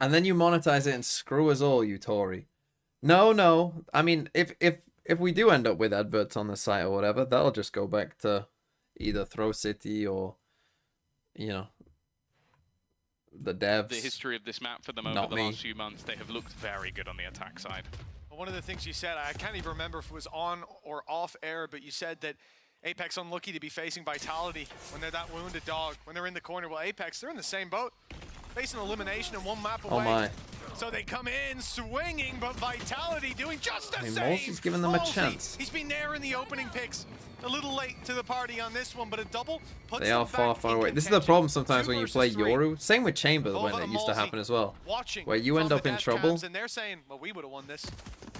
And then you monetize it and screw us all, you Tory. No. I mean, if we do end up with adverts on the site or whatever, that'll just go back to either Throw City or, you know, the devs. The history of this map for them over the last few months, they have looked very good on the attack side. One of the things you said, I can't even remember if it was on or off air, but you said that Apex unlucky to be facing Vitality when they're that wounded dog, when they're in the corner. Well, Apex, they're in the same boat, facing elimination and one map away. Oh my. So they come in swinging, but Vitality doing just the same. Malsey's giving them a chance. He's been there in the opening picks. A little late to the party on this one, but a double puts They are far away. This is the problem sometimes when you play Yoru. Same with Chamber when it used to happen as well. Where you end up in trouble. And they're saying, well, we would have won this.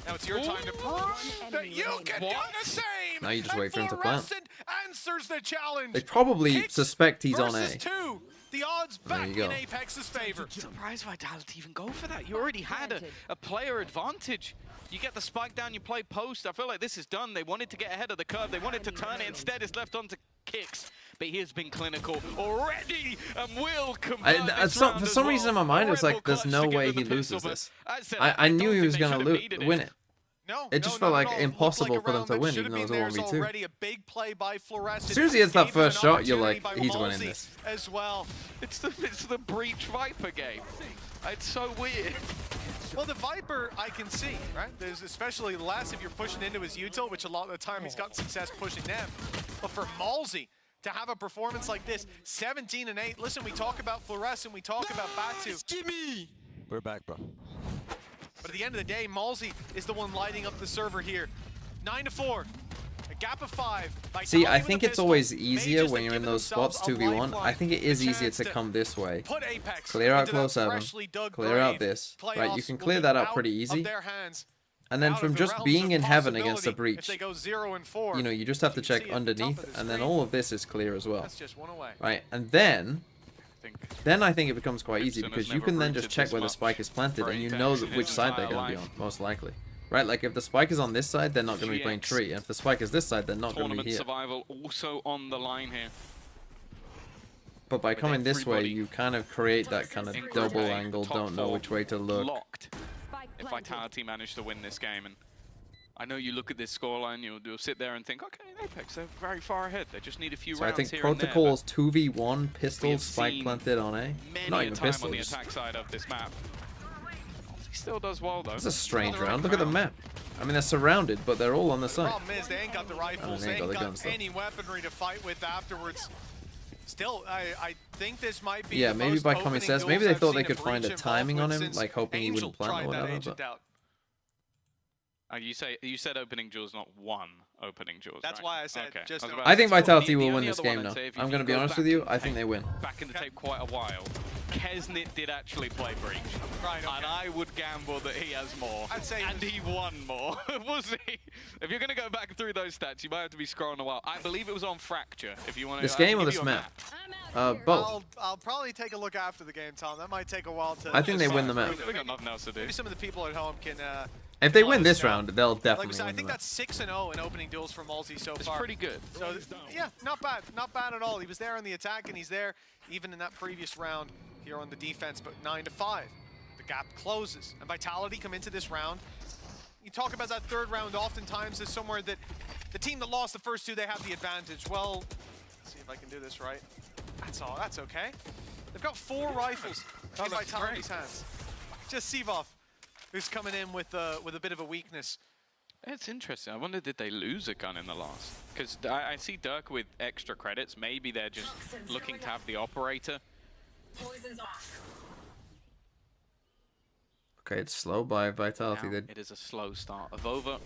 Now it's your time to prove that you can do the same. Now you just wait for him to plant. Fluorescent answers the challenge. They probably Hits suspect he's on A. versus 2. The odds back you go. in Apex's favor. Surprised Vitality even go for that. You already had a player advantage. You get the spike down, you play post. I feel like this is done. They wanted to get ahead of the curve. They wanted to turn it. Instead, it's left onto Kicks. But he has been clinical already and will convert this round for some reason in my mind, it was like, there's no way he loses this. I knew he was going to win it. No, it just felt like impossible for them to win, even though it was all 1v2. Already a big play by Fluorescent. As soon as he hits that first shot, you're like, he's winning this. As well. It's the Breach Viper game. It's so weird. Well, the Viper, I can see, right? There's especially less if you're pushing into his util, which a lot of the time he's got success pushing them. But for Malsey to have a performance like this, 17 and 8. Listen, we talk about Fluorescent, we talk about Batu. Gimme! We're back, bro. But at the end of the day, Malsey is the one lighting up the server here. 9-4. A gap of 5. See, I think it's always easier when you're in those spots 2v1. I think it is easier to come this way. Clear out close 7. Clear out this. Right, you can clear that out pretty easy. And then from just being in heaven against the breach, you know, you just have to check underneath, and then all of this is clear as well. Right, and then I think it becomes quite easy because you can then just check where the spike is planted, and you know which side they're going to be on, most likely. Right, like if the spike is on this side, they're not going to be playing tree. And if the spike is this side, they're not going to be here. Survival also on the line here. But by coming this way, you kind of create that kind of double angle, don't know which way to look. Locked. If Vitality managed to win this game, and I know you look at this scoreline, you'll sit there and think, okay, Apex, they're very far ahead. They just need a few rounds I think here Protocol's 2v1 pistol spike planted on A. Not even pistol. On the attack side of this map. He still does well though. It's a strange round. Look at the map. I mean, they're surrounded, but they're all on the side. The problem is they ain't got the rifles, they ain't got any weaponry to fight with afterwards. Still, I think this might be yeah, maybe by common sense. Maybe they thought they could find a timing on him, like hoping he wouldn't plant or whatever. But... you said opening duels, not one opening duels. That's right? why I said okay. just. I think Vitality will win this game now. I'm going to be honest with you. I think they win. Back in the tape quite a while. Kesnit did actually play Breach. Right, okay. And I would gamble that he has more. I'd say and he won more. We'll see. If you're going to go back through those stats, you might have to be scrolling a while. I believe it was on Fracture. If you want to. This game or this map? Both. I'll probably take a look after the game, Tom. That might take a while to. I think they win the map. We got nothing else to do. Maybe some of the people at home can. If they win this round, they'll definitely like I said, win I think that's 6-0 in opening duels for Malsey so far. It's pretty good. So yeah, not bad at all. He was there on the attack, and he's there even in that previous round here on the defense. But 9-5, the gap closes, and Vitality come into this round. You talk about that third round oftentimes as somewhere that the team that lost the first two, they have the advantage. Well, let's see if I can do this right. That's all. That's okay. They've got 4 rifles in Vitality's hands. Just Sivov, who's coming in with a bit of a weakness. It's interesting. I wonder, did they lose a gun in the last? Because I see Dirk with extra credits. Maybe they're just looking to have the operator. Okay, it's slow by Vitality. It is a slow start. Avova,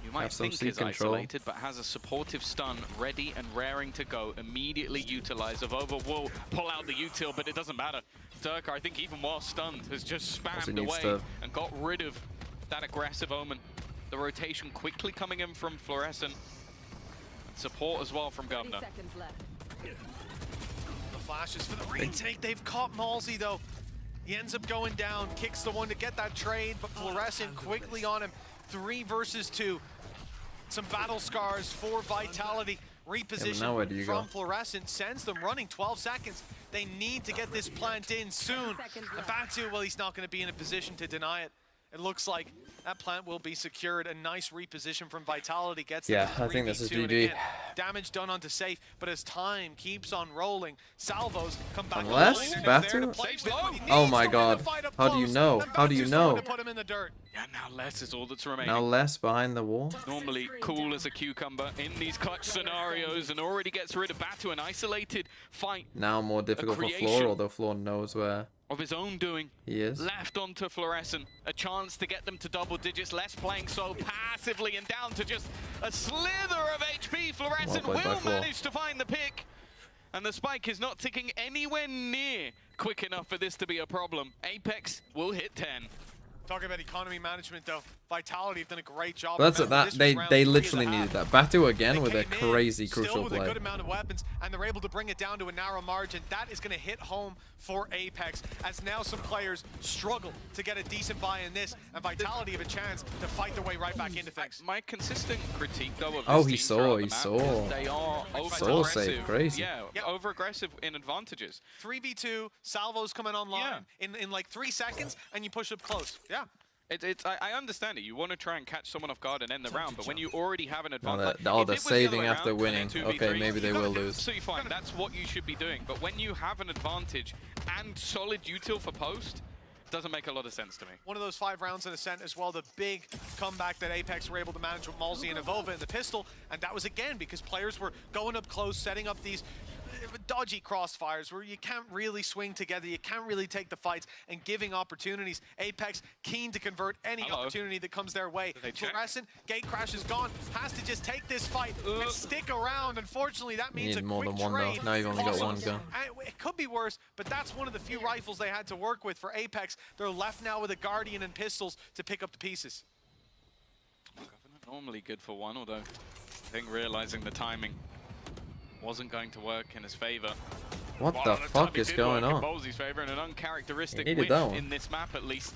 you might Have some think seat is control. isolated, but has a supportive stun ready and raring to go. Immediately utilize. Avova will pull out the util, but it doesn't matter. Durka, I think even while stunned, has just spammed away and got rid of that aggressive Omen. The rotation quickly coming in from Fluorescent. Support as well from Governor. The flashes for the retake. They've caught Malsey though. He ends up going down, kicks the one to get that trade, but Fluorescent quickly on him. 3 versus 2. Some battle scars for Vitality. Reposition now where do you from go? Fluorescent sends them running 12 seconds. They need to get this plant in soon. And Batu, well, he's not going to be in a position to deny it. It looks like that plant will be secured. A nice reposition from Vitality gets them to I think this is 3v2. And GG. again, damage done onto safe, but as time keeps on rolling, salvos come back. Unless along, and Batu? he's there to play with, but he Oh needs my to win God. the fight up How do you close, know? and How do you Batu's know? going to put him in the dirt. Yeah, now less is all that's remaining. Now less behind the wall. Normally cool as a cucumber in these clutch scenarios and already gets rid of Batu. An isolated fight Now more difficult for creation. Floor, although Floor knows where of his own doing. he is. Left onto Fluorescent. A chance to get them to double digits. Less playing so passively and down to just a slither of HP. Fluorescent Well played by will Floor. manage to find the pick. And the spike is not ticking anywhere near quick enough for this to be a problem. Apex will hit 10. Talking about economy management though, Vitality have done a great job. But that's Remember, that this they was round they 3 literally of the needed half. that. Batu again They with a came in crazy still crucial with a play. good amount of weapons, and they're able to bring it down to a narrow margin. That is going to hit home for Apex, as now some players struggle to get a decent buy in this, and Vitality have a chance to fight their way right back into things. My consistent critique though of Oh, this he team saw, throughout he the map saw. is they are Soul over-aggressive. save, crazy. Yeah, Yep. over-aggressive in advantages. 3v2, salvos coming online in like 3 seconds, and you push up close. Yeah. I understand it. You want to try and catch someone off guard and end the round, but when you already have an Oh, advantage, they're if it was the saving other after round winning. and then Okay, 2v3, maybe they will lose. absolutely fine. That's what you should be doing. But when you have an advantage and solid util for post, it doesn't make a lot of sense to me. One of those 5 rounds in Ascent as well, the big comeback that Apex were able to manage with Malsey and Avova in the pistol, and that was again because players were going up close, setting up these dodgy crossfires where you can't really swing together, you can't really take the fights, and giving opportunities. Apex keen to convert any opportunity that comes their way. Fluorescent, gate crash is gone, has to just take this fight and stick around. Unfortunately, that means need a more quick than one though. trade. Now you've only got Also, one gun. it could be worse, but that's one of the few rifles they had to work with for Apex. They're left now with a Guardian and pistols to pick up the pieces. Normally good for one, although I think realizing the timing wasn't going to work in his favor. What Well, the time fuck it is did going work in on? Bolsey's favor and an uncharacteristic He needed whiff that one. in this map at least.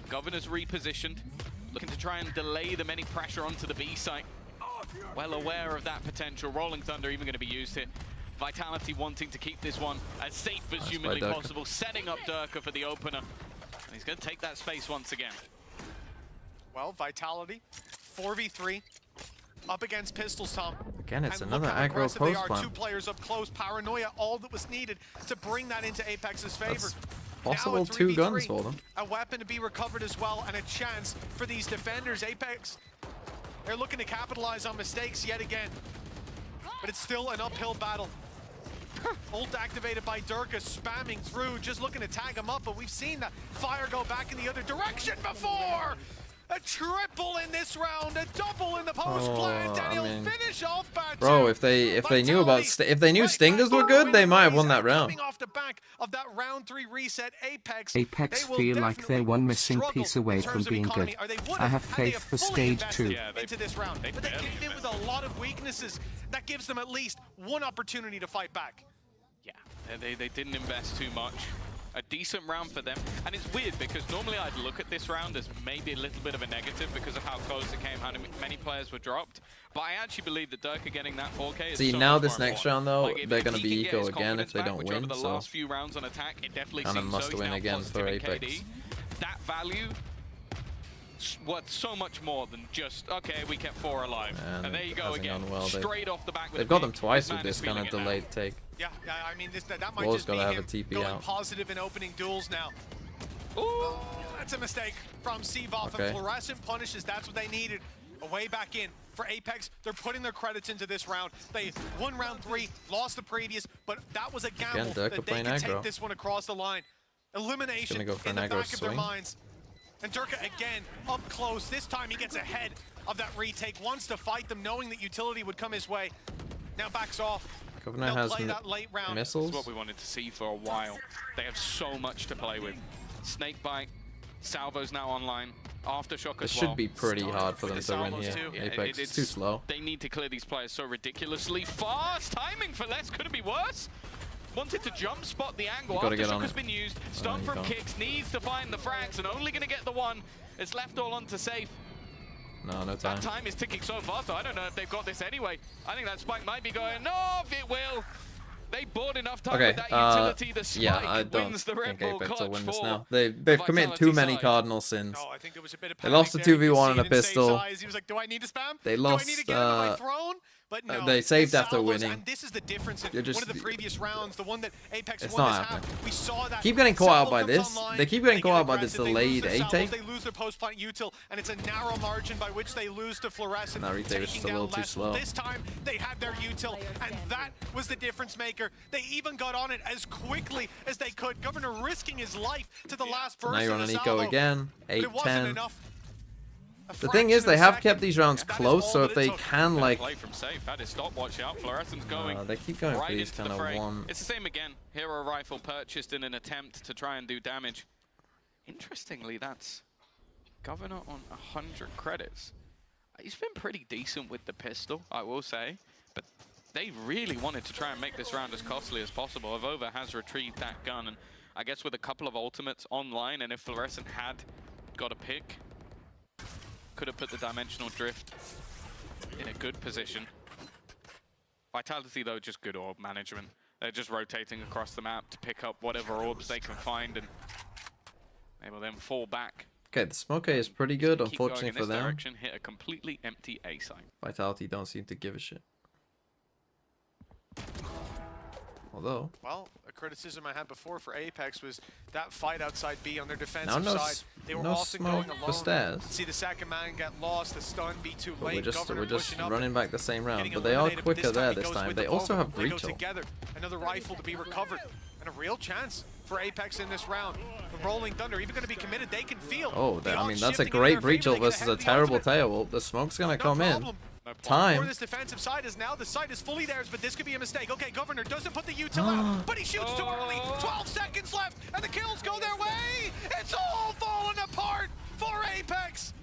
Governor's repositioned, looking to try and delay them any pressure onto the B site. Well aware of that potential. Rolling Thunder even going to be used here. Vitality wanting to keep this one as safe as humanly Durka. possible, setting up Durka for the opener. And he's going to take that space once again. Well, Vitality, 4v3, up against pistols, Tom. Again, it's And another look how aggro aggressive they post are. plan. 2 players up close, paranoia, all that was needed to bring that into Apex's favor. That's Now possible a 2 guns 3v3, for them. A weapon to be recovered as well, and a chance for these defenders. Apex, they're looking to capitalize on mistakes yet again. But it's still an uphill battle. Ult activated by Durka, spamming through, just looking to tag him up, but we've seen the fire go back in the other direction before! A triple in this round, a double in the post plant, and he'll finish off Batu. Bro, if they knew about if they knew Stingers were good, they might have won that round. Coming off the back of that round 3 reset, Apex Apex they will feel like they're one missing definitely piece away struggle from in terms of being economy, good. or they would I have had they faith for fully stage invested 2. into this round, but they came in with a lot of weaknesses. That gives them at least one opportunity to fight back. Yeah, they didn't invest too much. A decent round for them. And it's weird because normally I'd look at this round as maybe a little bit of a negative because of how close it came, how many players were dropped. But I actually believe that Durka getting that 4K is See, so now much this more next important. round though, Like, they're if gonna he be can get eco his again if confidence they back, don't which win, over the so last few rounds on attack, it definitely kinda seems must so. He's win now again positive for in Apex. KD. That value worth so much more than just, okay, we kept 4 alive. Man, And there you go hasn't again, gone well. straight off the back with They've a got pick. them twice man with this is kind of feeling it now. delayed take. Yeah, I mean, that might Flo's just be gotta have a him TP going out. positive in opening duels now. Ooh. That's a mistake from Cvoff, Okay. and Fluorescent punishes. That's what they needed. A way back in for Apex. They're putting their credits into this round. They won round 3, lost the previous, but that was a gamble Durka that they playing could aggro. take this one across the line. Elimination Gonna go for in an the aggro back of their swing. minds. And Durka again, up close. This time he gets ahead of that retake, wants to fight them, knowing that utility would come his way. Now backs off. Governor They'll has play that late round. missiles. It's what we wanted to see for a while. They have so much to play with. Snakebite, Salvo's now online. Aftershock This as well. should be pretty hard for them with to the win salvos here. too. Yeah, Apex is too slow. They need to clear these players so ridiculously fast. Timing for less couldn't be worse. Wanted to jump spot the angle. You gotta get on Aftershock has it. been used. Stun you from can't. kicks, needs to find the frags and only gonna get the one. It's left all on to safe. No, no time. That time is ticking so fast. I don't know if they've got this anyway. I think that spike might be going off. It will. They bought enough time Okay, with that utility. The spike yeah, I don't wins the Red think Bull Apex will clutch win this for now. They've committed too many cardinal sins. Oh, I think there was a bit of They lost panic the there. You 2v1 can and see a it in Safe's pistol. eyes. He was like, do I need to spam? They Do I lost, need to get into my throne? But no, they saved the after salvos, winning. And this is the difference in They're just- one of the previous rounds, the one that Apex It's won not this happening. half. We saw that. Keep getting caught out Salvo by comes this. online, They keep getting they caught get out by this aggressive, they lose delayed their A-take. salvos, They lose their post-plant util, and it's a narrow margin by which they lose to Fluorescent. That retake was just a little too slow. This time, they had their util, and that was the difference maker. They even got on it as quickly as they could. Governor risking his life to the last burst. Now you're of on the an eco salvo. again. But it wasn't 8-10. enough. A The thing is, fraction they of a have second, kept these rounds and that is close, all so that if it they took. can, like, play from safe. Had his stopwatch out. Fluorescent's going. they keep going for right these into kind the fray. of one. It's the same again. Hero rifle purchased in an attempt to try and do damage. Interestingly, that's Governor on 100 credits. He's been pretty decent with the pistol, I will say, but they really wanted to try and make this round as costly as possible. Avova has retrieved that gun, and I guess with a couple of ultimates online, and if Fluorescent had got a pick, could have put the dimensional drift in a good position. Vitality, though, just good orb management. They're just rotating across the map to pick up whatever orbs they can find, and they will then fall back. Okay, the smoke A is pretty good, Keep going unfortunately in for this them. direction, hit a completely empty A site. Vitality don't seem to give a shit. Although, Well, a criticism I had before for Apex was that fight outside B on their now defensive no, side. They were no often smoke going for alone. stairs. See the second man get lost, the stun be too But late. we're Governor just pushing up running and back the same round. getting But they are eliminated, but quicker there he this goes time. with They the also Vova. have They go breach ult. together. Another rifle to be recovered. And a real chance for Apex in this round. The Rolling Thunder, even going to be committed, they can feel. Oh, the I mean, odds that's a shifting in great their breach favor. ult They get versus ahead a of the terrible ultimate. tail ult. The smoke's gonna No come in. problem. For Time. this defensive side is now, the site is fully theirs, but this could be a mistake. Okay, Governor doesn't put the util out, but he shoots too early. 12 seconds left, and the kills go their way. It's all falling apart for Apex.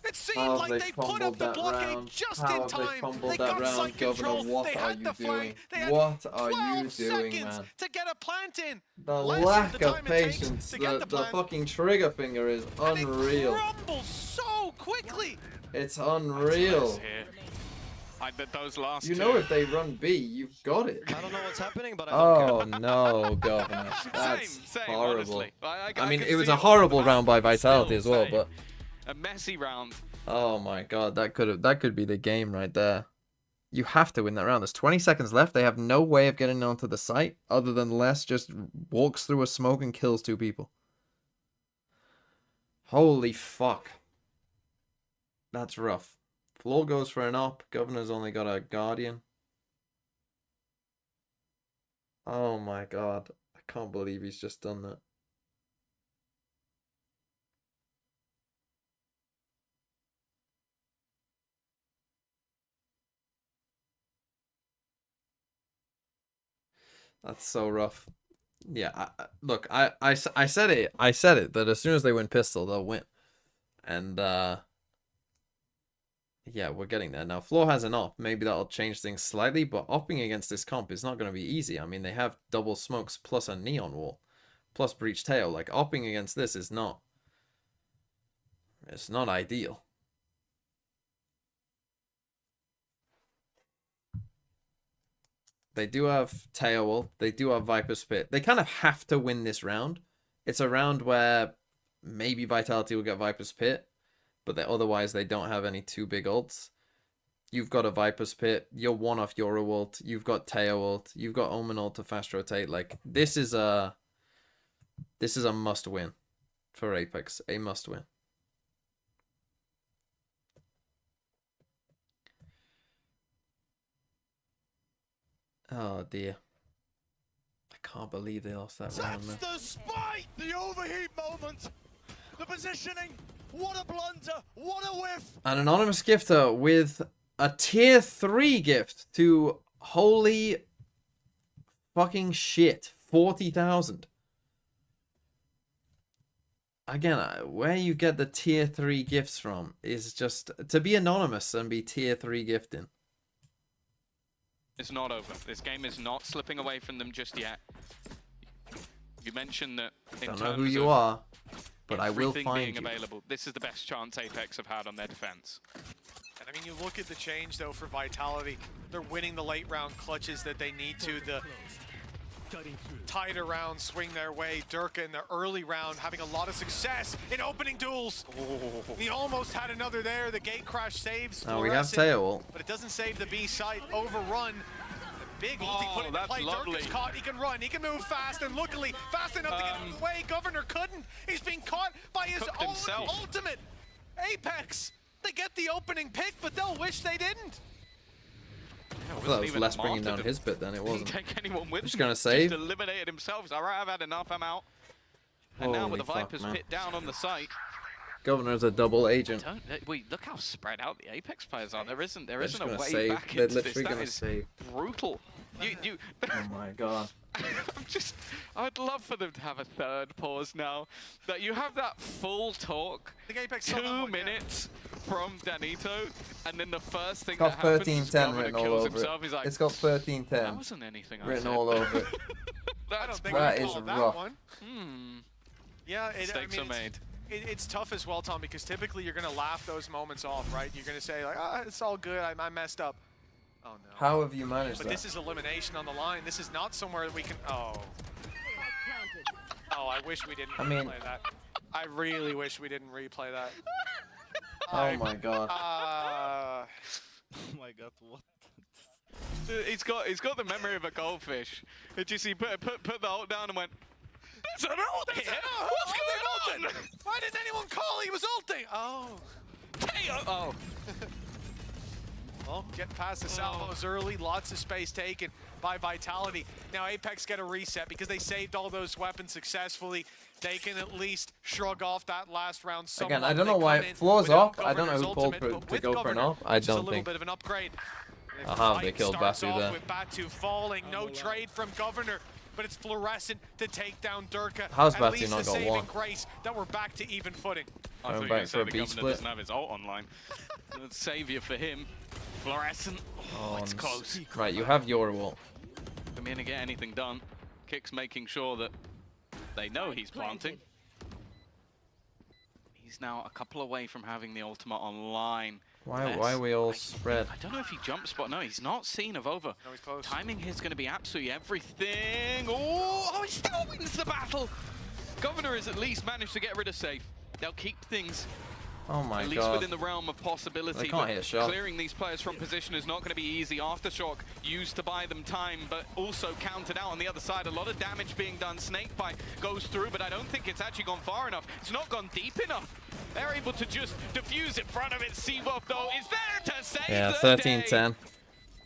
It seemed like they put up the blockade just in time. They got site control. They had the flank. They had 12 seconds to get a plant in. The Less lack the of time it takes patience, to get the the plant. fucking trigger finger is And it unreal. crumbles so quickly. It's unreal. Here. I bet those last You two. know if they run B, you've got it. I don't know what's happening, but I Oh no, Governor. That's same, horrible. honestly. I mean, could it was see a horrible but round by Vitality still as well, same. but A messy round. oh my god, that could be the game right there. You have to win that round. There's 20 seconds left. They have no way of getting onto the site other than Les just walks through a smoke and kills 2 people. Holy fuck. That's rough. Floor goes for an op. Governor's only got a Guardian. Oh my god. I can't believe he's just done that. That's so rough. Yeah, look, I said it. I said it that as soon as they win pistol, they'll win. And yeah, we're getting there. Now, Floor has an op. Maybe that'll change things slightly, but opping against this comp is not going to be easy. I mean, they have double smokes plus a neon wall, plus breach tail. Like, opping against this is not... It's not ideal. They do have tail wall. They do have Viper Spit. They kind of have to win this round. It's a round where maybe Vitality will get Viper's Pit, but otherwise they don't have any too big ults. You've got a Viper's Pit. You're one off your ult. You've got Teo ult. You've got Omen ult to fast rotate. Like, this is a must win for Apex. A must win. Oh dear. I can't believe they lost that round, man. That's the spike! The overheat moment! The positioning. What a blunder. What a whiff. An anonymous gifter with a tier 3 gift to holy fucking shit. 40,000. Again, where you get the tier 3 gifts from is just to be anonymous and be tier 3 gifting. It's not over. This game is not slipping away from them just yet. You mentioned that in Don't terms know who you of are, but I will everything find being you. available, this is the best chance Apex have had on their defense. And I mean, you look at the change though for Vitality. They're winning the late round clutches that they need to. The tighter rounds swing their way. Durka in the early round having a lot of success in opening duels. He almost had another there. The gate crash saves. Now we have Fluorescent, tail. but it doesn't save the B site. Overrun. Big ulti put into that's play. lovely. Durka's caught. He can run. He can move fast, and luckily fast enough to get out of the way. Governor couldn't. He's being caught by his Cooked own himself. ultimate. Apex. They get the opening pick, but they'll wish they didn't. I thought that was less bringing down his bit than it Didn't wasn't. take anyone with Just him. gonna save. Just eliminated himself. He's alright, I've had enough, I'm out. And now with the Holy fuck, Vipers man. pit down on the site. Governor's a double agent. Wait, look how spread out the Apex players are. There isn't They're just a gonna way save. back They're into this. literally That gonna is save. brutal. You Oh my god. I'd love for them to have a third pause now. That you have that full talk, I think Apex saw that 2 one, yeah. minutes from Danito, and then the first thing It's got that happens is 1310 Governor written all kills over himself. it. He's like, It's got that 1310 wasn't anything I written said. all over it. I don't That's think That we is called that rough. one. Hmm. Yeah, Mistakes are made. It's tough as well, Tom, because typically you're going to laugh those moments off, right? You're going to say, like, ah, it's all good, I messed up. Oh, no. How have you managed But that? this is elimination on the line. This is not somewhere that we can... Oh. Oh, I wish we didn't replay that. I really wish we didn't replay that. Oh my god. Oh my god, what? He's got the memory of a goldfish. Did you see? Put the ult down and went. There's an ult here. What's going on? Why didn't anyone call? He was ulting. Oh. Oh. Well, get past the salvos early. Lots of space taken by Vitality. Now Apex get a reset because they saved all those weapons successfully. They can at least shrug off that last round. Again, I don't know why floor's up. I don't know who called for to go for an off. I Just a don't little think. bit of an upgrade. Aha, they Fight killed starts Batu off there. with Batu falling. No trade from Governor, but it's Fluorescent to take down Durka. How's At Batu least not the got saving one? grace that we're back to even footing. I thought you were back gonna for say a the B governor split. doesn't have his ult online. Savior for him. Fluorescent. Oh, it's close. Right, you have your ult. I'm gonna get anything done. Kick's making sure that they know he's planting. He's now a couple away from having the ultimate online. Why are we all spread? I don't know if he jump spot. No, he's not seen of over. No, he's close. Timing here is going to be absolutely everything. Oh, he still wins the battle. Governor has at least managed to get rid of safe. They'll keep things Oh my at least god. within the realm of possibility. They can't but hit a shot. clearing these players from position is not going to be easy. Aftershock used to buy them time, but also counted out on the other side. A lot of damage being done. Snakebite goes through, but I don't think it's actually gone far enough. It's not gone deep enough. They're able to just defuse in front of it. Seawolf, though, is there to save Yeah, the 13-10. day.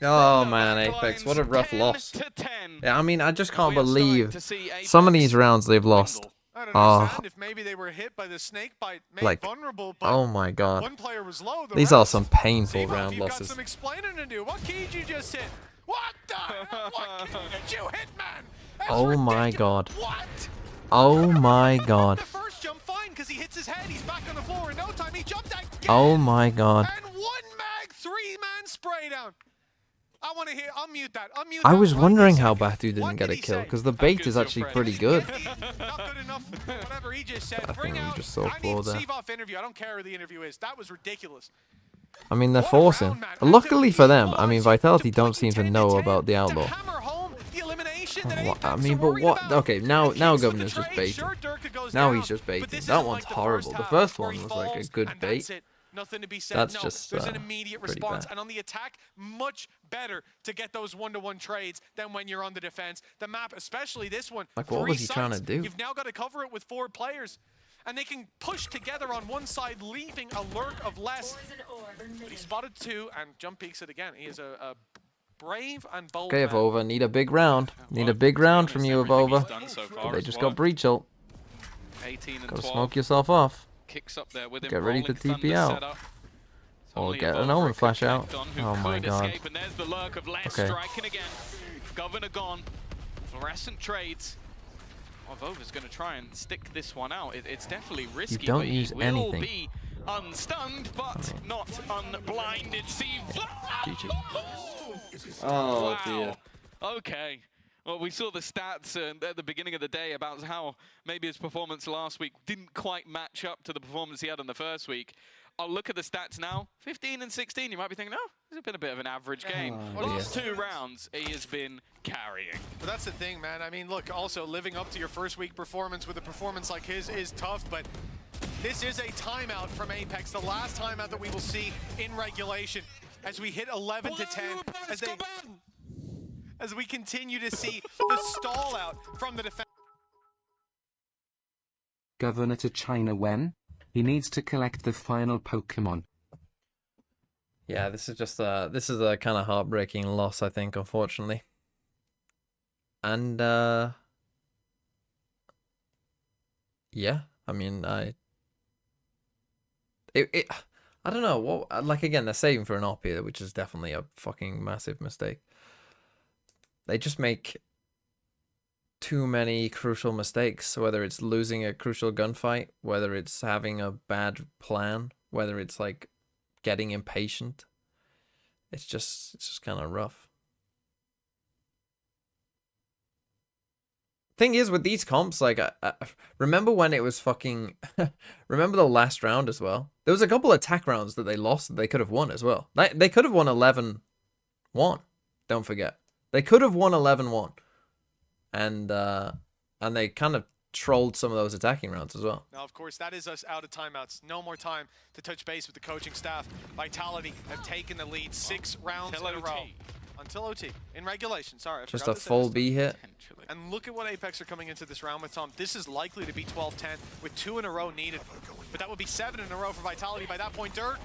Oh The man, backlines, Apex, what a rough 10 loss. to 10. Yeah, I mean, I just can't We are starting believe to see some of Apex these rounds they've lost. dwindle. I don't Oh. understand if maybe they were hit by the snakebite, made Like, vulnerable, but oh my god. one player was low. The These are rest- some painful Seawolf, round you've got losses. some explaining to do. What key did you just hit? What the? What key did you hit, man? That's Oh my ridiculous. god. What? Oh my god. The first jump fine because he hits his head. He's back on the floor in no time. He jumped again. Oh my god. And one mag, 3-man spray down. I want to hear. Unmute that. Unmute I that was right wondering this how second. Batu didn't What get did a he kill, say? because the bait is your actually friend? pretty good. Not good enough for whatever he just said. I Bring think we out. just saw I need Flaw there. Seavoff interview. I don't care who the interview is. That was ridiculous. I mean, they're What a forcing. round, man. Luckily for them, I After mean, equalize Vitality to don't put seem to 10 know 10, about the to outlaw. hammer home the elimination that What- I Apex mean, are but worried what? about. Okay, now The Kings with the Governor's just trade. baiting. Sure, Durka goes Now down, he's just but baiting. this That isn't one's like the horrible. first The half first where one he was like a falls good and bait. that's it. Nothing to be said. That's no, just, there's an immediate pretty response, bad. and on the attack, much better to get those one-to-one trades than when you're on the defense. The map, especially this one, Like, what 3 was he trying to sites. do? You've now got to cover it with 4 players, and they can push together on one side, leaving a lurk of less. Poison orb But he emitted. spotted 2 and jump peeks it again. He is a brave and bold Okay, man. Evova, need a big round. Need a big round from you, Everything he's Evova. done so But far they has just got worked. breach ult. 18 and Gotta 12. smoke yourself off. Kicks up there with him. Get ready to Rolling TP Thunder out. setup. It's Or only get Evolver an Omen could flash out. connect on who Oh my could god. escape, and there's the lurk of Les Okay. striking again. Governor gone. Fluorescent trades. Vova's going to try and stick this one out. It's definitely risky, don't but use he will anything. be unstunned, but not unblinded. See, GG. Oh wow. dear. Okay. Well, we saw the stats at the beginning of the day about how maybe his performance last week didn't quite match up to the performance he had in the first week. I'll look at the stats now. 15 and 16. You might be thinking, no, it's been a bit of an average game. Oh, Last 2 rounds, he has been carrying. But that's the thing, man. I mean, look, also living up to your first week performance with a performance like his is tough, but this is a timeout from Apex, the last timeout that we will see in regulation as we hit 11 to 10, as we continue to see the stall out from the defense. Governor to China when? He needs to collect the final Pokemon. Yeah, this is a kind of heartbreaking loss, I think, unfortunately. And yeah, I mean, I don't know what, like, again, they're saving for an op here, which is definitely a fucking massive mistake. They just make too many crucial mistakes, whether it's losing a crucial gunfight, whether it's having a bad plan, whether it's like getting impatient. It's just kind of rough. Thing is, with these comps, like, I remember when it was fucking remember the last round as well. There was a couple of attack rounds that they lost that they could have won as well. They could have won 11-1. Don't forget, they could have won 11-1. And they kind of trolled some of those attacking rounds as well. Now, of course, that is us out of timeouts. No more time to touch base with the coaching staff. Vitality have taken the lead 6 rounds in a row. Until OT. In regulation, sorry. Just a full B hit. And look at what Apex are coming into this round with, Tom. This is likely to be 12-10 with 2 in a row needed. But that would be 7 in a row for Vitality by that point. Dirk,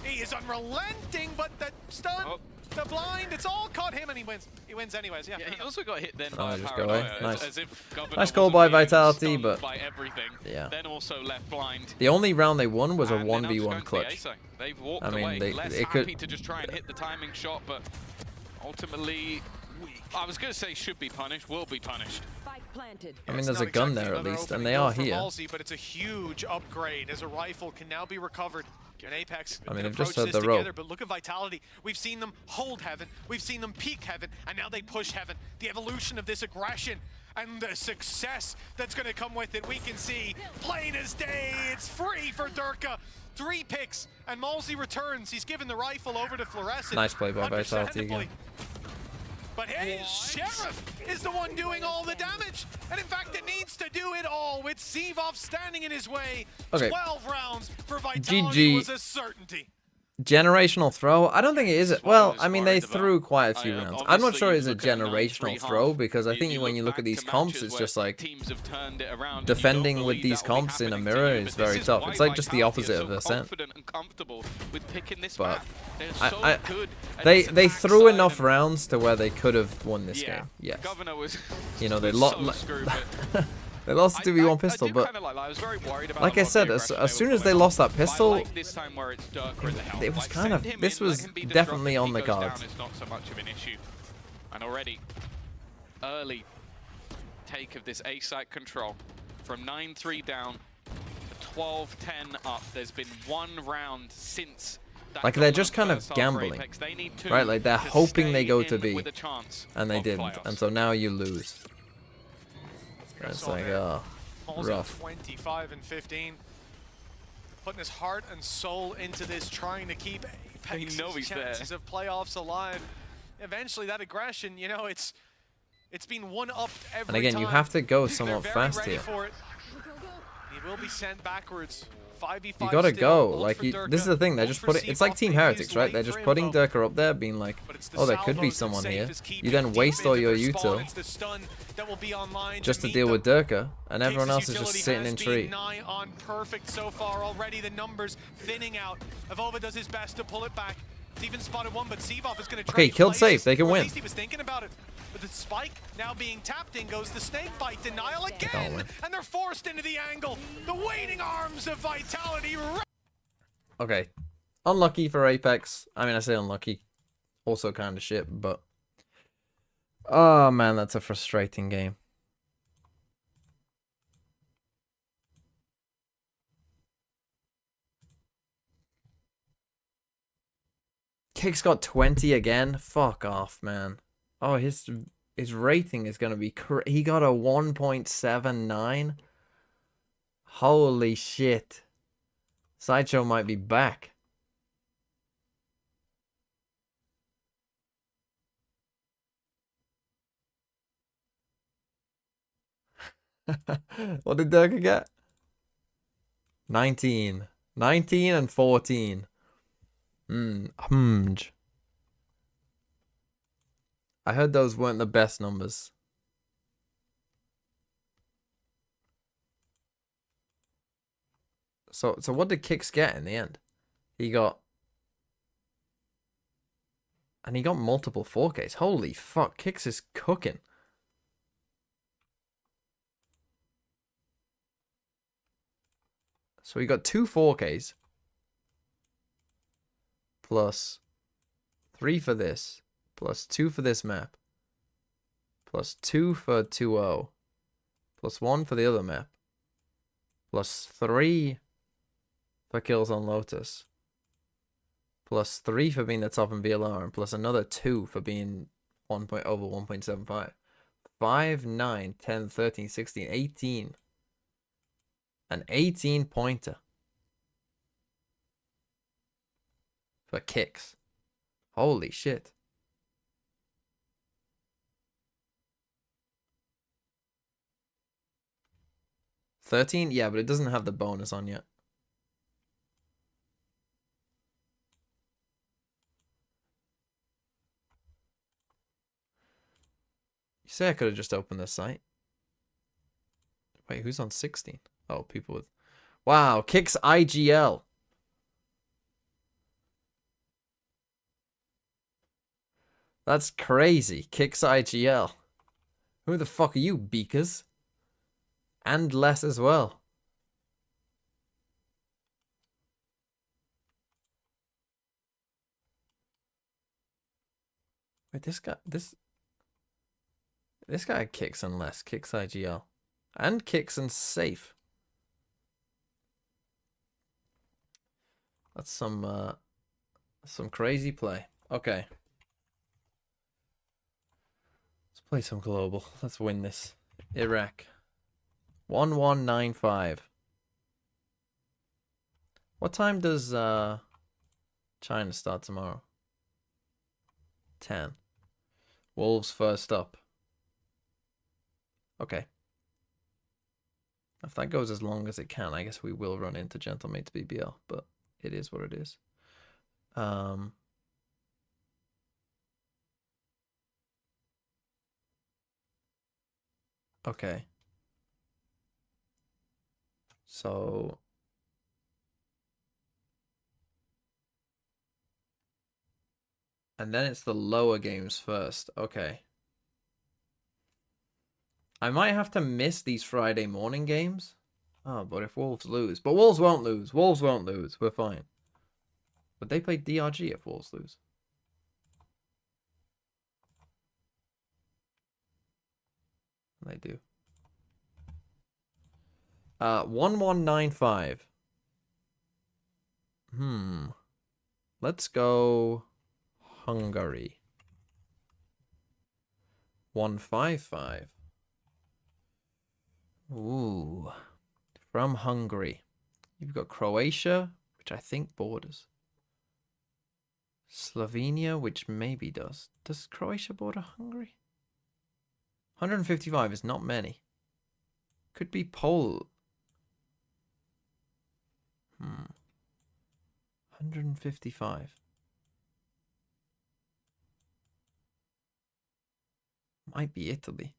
he is unrelenting, but the stun, the blind, it's all caught him, and he wins. He wins anyways, yeah. He also got hit then by a just go paranoia, away. Nice. as if Governor Nice goal wasn't by being Vitality, stunned but by everything. Yeah. Then also left blind. The only round they won was a And they're now just 1v1 going to the clutch. ASO. They've walked I mean, away. Less it happy could to just try and hit the timing shot, but ultimately, I was going to say should be punished, will be punished. I mean, there's a gun there at least, and they are here. But it's a huge upgrade as a rifle can now be recovered. And Apex I mean, can they've just approach had this the rope. together, but look at Vitality. We've seen them hold heaven, we've seen them peak heaven, and now they push heaven. The evolution of this aggression and the success that's going to come with it, we can see plain as day. It's free for Durka. 3 picks, and Malsey returns. He's given the rifle over to Fluorescent. Nice play by Vitality again. But hey, Sheriff is the one doing all the damage. And in fact, it needs to do it all with Sevov standing in his way. Okay. 12 rounds for Vitality GG. was a certainty. Generational throw? I don't think it is. Well, I mean, they threw quite a few rounds. I'm not sure it's a generational throw, because I think when you look at these comps, it's just like defending with these comps in a mirror is very tough. It's like just the opposite of Ascent. But they threw enough rounds to where they could have won this game. Yes. You know, they lost. They lost the 2v1 pistol, but like I said, as soon as they lost that pistol, it was kind of, this was definitely on the cards. It's not so much of an issue. And already, early take of this A-site control from 9-3 down to 12-10 up. There's been 1 round since that. Like, they're just kind of gambling, right? Like, they're hoping they go to B, and they didn't, and so now you lose. It's like, oh, rough. 25 and 15. Putting his heart and soul into this, trying to keep Apex's chances of playoffs alive. Eventually, that aggression, you know, it's been one-upped every time. And again, you have to go somewhat fast here. He will be sent backwards. 5v5 You gotta go. Like, Durka. this is the thing. They're just putting. It's like Team Heretics, right? They're just putting Durka up there, being like, oh, there could be someone here. You then waste all your util just to deal with Durka, and everyone else is just sitting in tree. Nigh on perfect so far already. The numbers thinning out. Avova does his best to pull it back. He's even spotted one, but Seavoff is going to Okay, killed safe. They can At win. least he was thinking about it. But the spike now being tapped in goes the snake bite denial again, and they're forced into the angle. The waiting arms of Vitality. Okay. Unlucky for Apex. I mean, I say unlucky. Also kind of shit, but... Oh, man, that's a frustrating game. Kick's got 20 again. Fuck off, man. Oh, his rating is going to be... He got a 1.79. Holy shit. Sideshow might be back. What did Durga get? 19. 19 and 14. I heard those weren't the best numbers. So what did Kix get in the end? He got... And he got multiple 4Ks. Holy fuck, Kix is cooking. So he got 2 4Ks. Plus 3 for this. Plus 2 for this map. Plus 2 for 2-0. Plus 1 for the other map. Plus 3 for kills on Lotus. Plus 3 for being the top in VLR. And plus another 2 for being over 1.75. 5, 9, 10, 13, 16, 18. An 18 pointer. For Kicks. Holy shit. $13? Yeah, but it doesn't have the bonus on yet. You say I could have just opened this site. Wait, who's on 16? Oh, people with... Wow, Kicks IGL. That's crazy. Kicks IGL. Who the fuck are you, Beakers? And less as well. Wait, this guy kicks and less. Kicks IGL. And kicks and safe. That's some crazy play. Okay. Let's play some global. Let's win this. Iraq. 1195. What time does China start tomorrow? 10. Wolves first up. Okay. If that goes as long as it can, I guess we will run into Gentlemate's BBL, but it is what it is. Okay. So and then it's the lower games first. Okay. I might have to miss these Friday morning games. Oh, but if Wolves lose. But Wolves won't lose. Wolves won't lose. We're fine. But they play DRG if Wolves lose. They do. 1195. Let's go Hungary. 155. Ooh. From Hungary. You've got Croatia, which I think borders. Slovenia, which maybe does. Does Croatia border Hungary? 155 is not many. Could be Poland. 155. Might be Italy.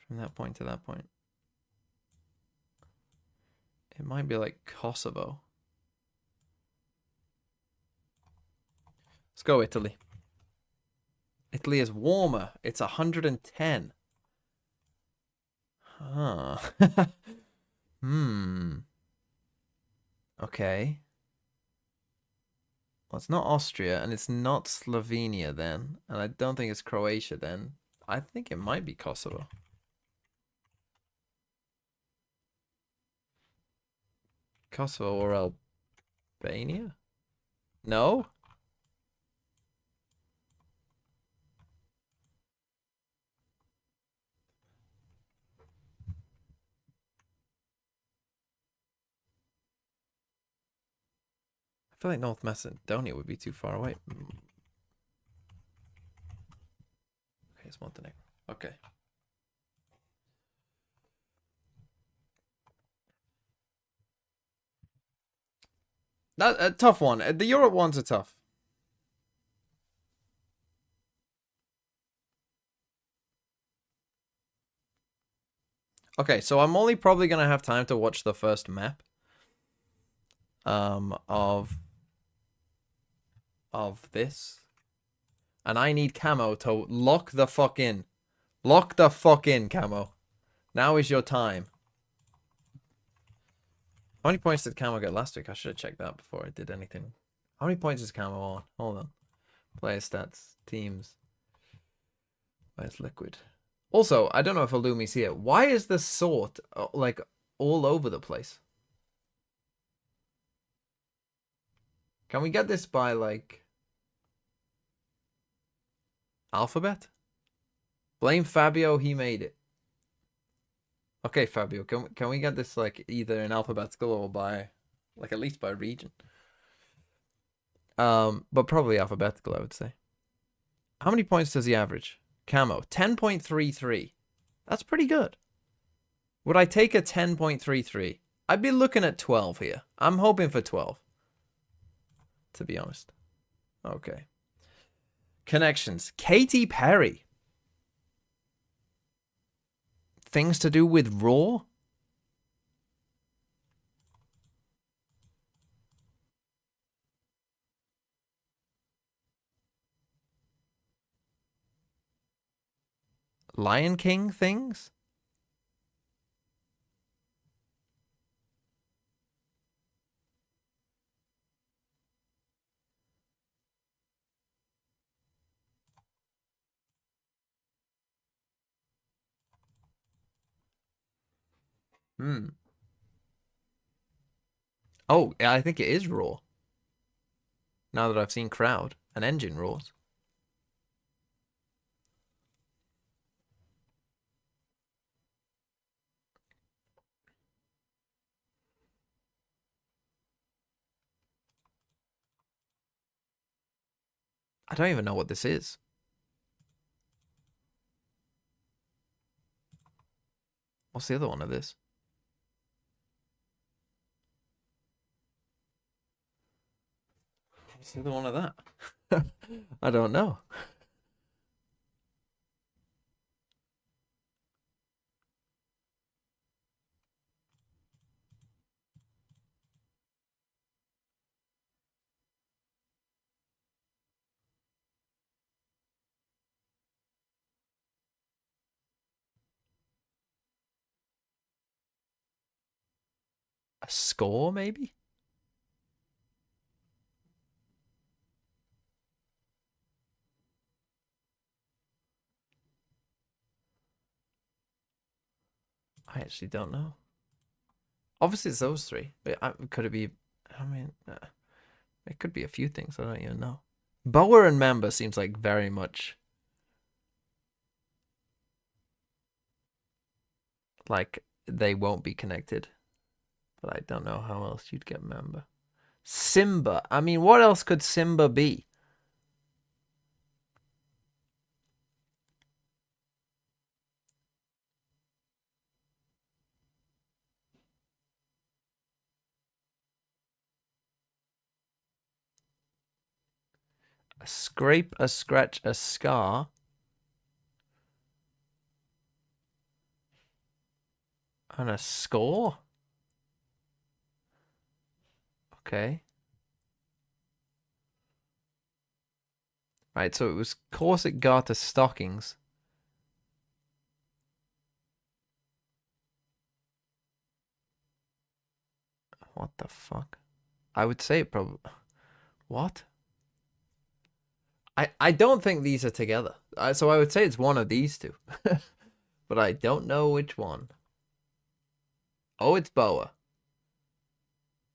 From that point to that point. It might be like Kosovo. Let's go Italy. Italy is warmer. It's 110. Huh. Okay. Well, it's not Austria, and it's not Slovenia then. And I don't think it's Croatia then. I think it might be Kosovo. Kosovo or Albania? No? I feel like North Macedonia would be too far away. Okay, it's Montenegro. Okay. That a tough one. The Europe ones are tough. Okay, so I'm only probably gonna have time to watch the first map. Of this. And I need Camo to lock the fuck in. Lock the fuck in, Camo. Now is your time. How many points did Camo get last week? I should have checked that before I did anything. How many points is Camo on? Hold on. Player stats. Teams. Where's Liquid? Also, I don't know if Illumi's here. Why is the sort, like, all over the place? Can we get this by, like, alphabet? Blame Fabio, he made it. Okay, Fabio, can we get this, like, either in alphabetical or by, like, at least by region? But probably alphabetical, I would say. How many points does he average? Camo, 10.33. That's pretty good. Would I take a 10.33? I'd be looking at 12 here. I'm hoping for 12. To be honest. Okay. Connections. Katy Perry. Things to do with Raw? Lion King things? Oh, I think it is Raw. Now that I've seen Crowd and Engine Raws. I don't even know what this is. What's the other one of this? What's the other one of that? I don't know. A score, maybe? I actually don't know. Obviously, it's those three. But could it be? I mean, it could be a few things. I don't even know. Bower and Member seems like very much like they won't be connected. But I don't know how else you'd get Member. Simba. I mean, what else could Simba be? A scrape, a scratch, a scar. And a score? Okay. Right, so it was corset garter stockings. What the fuck? I would say it probably... What? I don't think these are together. So I would say it's one of these two. But I don't know which one. Oh, it's boa.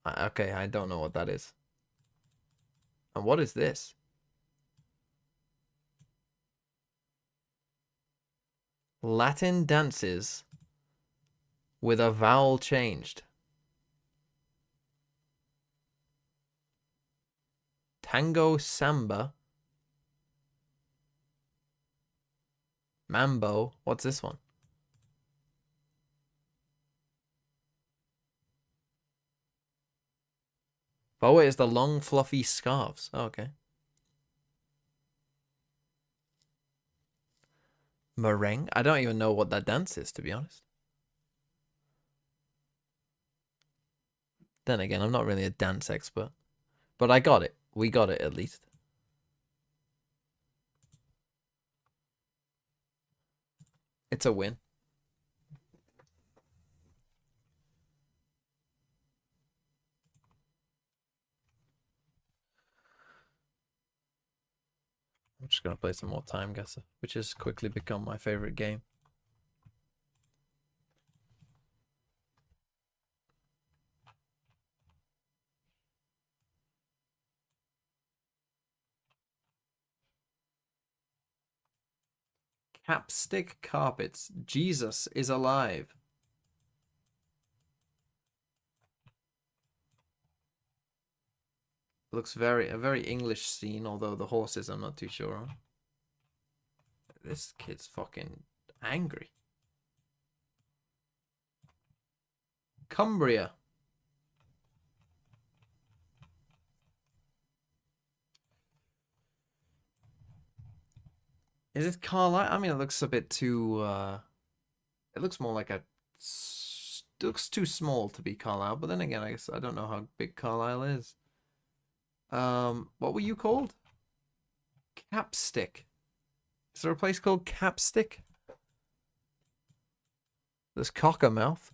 Okay, I don't know what that is. And what is this? Latin dances with a vowel changed. Tango, samba, mambo. What's this one? Boa is the long, fluffy scarves. Oh, okay. Merengue? I don't even know what that dance is, to be honest. Then again, I'm not really a dance expert. But I got it. We got it, at least. It's a win. I'm just going to play some more Time Guesser, which has quickly become my favorite game. Capstick carpets. Jesus is alive. Looks a very English scene, although the horses I'm not too sure on. This kid's fucking angry. Cumbria. Is it Carlisle? I mean, it looks a bit too, it looks more like a... It looks too small to be Carlisle, but then again, I guess I don't know how big Carlisle is. What were you called? Capstick. Is there a place called Capstick? There's Cockermouth.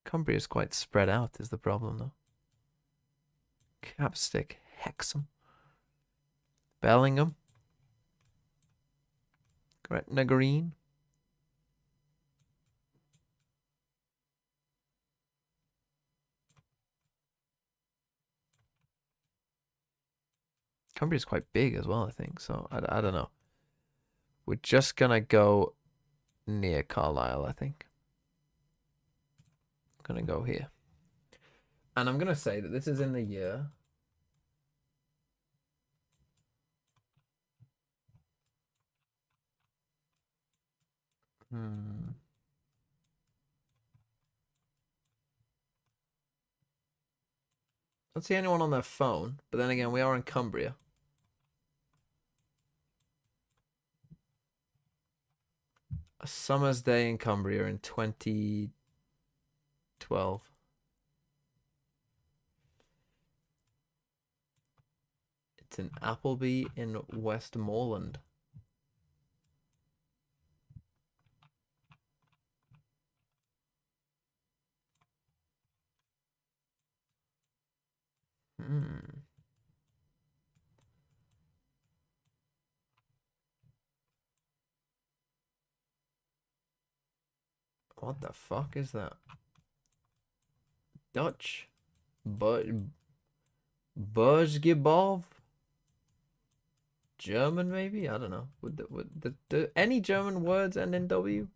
Cumbria is quite spread out, is the problem, though. Capstick. Hexham. Bellingham. Gretna Green. Cumbria is quite big as well, I think. So, I don't know. We're just going to go near Carlisle, I think. I'm going to go here. And I'm going to say that this is in the year... Don't see anyone on their phone, but then again, we are in Cumbria. A summer's day in Cumbria in 2012. It's in Appleby in Westmoreland. What the fuck is that? Dutch? Burzgebov? German, maybe? I don't know. Would any German words end in W?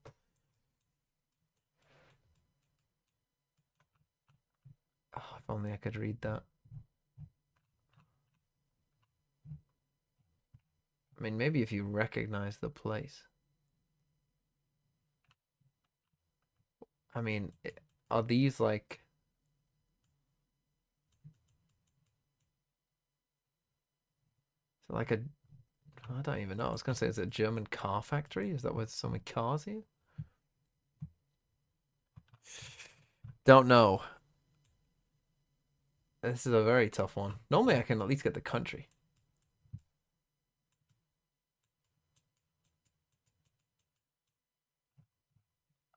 Oh, if only I could read that. I mean, maybe if you recognize the place. I mean, are these like... Is it like a... I don't even know. I was going to say, is it a German car factory? Is that where so many cars here? Don't know. This is a very tough one. Normally I can at least get the country.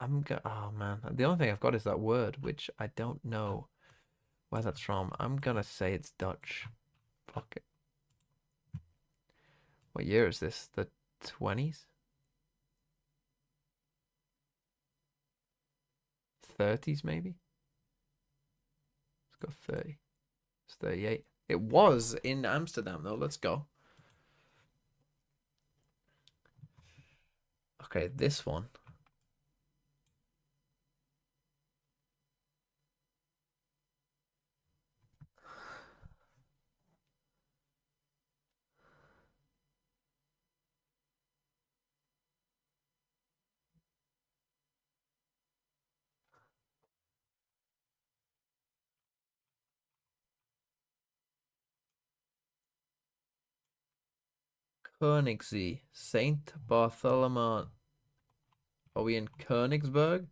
Oh man, the only thing I've got is that word, which I don't know where that's from. I'm gonna say it's Dutch. Fuck it. What year is this? The 20s? 30s maybe? Let's go 30. It's 38. It was in Amsterdam though. Let's go. Okay, this one. Königssee, Saint Bartholomew. Are we in Königsberg?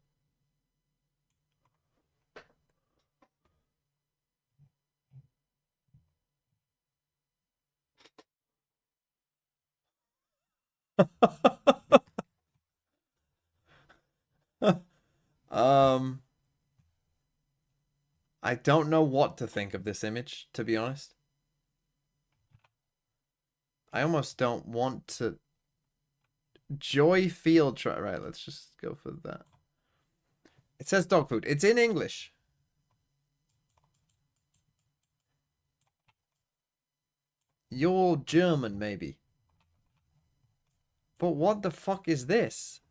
I don't know what to think of this image, to be honest. I almost don't want to. Joy Field try. Right, let's just go for that. It says dog food. It's in English. You're German, maybe. But what the fuck is this?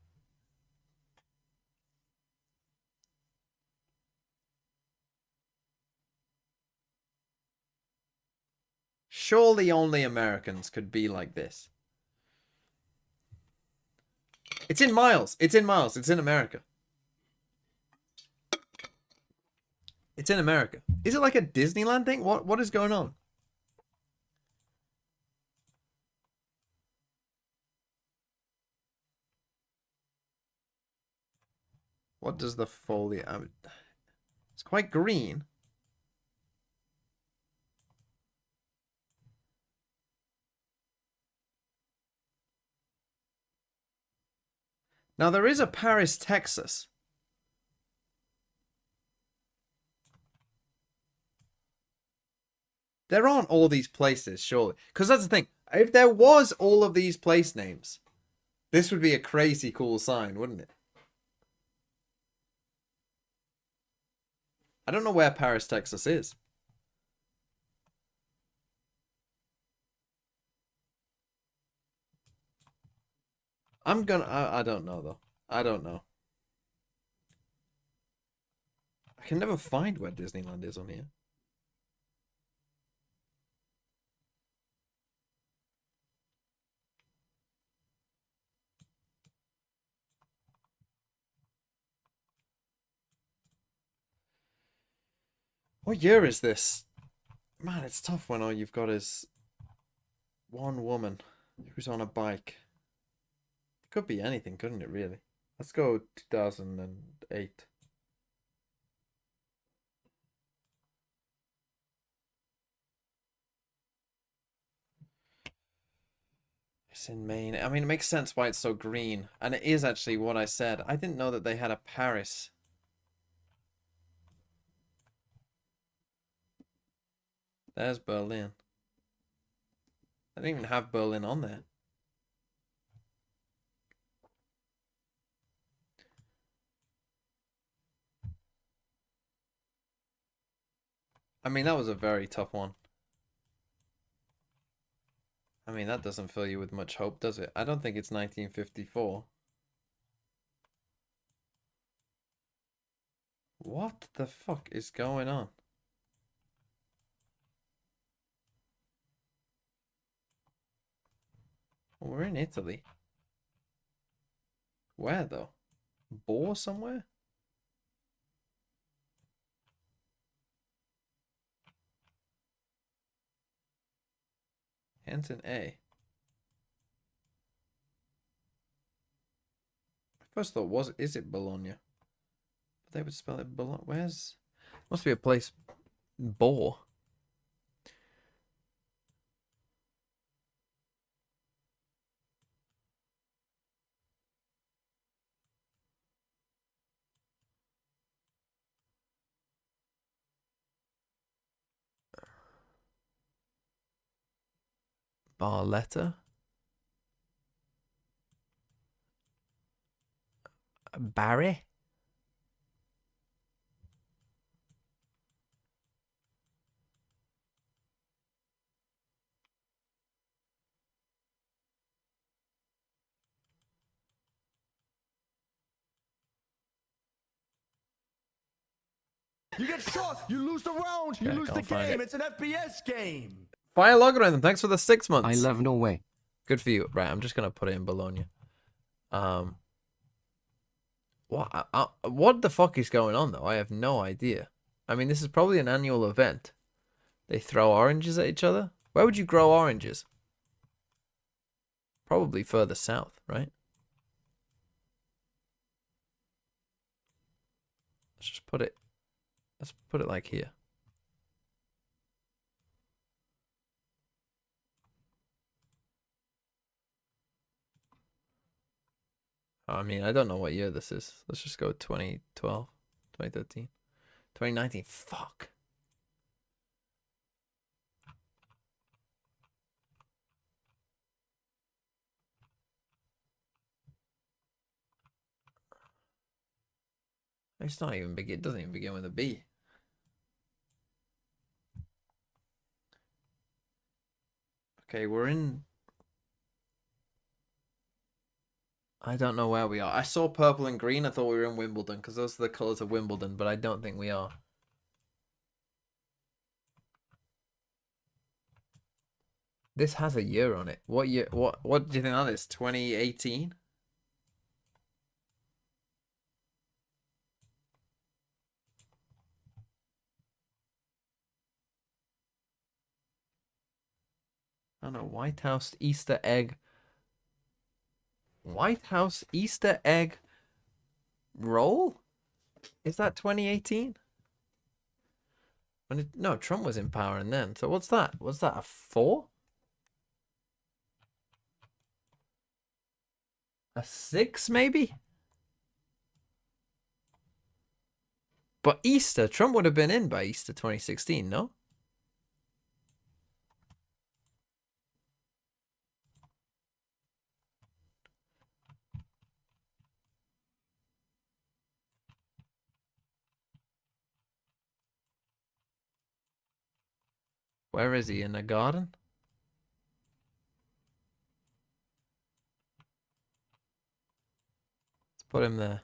Surely only Americans could be like this. It's in miles. It's in miles. It's in America. It's in America. Is it like a Disneyland thing? What is going on? What does the foliage... it's quite green. Now, there is a Paris, Texas. There aren't all these places, surely. Because that's the thing. If there was all of these place names, this would be a crazy cool sign, wouldn't it? I don't know where Paris, Texas is. I don't know, though. I don't know. I can never find where Disneyland is on here. What year is this? Man, it's tough when all you've got is one woman who's on a bike. It could be anything, couldn't it, really? Let's go 2008. It's in Maine. I mean, it makes sense why it's so green. And it is actually what I said. I didn't know that they had a Paris. There's Berlin. I didn't even have Berlin on there. I mean, that was a very tough one. I mean, that doesn't fill you with much hope, does it? I don't think it's 1954. What the fuck is going on? Well, we're in Italy. Where, though? Boar somewhere? Anton A. I first thought, is it Bologna? They would spell it below. Where's? Must be a place. Boar. Barletta. Barry. You get shot, you lose the round, you Okay, lose the can't find game. it. It's an FPS game. Fire Logarithm, thanks for the 6 months. I love Norway. Good for you. Right, I'm just gonna put it in Bologna. What the fuck is going on though? I have no idea. I mean, this is probably an annual event. They throw oranges at each other. Where would you grow oranges? Probably further south, right? Let's just put it. Let's put it like here. I mean, I don't know what year this is. Let's just go 2012, 2013, 2019. Fuck. It's not even begin. It doesn't even begin with a B. Okay, we're in. I don't know where we are. I saw purple and green. I thought we were in Wimbledon because those are the colors of Wimbledon, but I don't think we are. This has a year on it. What year? What do you think that is? 2018? I don't know. White House Easter egg. White House Easter egg roll? Is that 2018? No, Trump was in power and then. So what's that? Was that a 4? A 6 maybe? But Easter, Trump would have been in by Easter 2016, no? Where is he? In the garden? Let's put him there.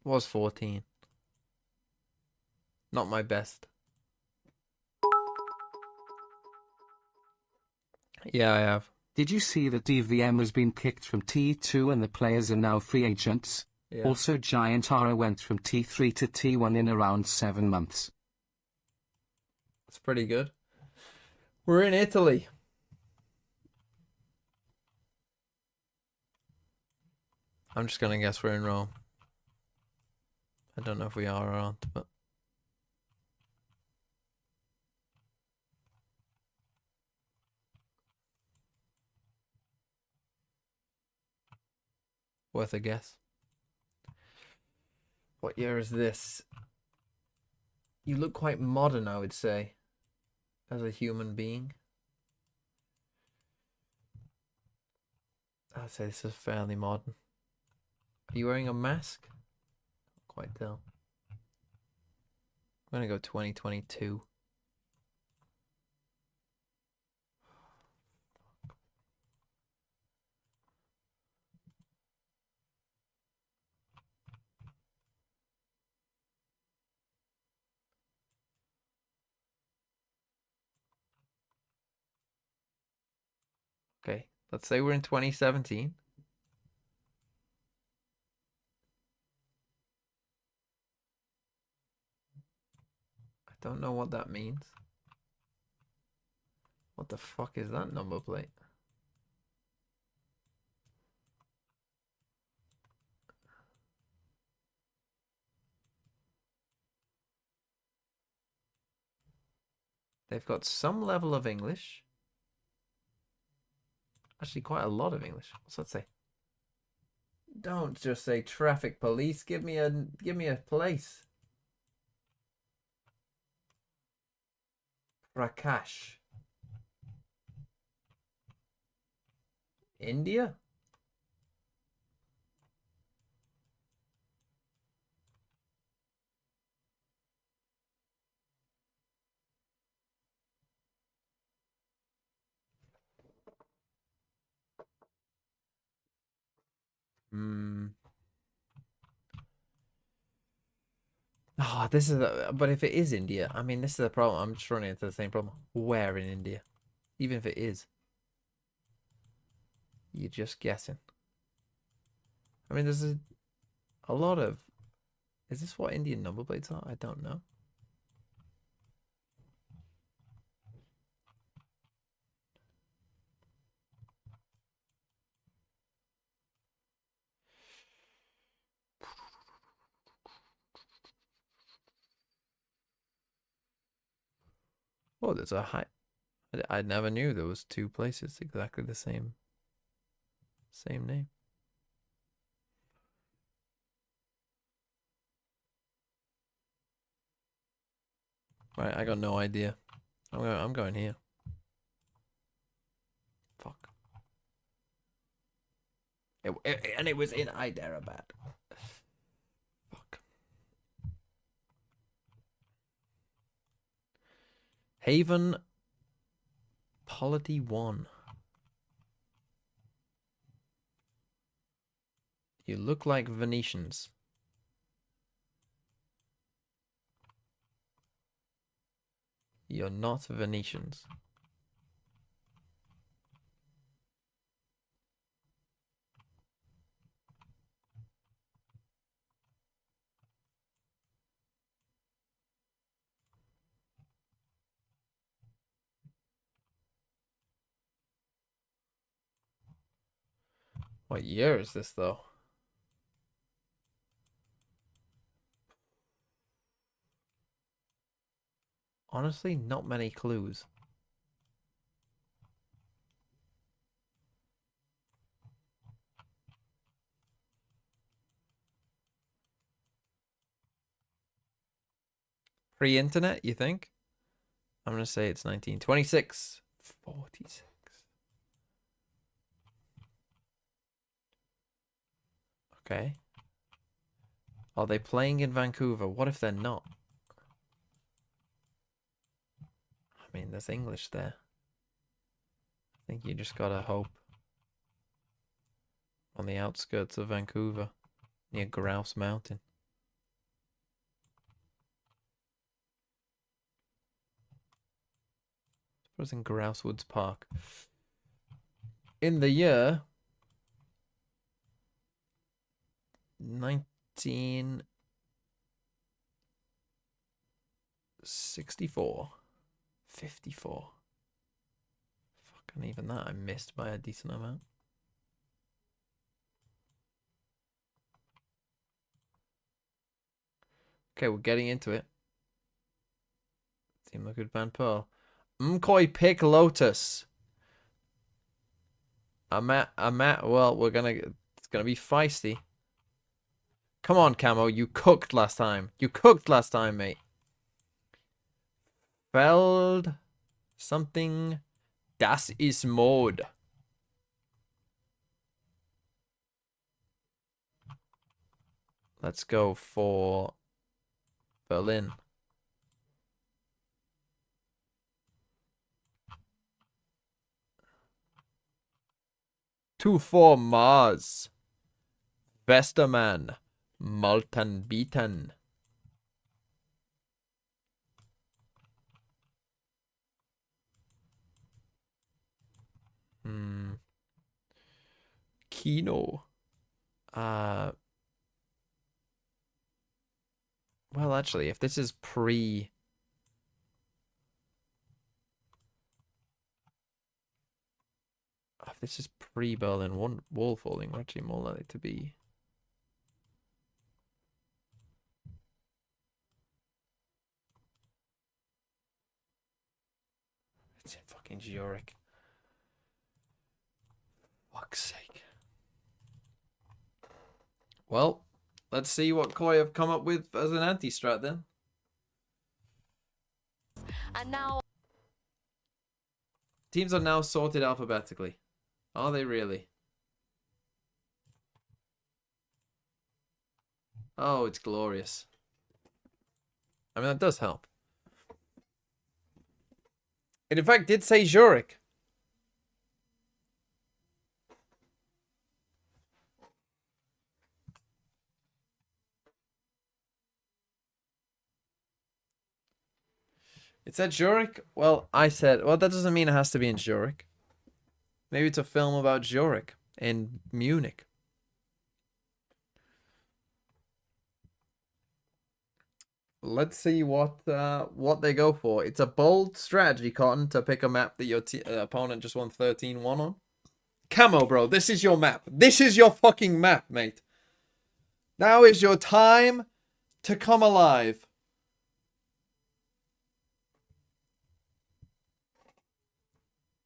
Was 14. Not my best. Yeah, I have. Did you see that DVM has been kicked from T2 and the players are now free agents? Yeah. Also, Giant Ara went from T3 to T1 in around 7 months. That's pretty good. We're in Italy. I'm just gonna guess we're in Rome. I don't know if we are or aren't, but worth a guess. What year is this? You look quite modern, I would say, as a human being. I'd say this is fairly modern. Are you wearing a mask? Can't quite tell. I'm gonna go 2022. Okay, let's say we're in 2017. I don't know what that means. What the fuck is that number plate? They've got some level of English. Actually, quite a lot of English. What's that say? Don't just say traffic police. Give me a place. Prakash. India? Oh, this is but if it is India, I mean, this is the problem. I'm just running into the same problem. Where in India? Even if it is. You're just guessing. I mean, there's a lot of... Is this what Indian number plates are? I don't know. Oh, there's a high... I never knew there was two places exactly the same name. Right, I got no idea. I'm going here. Fuck. And it was in Hyderabad. Fuck. Haven Polity 1. You look like Venetians. You're not Venetians. What year is this, though? Honestly, not many clues. Pre-internet, you think? I'm going to say it's 1926. 46. Okay. Are they playing in Vancouver? What if they're not? I mean, there's English there. I think you just gotta hope. On the outskirts of Vancouver, near Grouse Mountain. I was in Grouse Woods Park. In the year 1964. 54. Fucking even that I missed by a decent amount. Okay, we're getting into it. Team look good, Van Pearl. Mkoi pick Lotus. I'm at, well, it's gonna be feisty. Come on, Camo, you cooked last time. You cooked last time, mate. Feld something. Das ist Mode. Let's go for Berlin. Two for Mars. Westermann. Malten Beaten. Kino. Well, actually, if this is pre... If this is pre-Berlin Wall falling, we're actually more likely to be... Fucking Zurich. Fuck's sake. Well, let's see what Koi have come up with as an anti-strat then. And now Teams are now sorted alphabetically. Are they really? Oh, it's glorious. I mean, that does help. It in fact did say Zurich. It said Zurich? Well, I said, well, that doesn't mean it has to be in Zurich. Maybe it's a film about Zurich in Munich. Let's see what they go for. It's a bold strategy, Cotton, to pick a map that your opponent just won 13-1 on. Camo, bro, this is your map. This is your fucking map, mate. Now is your time to come alive.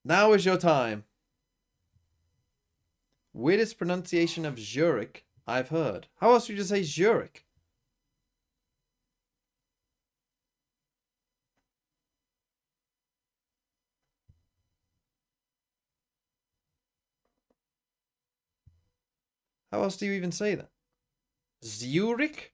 Now is your time. Weirdest pronunciation of Zurich I've heard. How else would you say Zurich? How else do you even say that? Zurich?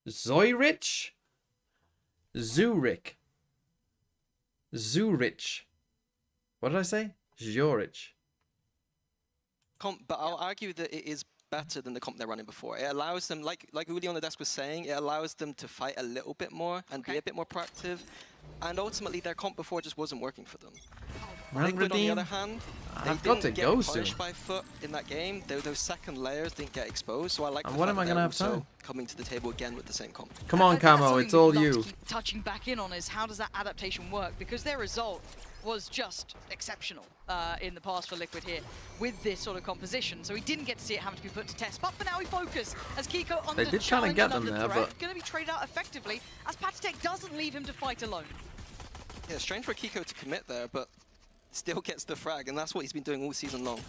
Zurich? Zurich. Zurich. What did I say? Zurich. But I'll argue that it is better than the comp they're running before. It allows them, like Uli on the desk was saying, it allows them to fight a little bit more and be a bit more proactive. And ultimately, their comp before just wasn't working for them. Liquid, on the other hand, they didn't get punished by foot in that game. Those second layers didn't get exposed, so I like. And what am I gonna have time? Coming to the table again with the same comp. Come on, Camo, it's all you. Keep touching back in on is how does that adaptation work? Because their result was just exceptional in the past for Liquid here with this sort of composition. So he didn't get to see it having to be put to test. But for now, we focus as Kiko under They did kind of get them there, but going to be traded out effectively as Patitech doesn't leave him to fight alone. Yeah, strange for Kiko to commit there, but still gets the frag, and that's what he's been doing all season long.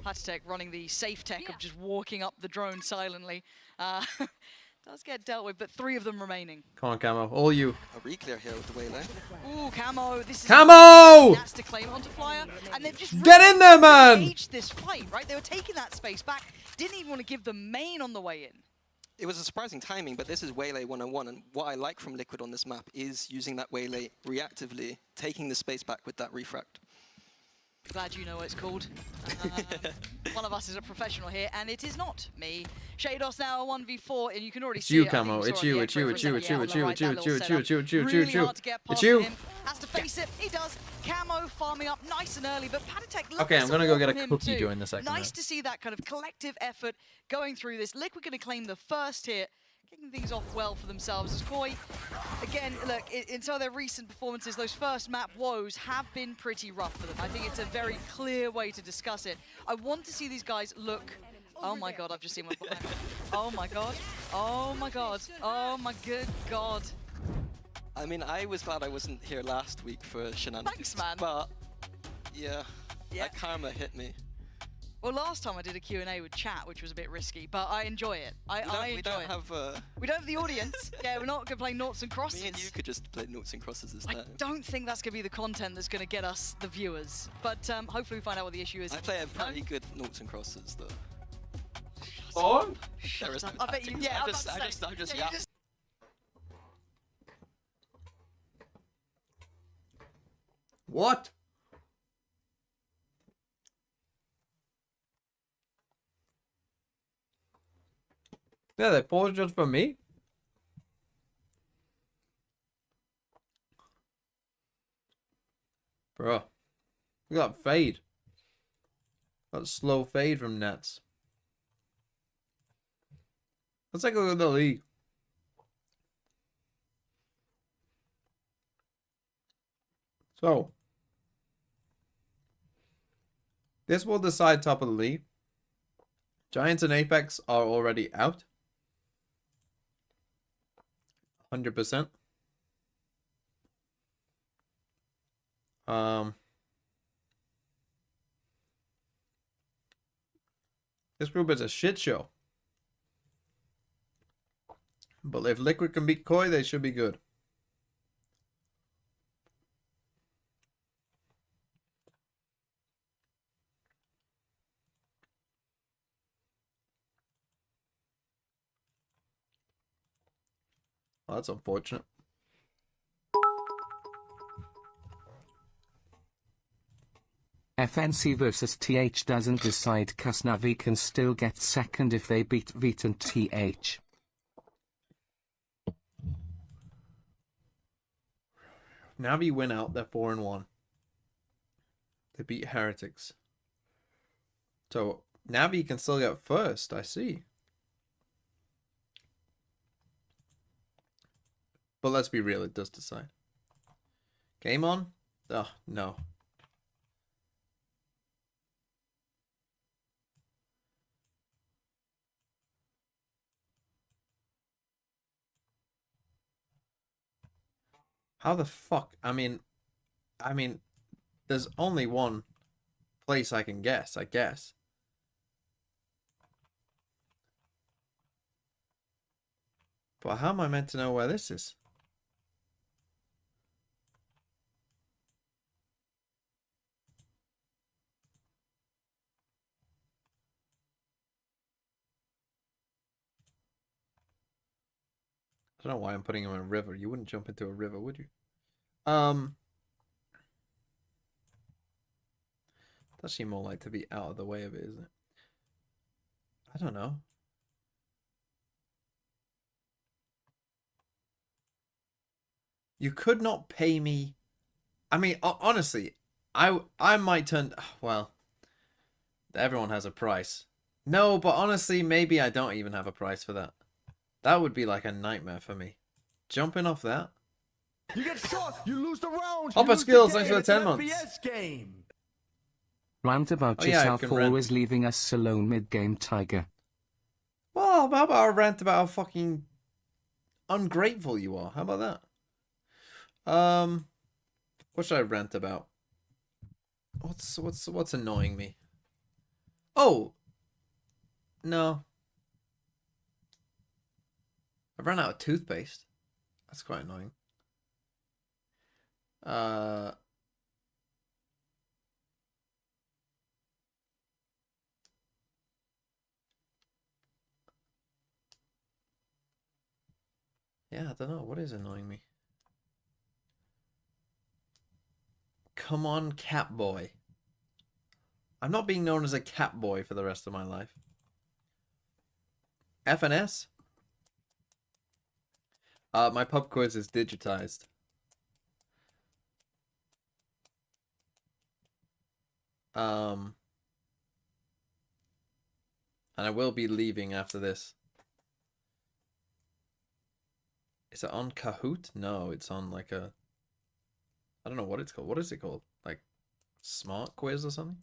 Patitech running the safe tech of just walking up the drone silently. Does get dealt with, but 3 of them remaining. Come on, Camo, all you. A reclear here with the Waylay. Ooh, Camo, this is Camo! That's to claim onto Flyer, and they've just get in there, man! Engaged this fight, right? They were taking that space back, didn't even want to give the main on the way in. It was a surprising timing, but this is Waylay 101, and what I like from Liquid on this map is using that Waylay reactively, taking the space back with that refract. Glad you know what it's called. One of us is a professional here, and it is not me. Shados now a 1v4, and you can already see you, it. Camo. It's you, it's you, it's you, it's you, it's you, it's you, it's you, it's you, it's you, it's you, it's you, Really hard to get past him. Has to face it. He does. Camo farming up nice and early, but Patitech. Okay, I'm gonna go get a cookie during the second. Nice to see that kind of collective effort going through this. Liquid going to claim the first hit. Kicking things off well for themselves as Koi. Again, look, in some of their recent performances, those first map woes have been pretty rough for them. I think it's a very clear way to discuss it. I want to see these guys look... Oh my god, I've just seen one behind me. Oh my god. Oh my god. Oh my good god. I mean, I was glad I wasn't here last week for shenanigans. Thanks, man. But, yeah, that karma hit me. Well, last time I did a Q&A with chat, which was a bit risky, but I enjoy it. I enjoy it. We don't have the audience. Yeah, we're not going to play noughts and crosses. Me and you could just play noughts and crosses instead. I don't think that's going to be the content that's going to get us the viewers. But hopefully we find out what the issue is. I play a pretty good noughts and crosses, though. On? Shut up. I bet you. Yeah, I just yeah. What? Yeah, they paused just for me. Bro. We got fade. Got slow fade from Nets. Let's take a look at the league. So. This will decide top of the league. Giants and Apex are already out. 100%. This group is a shit show. But if Liquid can beat Koi, they should be good. Oh, that's unfortunate. FNC versus TH doesn't decide cause Navi can still get second if they beat VIT and TH. Navi win out, they're 4-1. They beat Heretics. So Navi can still get first, I see. But let's be real, it does decide. Game on? Oh, no. How the fuck? I mean, there's only one place I can guess, I guess. But how am I meant to know where this is? I don't know why I'm putting him in a river. You wouldn't jump into a river, would you? Does seem more like to be out of the way of it, isn't it? I don't know. You could not pay me. I mean, honestly, I might turn. Well, everyone has a price. No, but honestly, maybe I don't even have a price for that. That would be like a nightmare for me. Jumping off that. You get shot, you lose the round. Upper skills, thanks for the 10 months. FPS game. Rant about Oh, yeah, I yourself, can rant. always leaving us alone mid-game, Tiger. Well, how about a rant about how fucking ungrateful you are? How about that? What should I rant about? What's annoying me? Oh, no. I've run out of toothpaste. That's quite annoying. Yeah, I don't know. What is annoying me? Come on, cat boy. I'm not being known as a cat boy for the rest of my life. FNS? My pub quiz is digitized. And I will be leaving after this. Is it on Kahoot? No, it's on like a... I don't know what it's called. What is it called? Like Smart Quiz or something?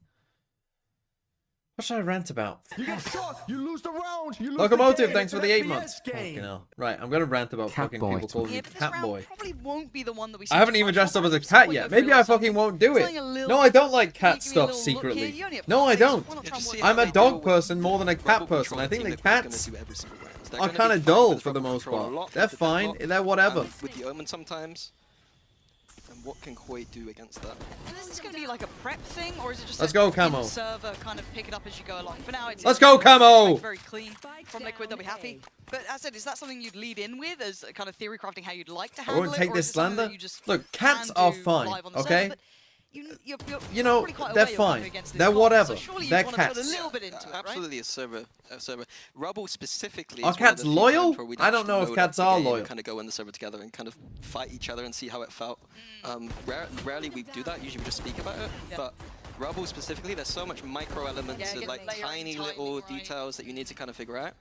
What should I rant about? You get shot, you lose the round. You lose Locomotive, the game. thanks for the 8 FPS months. game. Fucking hell. Right, I'm gonna rant about Cat fucking boy. people calling Yeah, me but this cat round boy. probably won't be the one that we see I haven't too even much dressed of. up as a At some cat point yet. you'll Maybe feel I like fucking won't do something it. a little No, I don't like Can cat you give me a stuff little look here? secretly. You only have No, I face. don't. Why not try and Just work see I'm how a they dog deal person more than a with cat rubble person. I control think team the Liquid's gonna cats do every single round. They're are gonna be kind of fighting dull this for the rubble most control a part. lot They're with the fine. deadlock They're whatever. and with the Omen sometimes. And what can Koi do against that? And is this going to be like a prep thing, or is it just Let's a go, Camo. in-server kind of pick it up as you go along? For now, it's Let's go, Camo. Very clean from Liquid. They'll be happy. But as I said, is that something you'd lead in with as kind of theory crafting how you'd like to I handle won't it? take or this is it something that slander. you just Look, cats can are do fine, live on the okay? server? But you're You know, pretty quite they're aware you're coming fine. against this They're god, whatever. So surely They're you'd want to put a cats. little bit into it, right? Absolutely a server. Rubble specifically. Are is one of cats the few loyal? times where we'd I don't actually know if load cats up the are game and loyal. kind of go in the server together and kind of fight each other and see how it felt. Rarely we do that. Usually we just speak about it. Yeah. But Rubble specifically, there's so much micro elements Yeah, and get like layering tiny timing little right. details that you need to kind of figure out.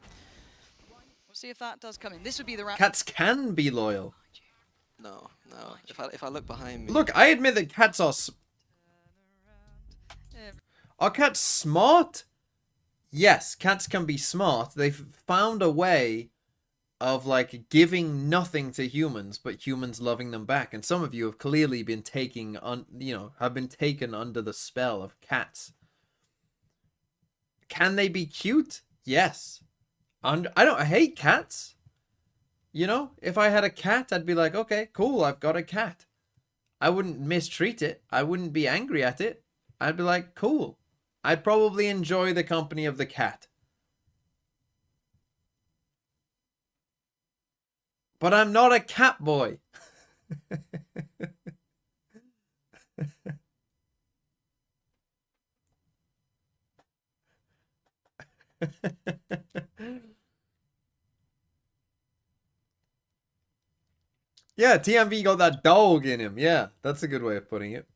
We'll see if that does come in. This would be the round. Cats can be loyal. No. If I look behind me, Look, I admit that cats are... Are cats smart? yes, cats can be smart. They've found a way of like giving nothing to humans, but humans loving them back. And some of you have clearly been taking have been taken under the spell of cats. Can they be cute? Yes. And I hate cats. You know, if I had a cat, I'd be like, okay, cool, I've got a cat. I wouldn't mistreat it. I wouldn't be angry at it. I'd be like, cool. I'd probably enjoy the company of the cat. But I'm not a cat boy. Yeah, TMV got that dog in him. Yeah, that's a good way of putting it.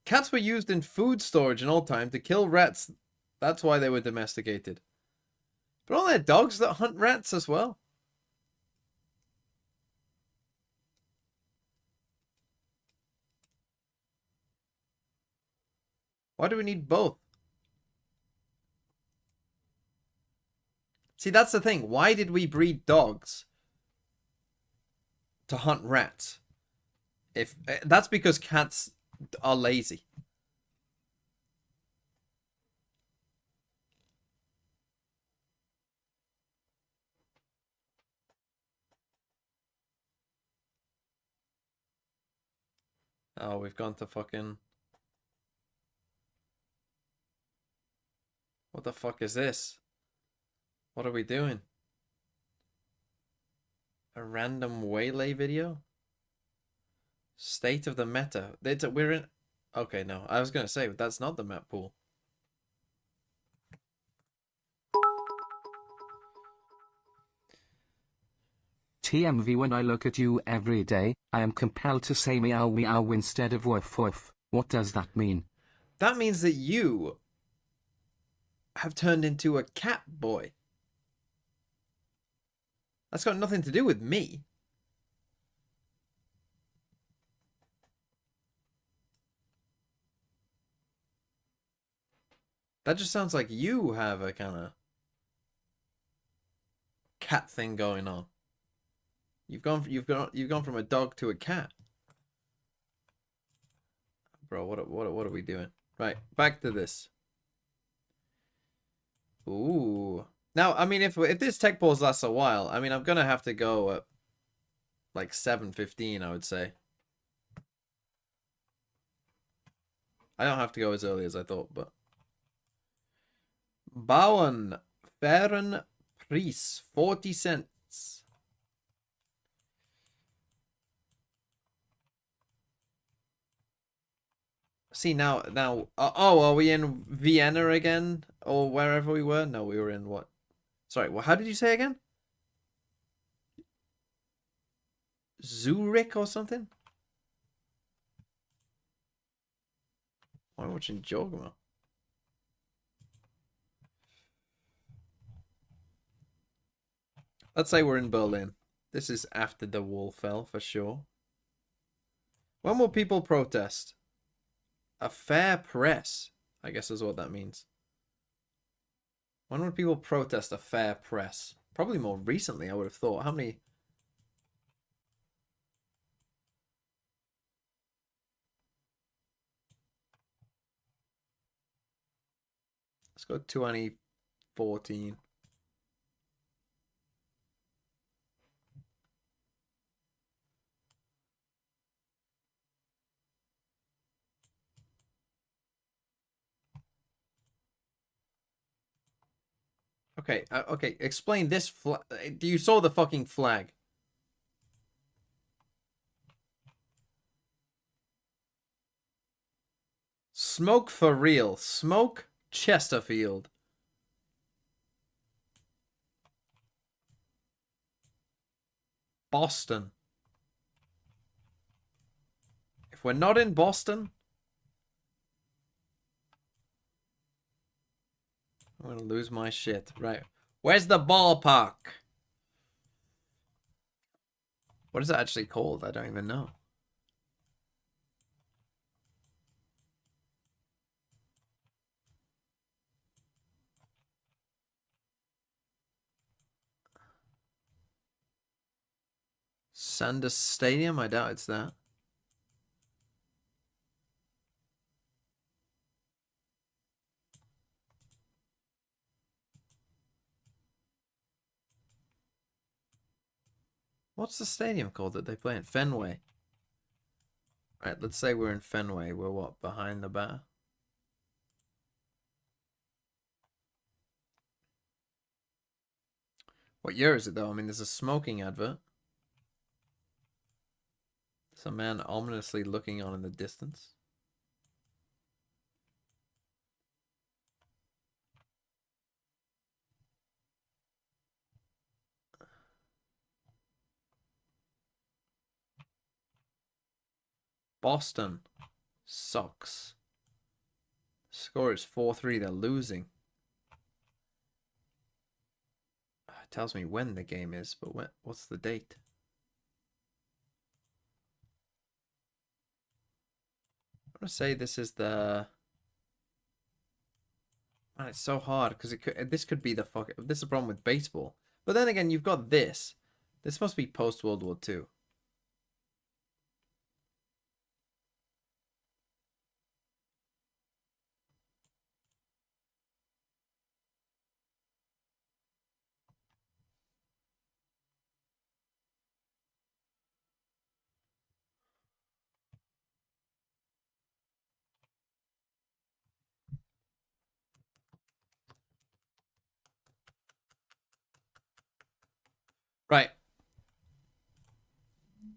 Cats were used in food storage in old time to kill rats. That's why they were domesticated. But aren't there dogs that hunt rats as well? Why do we need both? See, that's the thing. Why did we breed dogs to hunt rats? If that's because cats are lazy. Oh, we've gone to fucking... What the fuck is this? What are we doing? A random waylay video? State of the meta. We're in... Okay, no. I was going to say, that's not the map pool. TMV, when I look at you every day, I am compelled to say meow meow instead of woof woof. What does that mean? That means that you have turned into a cat boy. That's got nothing to do with me. That just sounds like you have a kind of cat thing going on. You've gone from a dog to a cat. Bro, what are we doing? Right, back to this. Ooh. Now, I mean, if this tech pause lasts a while, I mean, I'm gonna have to go at like 7:15, I would say. I don't have to go as early as I thought, but Bowen Fairen Pries, 40 cents. See now, oh, are we in Vienna again, or wherever we were? No, we were in what? Sorry, well, how did you say again? Zurich or something? Why am I watching Geoguessr? Let's say we're in Berlin. This is after the wall fell, for sure. When will people protest? A fair press, I guess is what that means. When would people protest a fair press? Probably more recently, I would have thought. How many... Let's go 2014. Okay, okay, explain this flag. You saw the fucking flag. Smoke for real. Smoke Chesterfield. Boston. If we're not in Boston, I'm gonna lose my shit. Right. Where's the ballpark? What is that actually called? I don't even know. Sanders Stadium? I doubt it's that. What's the stadium called that they play in? Fenway. Alright, let's say we're in Fenway. We're what? Behind the bar? What year is it though? I mean, there's a smoking advert. There's a man ominously looking on in the distance. Boston sucks. Score is 4-3. They're losing. It tells me when the game is, but what's the date? I'm gonna say this is the. Man, it's so hard because this could be the fuck. This is a problem with baseball. But then again, you've got this. This must be post World War II. Right.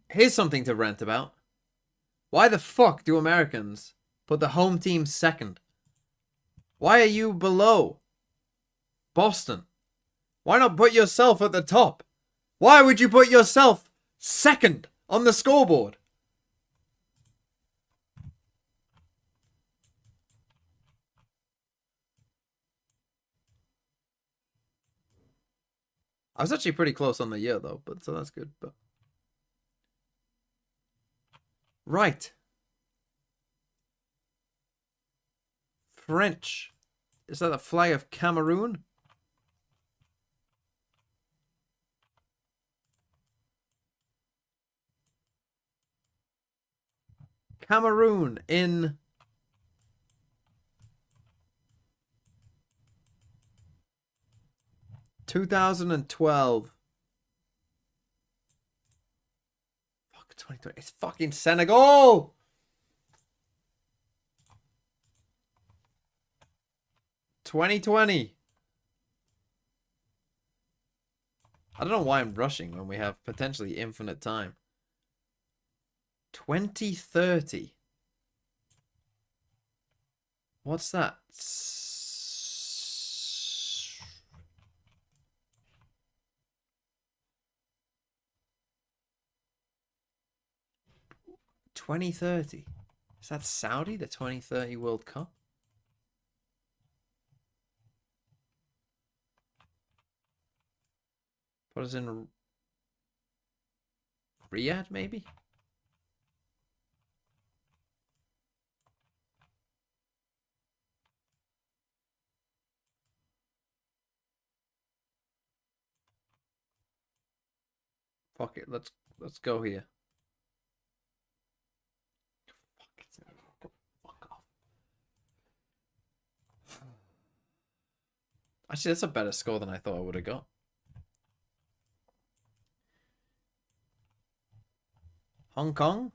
Here's something to rant about. Why the fuck do Americans put the home team second? Why are you below Boston? Why not put yourself at the top? Why would you put yourself second on the scoreboard? I was actually pretty close on the year though, but so that's good. But right. French. Is that the flag of Cameroon? Cameroon in 2012. Fuck 2020. It's fucking Senegal. $2020. I don't know why I'm rushing when we have potentially infinite time. 2030. What's that? 2030. Is that Saudi, the 2030 World Cup? Put us in Riyadh, maybe? Fuck it, let's go here. Fuck off. Actually, that's a better score than I thought I would have got. Hong Kong?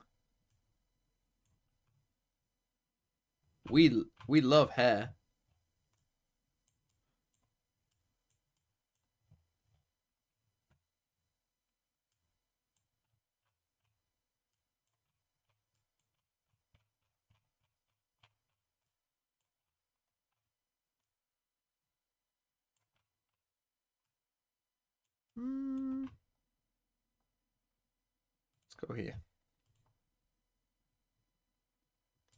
We love hair. Let's go here.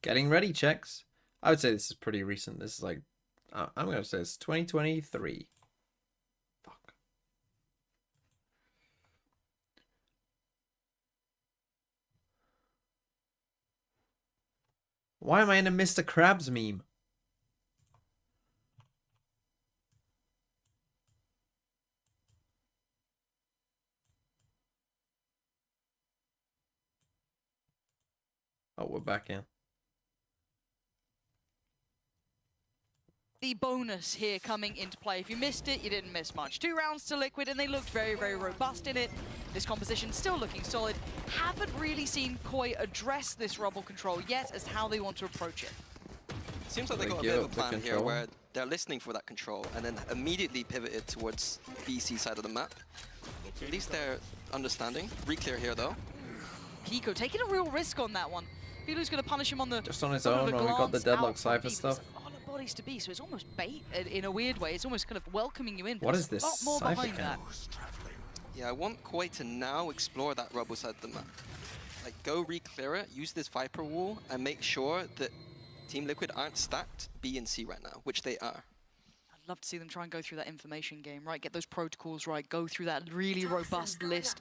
Getting ready checks. I would say this is pretty recent. This is like, I'm going to say it's 2023. Fuck. Why am I in a Mr. Krabs meme? Oh, we're back in. The bonus here coming into play. If you missed it, you didn't miss much. 2 rounds to Liquid, and they looked very, very robust in it. This composition still looking solid. Haven't really seen Koi address this rubble control yet as to how they want to approach it. Seems like they got a bit of a plan here where they're listening for that control and then immediately pivoted towards BC side of the map. At least they're understanding. Re-clear here though. Kiko taking a real risk on that one. Filu's going to punish him on the... Just on his own when we got the deadlock Cypher stuff. Bodies to be, so it's almost bait in a weird way. It's almost kind of welcoming you in. What is this? A lot more behind that. Yeah, I want Koi to now explore that rubble side of the map. Like, go re-clear it, use this Viper wall, and make sure that Team Liquid aren't stacked B and C right now, which they are. I'd love to see them try and go through that information game, right? Get those protocols right, go through that really robust list.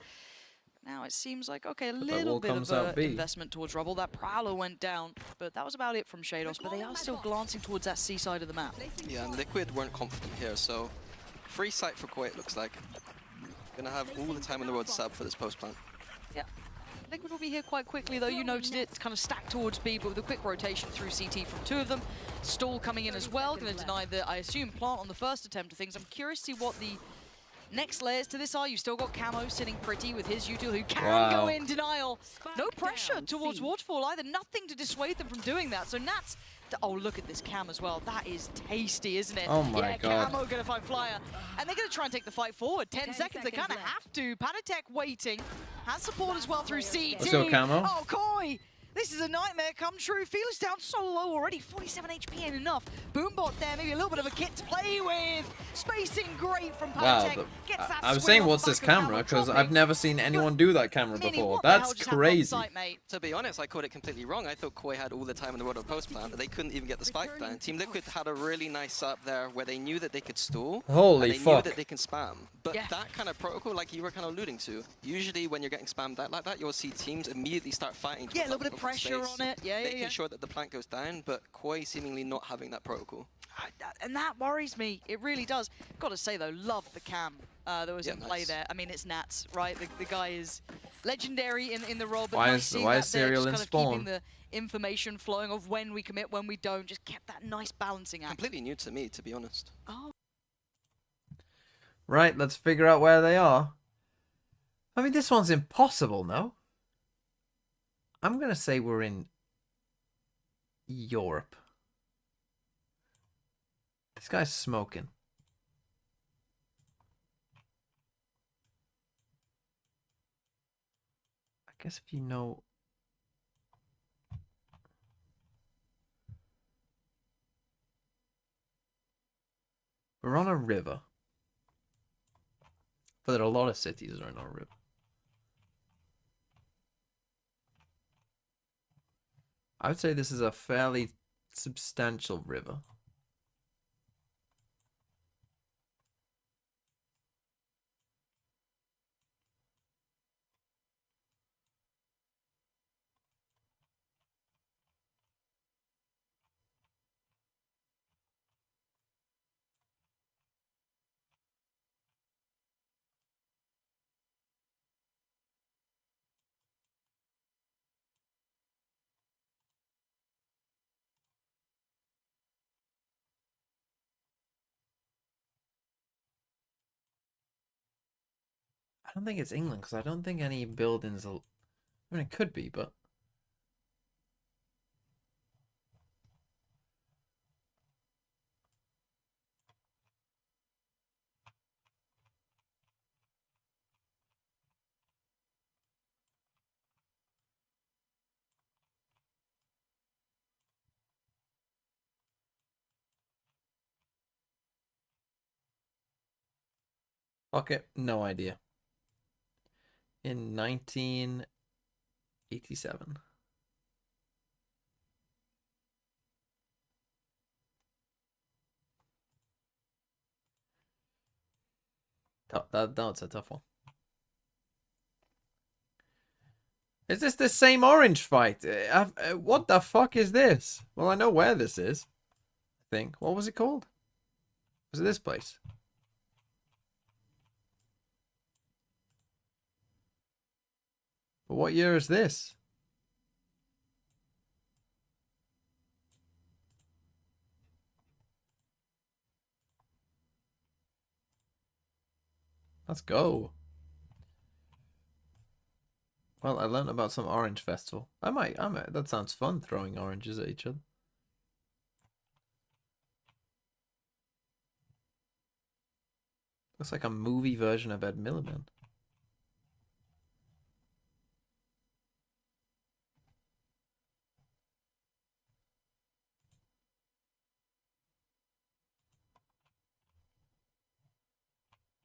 Now it seems like, okay, a little bit of investment towards Rubble. That Prowler went down, but that was about it from Shados. But they are still glancing towards that C side of the map. Yeah, and Liquid weren't confident here, so free sight for Koi, it looks like. Gonna have all the time in the world to sub for this post plant. Yeah. Liquid will be here quite quickly, though. You noted it. It's kind of stacked towards B, but with a quick rotation through CT from 2 of them. Stall coming in as well. Going to deny the, I assume, plant on the first attempt of things. I'm curious to see what the next layers to this are. You've still got Camo sitting pretty with his util, who can go in denial. No pressure towards Waterfall either. Nothing to dissuade them from doing that. So Nats... Oh, look at this Cam as well. That is tasty, isn't it? Oh my god. Camo gonna find Flyer. And they're gonna try and take the fight forward. 10 seconds, they kind of have to. Panatek waiting. Has support as well through CT. Let's go, Camo. Oh, Koi! This is a nightmare come true. Feel's down so low already. 47 HP ain't enough. Boombot there, maybe a little bit of a kit to play with. Spacing great from Panatek. Wow, Gets that I was swing saying, off what's the this back of camera? Camo Because dropping. I've never seen anyone do that camera Mini, before. what the hell That's just happened on crazy. site, mate? To be honest, I caught it completely wrong. I thought Koi had all the time in the world of post plant, and they couldn't even get the spike down. Team Liquid had a really nice setup there where they knew that they could stall. Holy and they fuck. knew that they can spam. But that kind of protocol, like you were kind of alluding to, usually when you're getting spammed out like that, you'll see teams immediately start fighting. Yeah, a little bit of pressure on it. Yeah, making sure that the plant goes down, but Koi seemingly not having that protocol. And that worries me. It really does. Got to say, though, love the cam that was in play there. I mean, it's Nats, right? The guy is legendary in the role. But Why nice is Serial in kind of spawn? keeping the information flowing of when we commit, when we don't. Just kept that nice balancing act. Completely new to me, to be honest. Oh. Right, let's figure out where they are. I mean, this one's impossible, no? I'm going to say we're in Europe. This guy's smoking. I guess if you know... We're on a river. But there are a lot of cities that are on a river. I would say this is a fairly substantial river. I don't think it's England because I don't think any buildings are... I mean, it could be, but... Okay, no idea. In 1987. That's a tough one. Is this the same orange fight? What the fuck is this? Well, I know where this is. I think. What was it called? Was it this place? But what year is this? Let's go. Well, I learned about some orange festival. I might. That sounds fun, throwing oranges at each other. Looks like a movie version of Ed Milliman.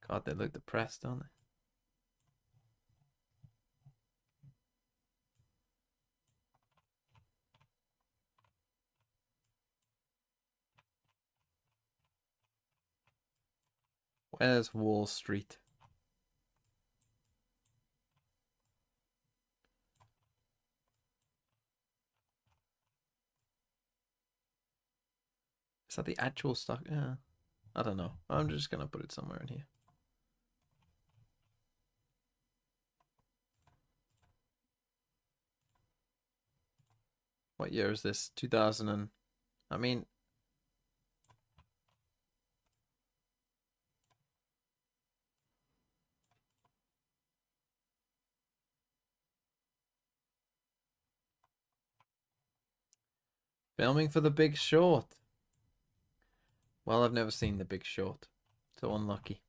God, they look depressed, don't they? Where's Wall Street? Is that the actual stock? Yeah. I don't know. I'm just gonna put it somewhere in here. What year is this? 2000 and... I mean... Filming for The Big Short. Well, I've never seen The Big Short, so unlucky.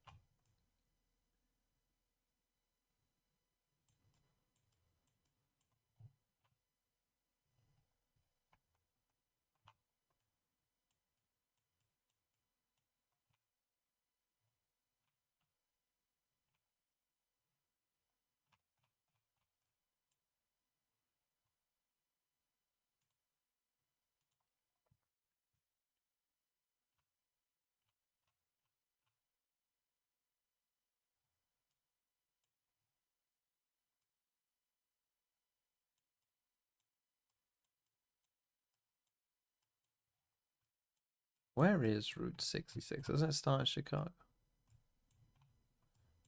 Where is Route 66? Doesn't it start in Chicago?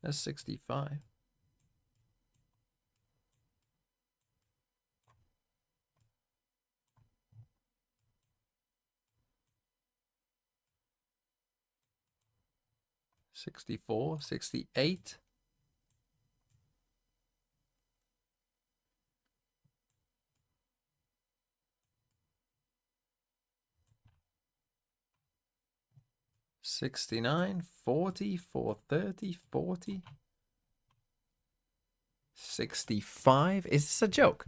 That's 65. $64, $68. $69, $40, $430, $40, $65. Is this a joke?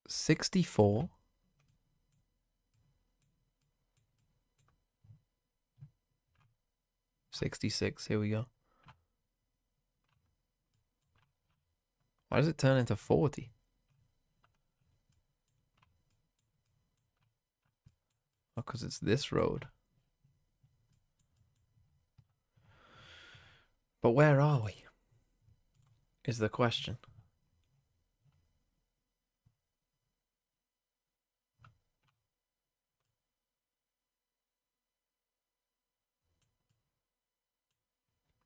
$64. $66. Here we go. Why does it turn into 40? Oh, because it's this road. But where are we? Is the question.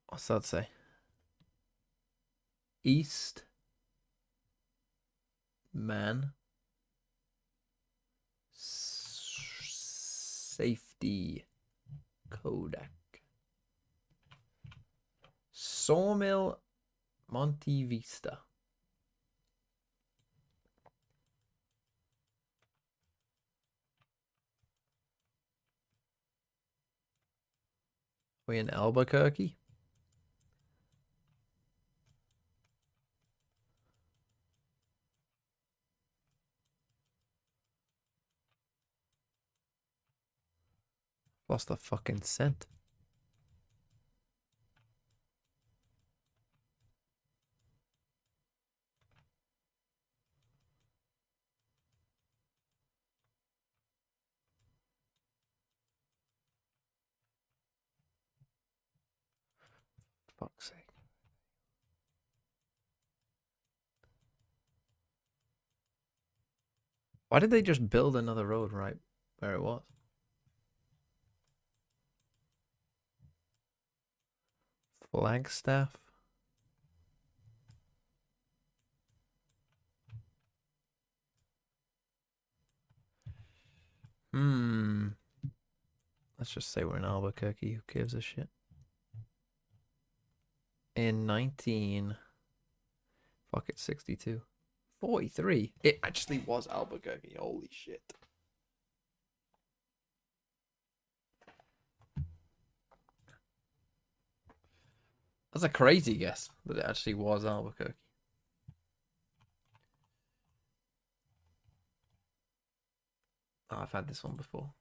What's that say? East Man Safety Kodak. Sawmill Monte Vista. We in Albuquerque? Lost the fucking scent. Fuck's sake. Why did they just build another road right where it was? Flagstaff. Let's just say we're in Albuquerque. Who gives a shit? In 62. 43. It actually was Albuquerque. Holy shit. That's a crazy guess that it actually was Albuquerque. Oh, I've had this one before.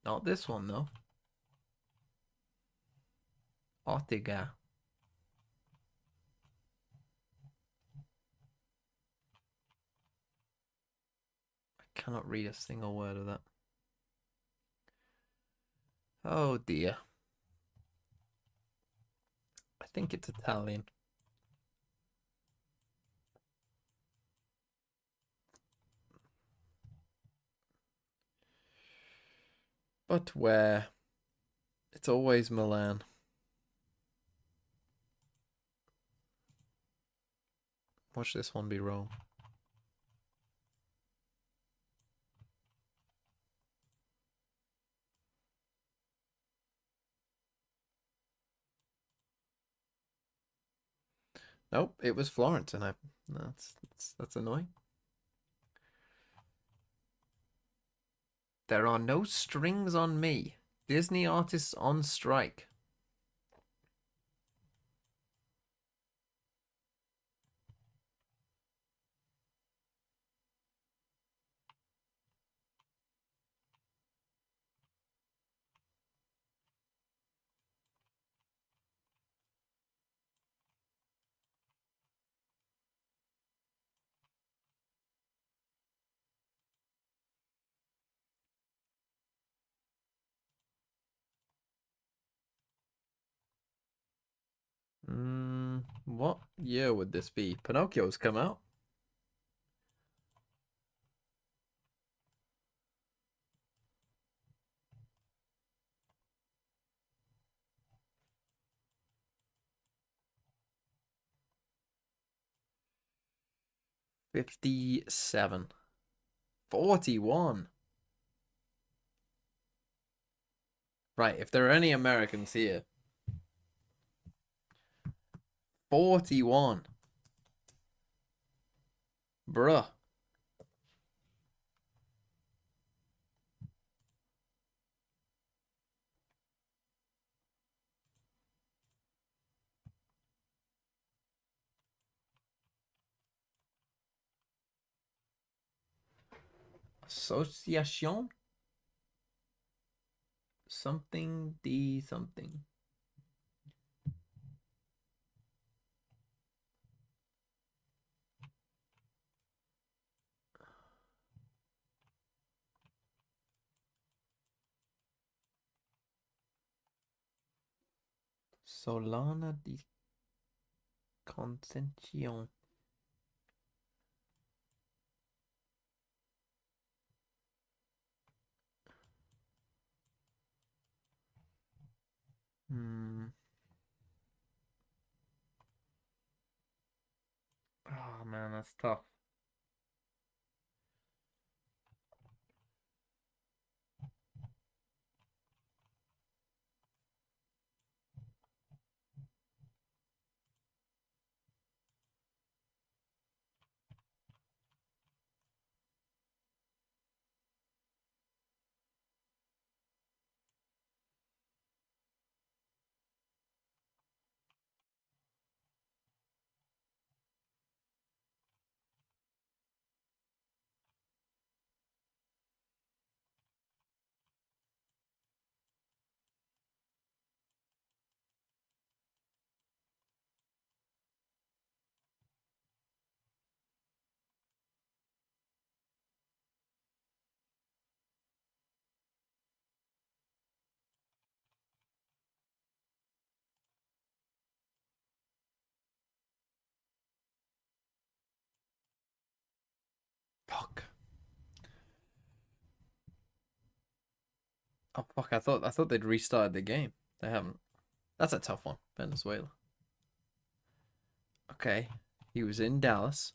Not this one, though. Ortega. I cannot read a single word of that. Oh dear. I think it's Italian. But where? It's always Milan. Watch this one be Rome. Nope, it was Florence, and that's annoying. There are no strings on me. Disney artists on strike. What year would this be? Pinocchio's come out. $57. 41. Right, if there are any Americans here. 41. Bruh. Association? Something D something. Solana di Concepción. Oh man, that's tough. Fuck. Oh fuck, I thought they'd restarted the game. They haven't. That's a tough one. Venezuela. Okay. He was in Dallas.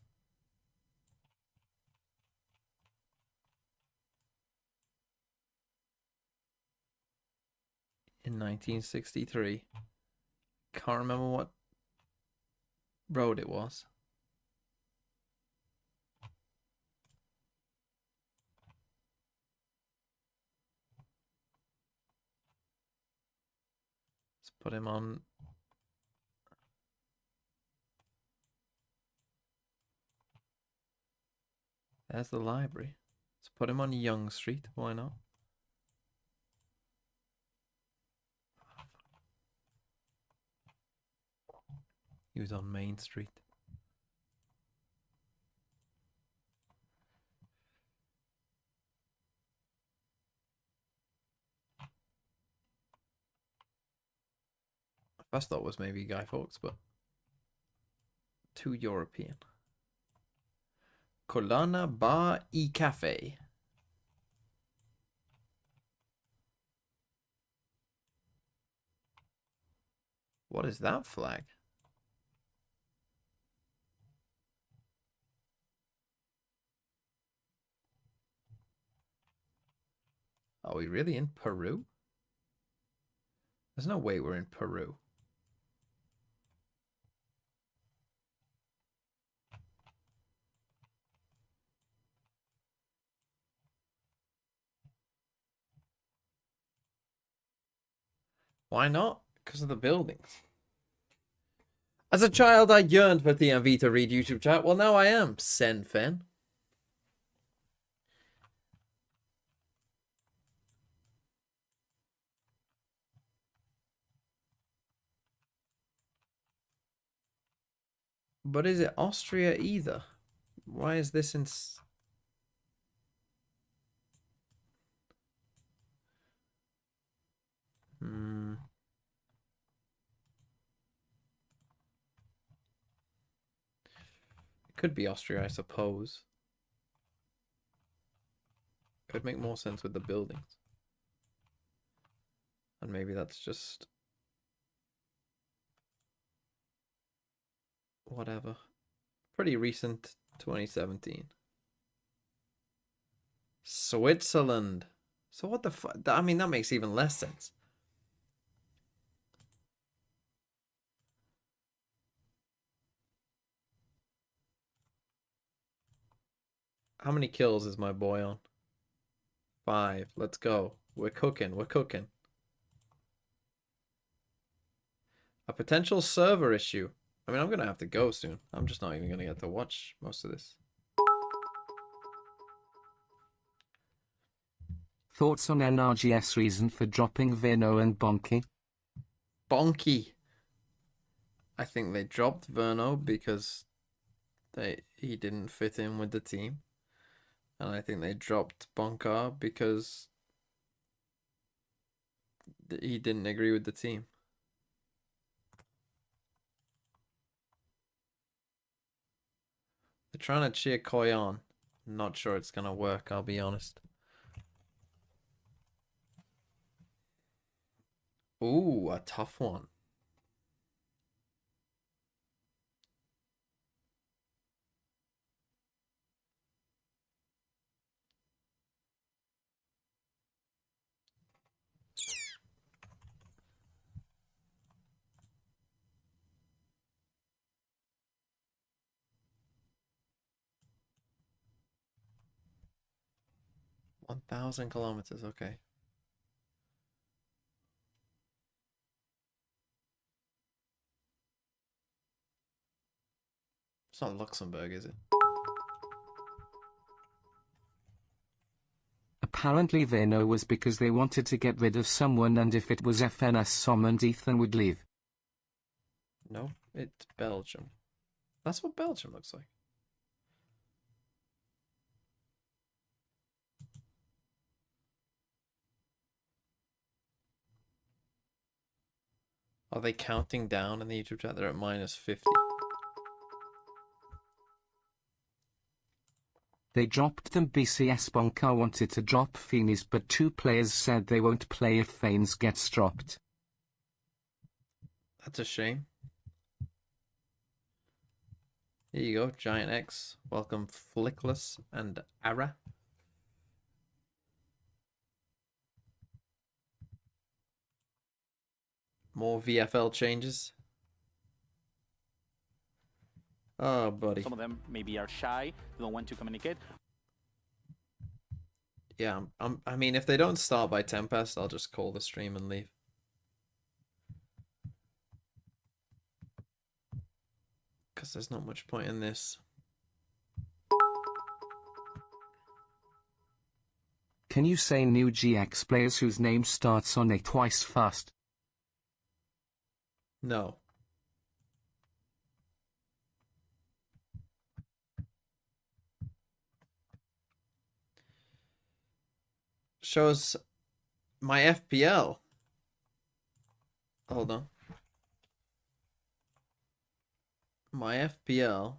in 1963. Can't remember what road it was. Let's put him on. There's the library. Let's put him on Young Street. Why not? He was on Main Street. First thought was maybe Guy Fawkes, but too European. Colana Bar e Cafe. What is that flag? Are we really in Peru? There's no way we're in Peru. Why not? Because of the buildings. As a child, I yearned for TMV to read YouTube chat. Well, now I am, Senfen. But is it Austria either? Why is this in... It could be Austria, I suppose. Could make more sense with the buildings. And maybe that's just... whatever. Pretty recent, 2017. Switzerland. So what the fuck? I mean, that makes even less sense. How many kills is my boy on? 5. Let's go. We're cooking. We're cooking. A potential server issue. I mean, I'm going to have to go soon. I'm just not even going to get to watch most of this. Thoughts on NRGS reason for dropping Verno and Bonky? Bonky. I think they dropped Verno because he didn't fit in with the team. And I think they dropped Bonka because he didn't agree with the team. They're trying to cheer Koi on. Not sure it's going to work, I'll be honest. Ooh, a tough one. $1,000 kilometers, okay. It's not Luxembourg, is it? Apparently Verno was because they wanted to get rid of someone, and if it was FNS summoned, Ethan would leave. No, it's Belgium. That's what Belgium looks like. Are they counting down in the YouTube chat? They're at -50. They dropped them. BCS Bonka wanted to drop Phoenix, but 2 players said they won't play if Phoenix gets dropped. That's a shame. Here you go, Giant X. Welcome Flickless and Ara. More VFL changes. Oh, buddy. Some of them maybe are shy, don't want to communicate. Yeah, I mean, if they don't start by 10 past, I'll just call the stream and leave. Because there's not much point in this. Can you say new GX players whose name starts on A twice fast? No. Shows my FPL. Hold on. My FPL.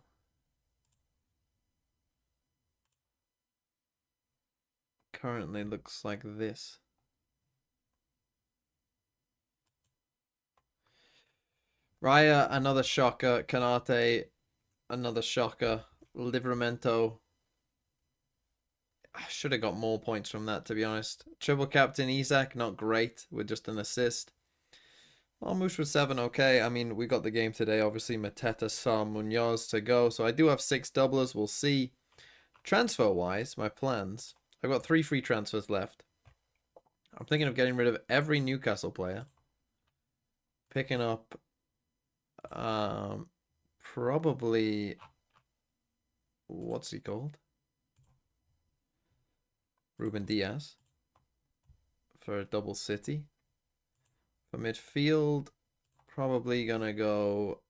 Currently looks like this. Raya, another shocker. Kanate, another shocker. Livramento. I should have got more points from that, to be honest. Triple captain Isaac, not great, with just an assist. Marmouche was 7, okay. I mean, we got the game today. Obviously, Mateta, Sar, Munoz to go. So I do have 6 doublers. We'll see. Transfer-wise, my plans. I've got 3 free transfers left. I'm thinking of getting rid of every Newcastle player. Picking up probably, what's he called? Ruben Diaz for a double City. For midfield, probably gonna go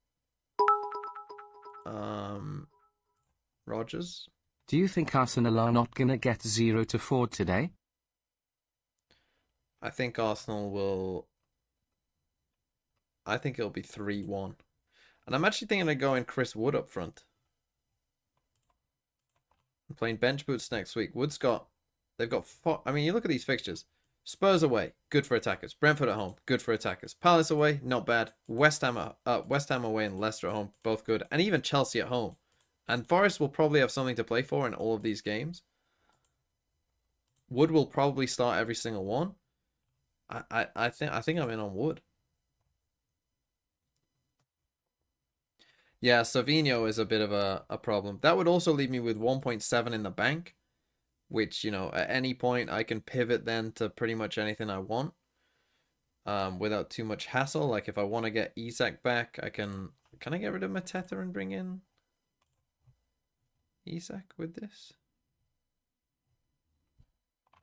Rogers. Do you think Arsenal are not gonna get 0 to 4 today? I think Arsenal will. I think it'll be 3-1. And I'm actually thinking of going Chris Wood up front. I'm playing bench boots next week. Wood's got. They've got. I mean, you look at these fixtures. Spurs away, good for attackers. Brentford at home, good for attackers. Palace away, not bad. West Ham away and Leicester at home, both good. And even Chelsea at home. And Forest will probably have something to play for in all of these games. Wood will probably start every single one. I think I'm in on Wood. Yeah, Savinho is a bit of a problem. That would also leave me with 1.7 in the bank. Which, you know, at any point I can pivot then to pretty much anything I want. Without too much hassle. Like if I want to get Isak back, I can... Can I get rid of Mateta and bring in Isak with this?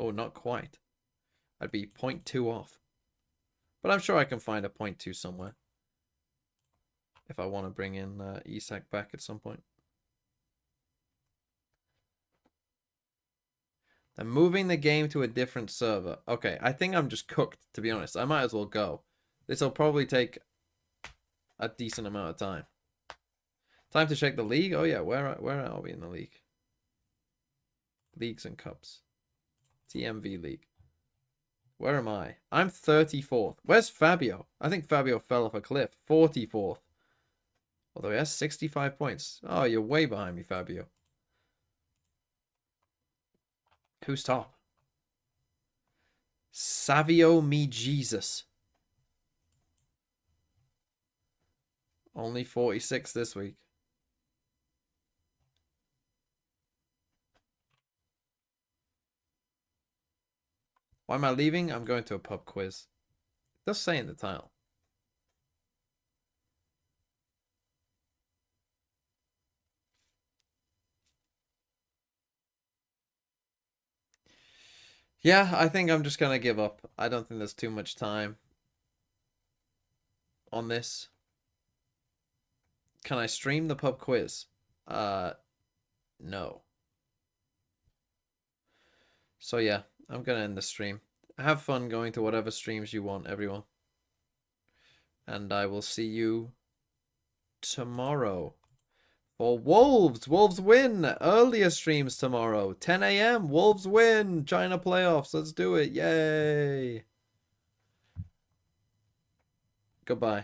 Oh, not quite. I'd be 0.2 off. But I'm sure I can find a 0.2 somewhere. If I want to bring in Isak back at some point. I'm moving the game to a different server. Okay, I think I'm just cooked, to be honest. I might as well go. This will probably take a decent amount of time. Time to check the league. Oh yeah, where are we in the league? Leagues and cups. TMV league. Where am I? I'm 34th. Where's Fabio? I think Fabio fell off a cliff. 44th. Although he has 65 points. Oh, you're way behind me, Fabio. Who's top? Savio me Jesus. Only 46 this week. Why am I leaving? I'm going to a pub quiz. It does say in the title. Yeah, I think I'm just going to give up. I don't think there's too much time on this. Can I stream the pub quiz? No. So yeah, I'm going to end the stream. Have fun going to whatever streams you want, everyone. And I will see you tomorrow. For Wolves. Wolves win. Earlier streams tomorrow. 10 a.m. Wolves win. China playoffs. Let's do it. Yay. Goodbye.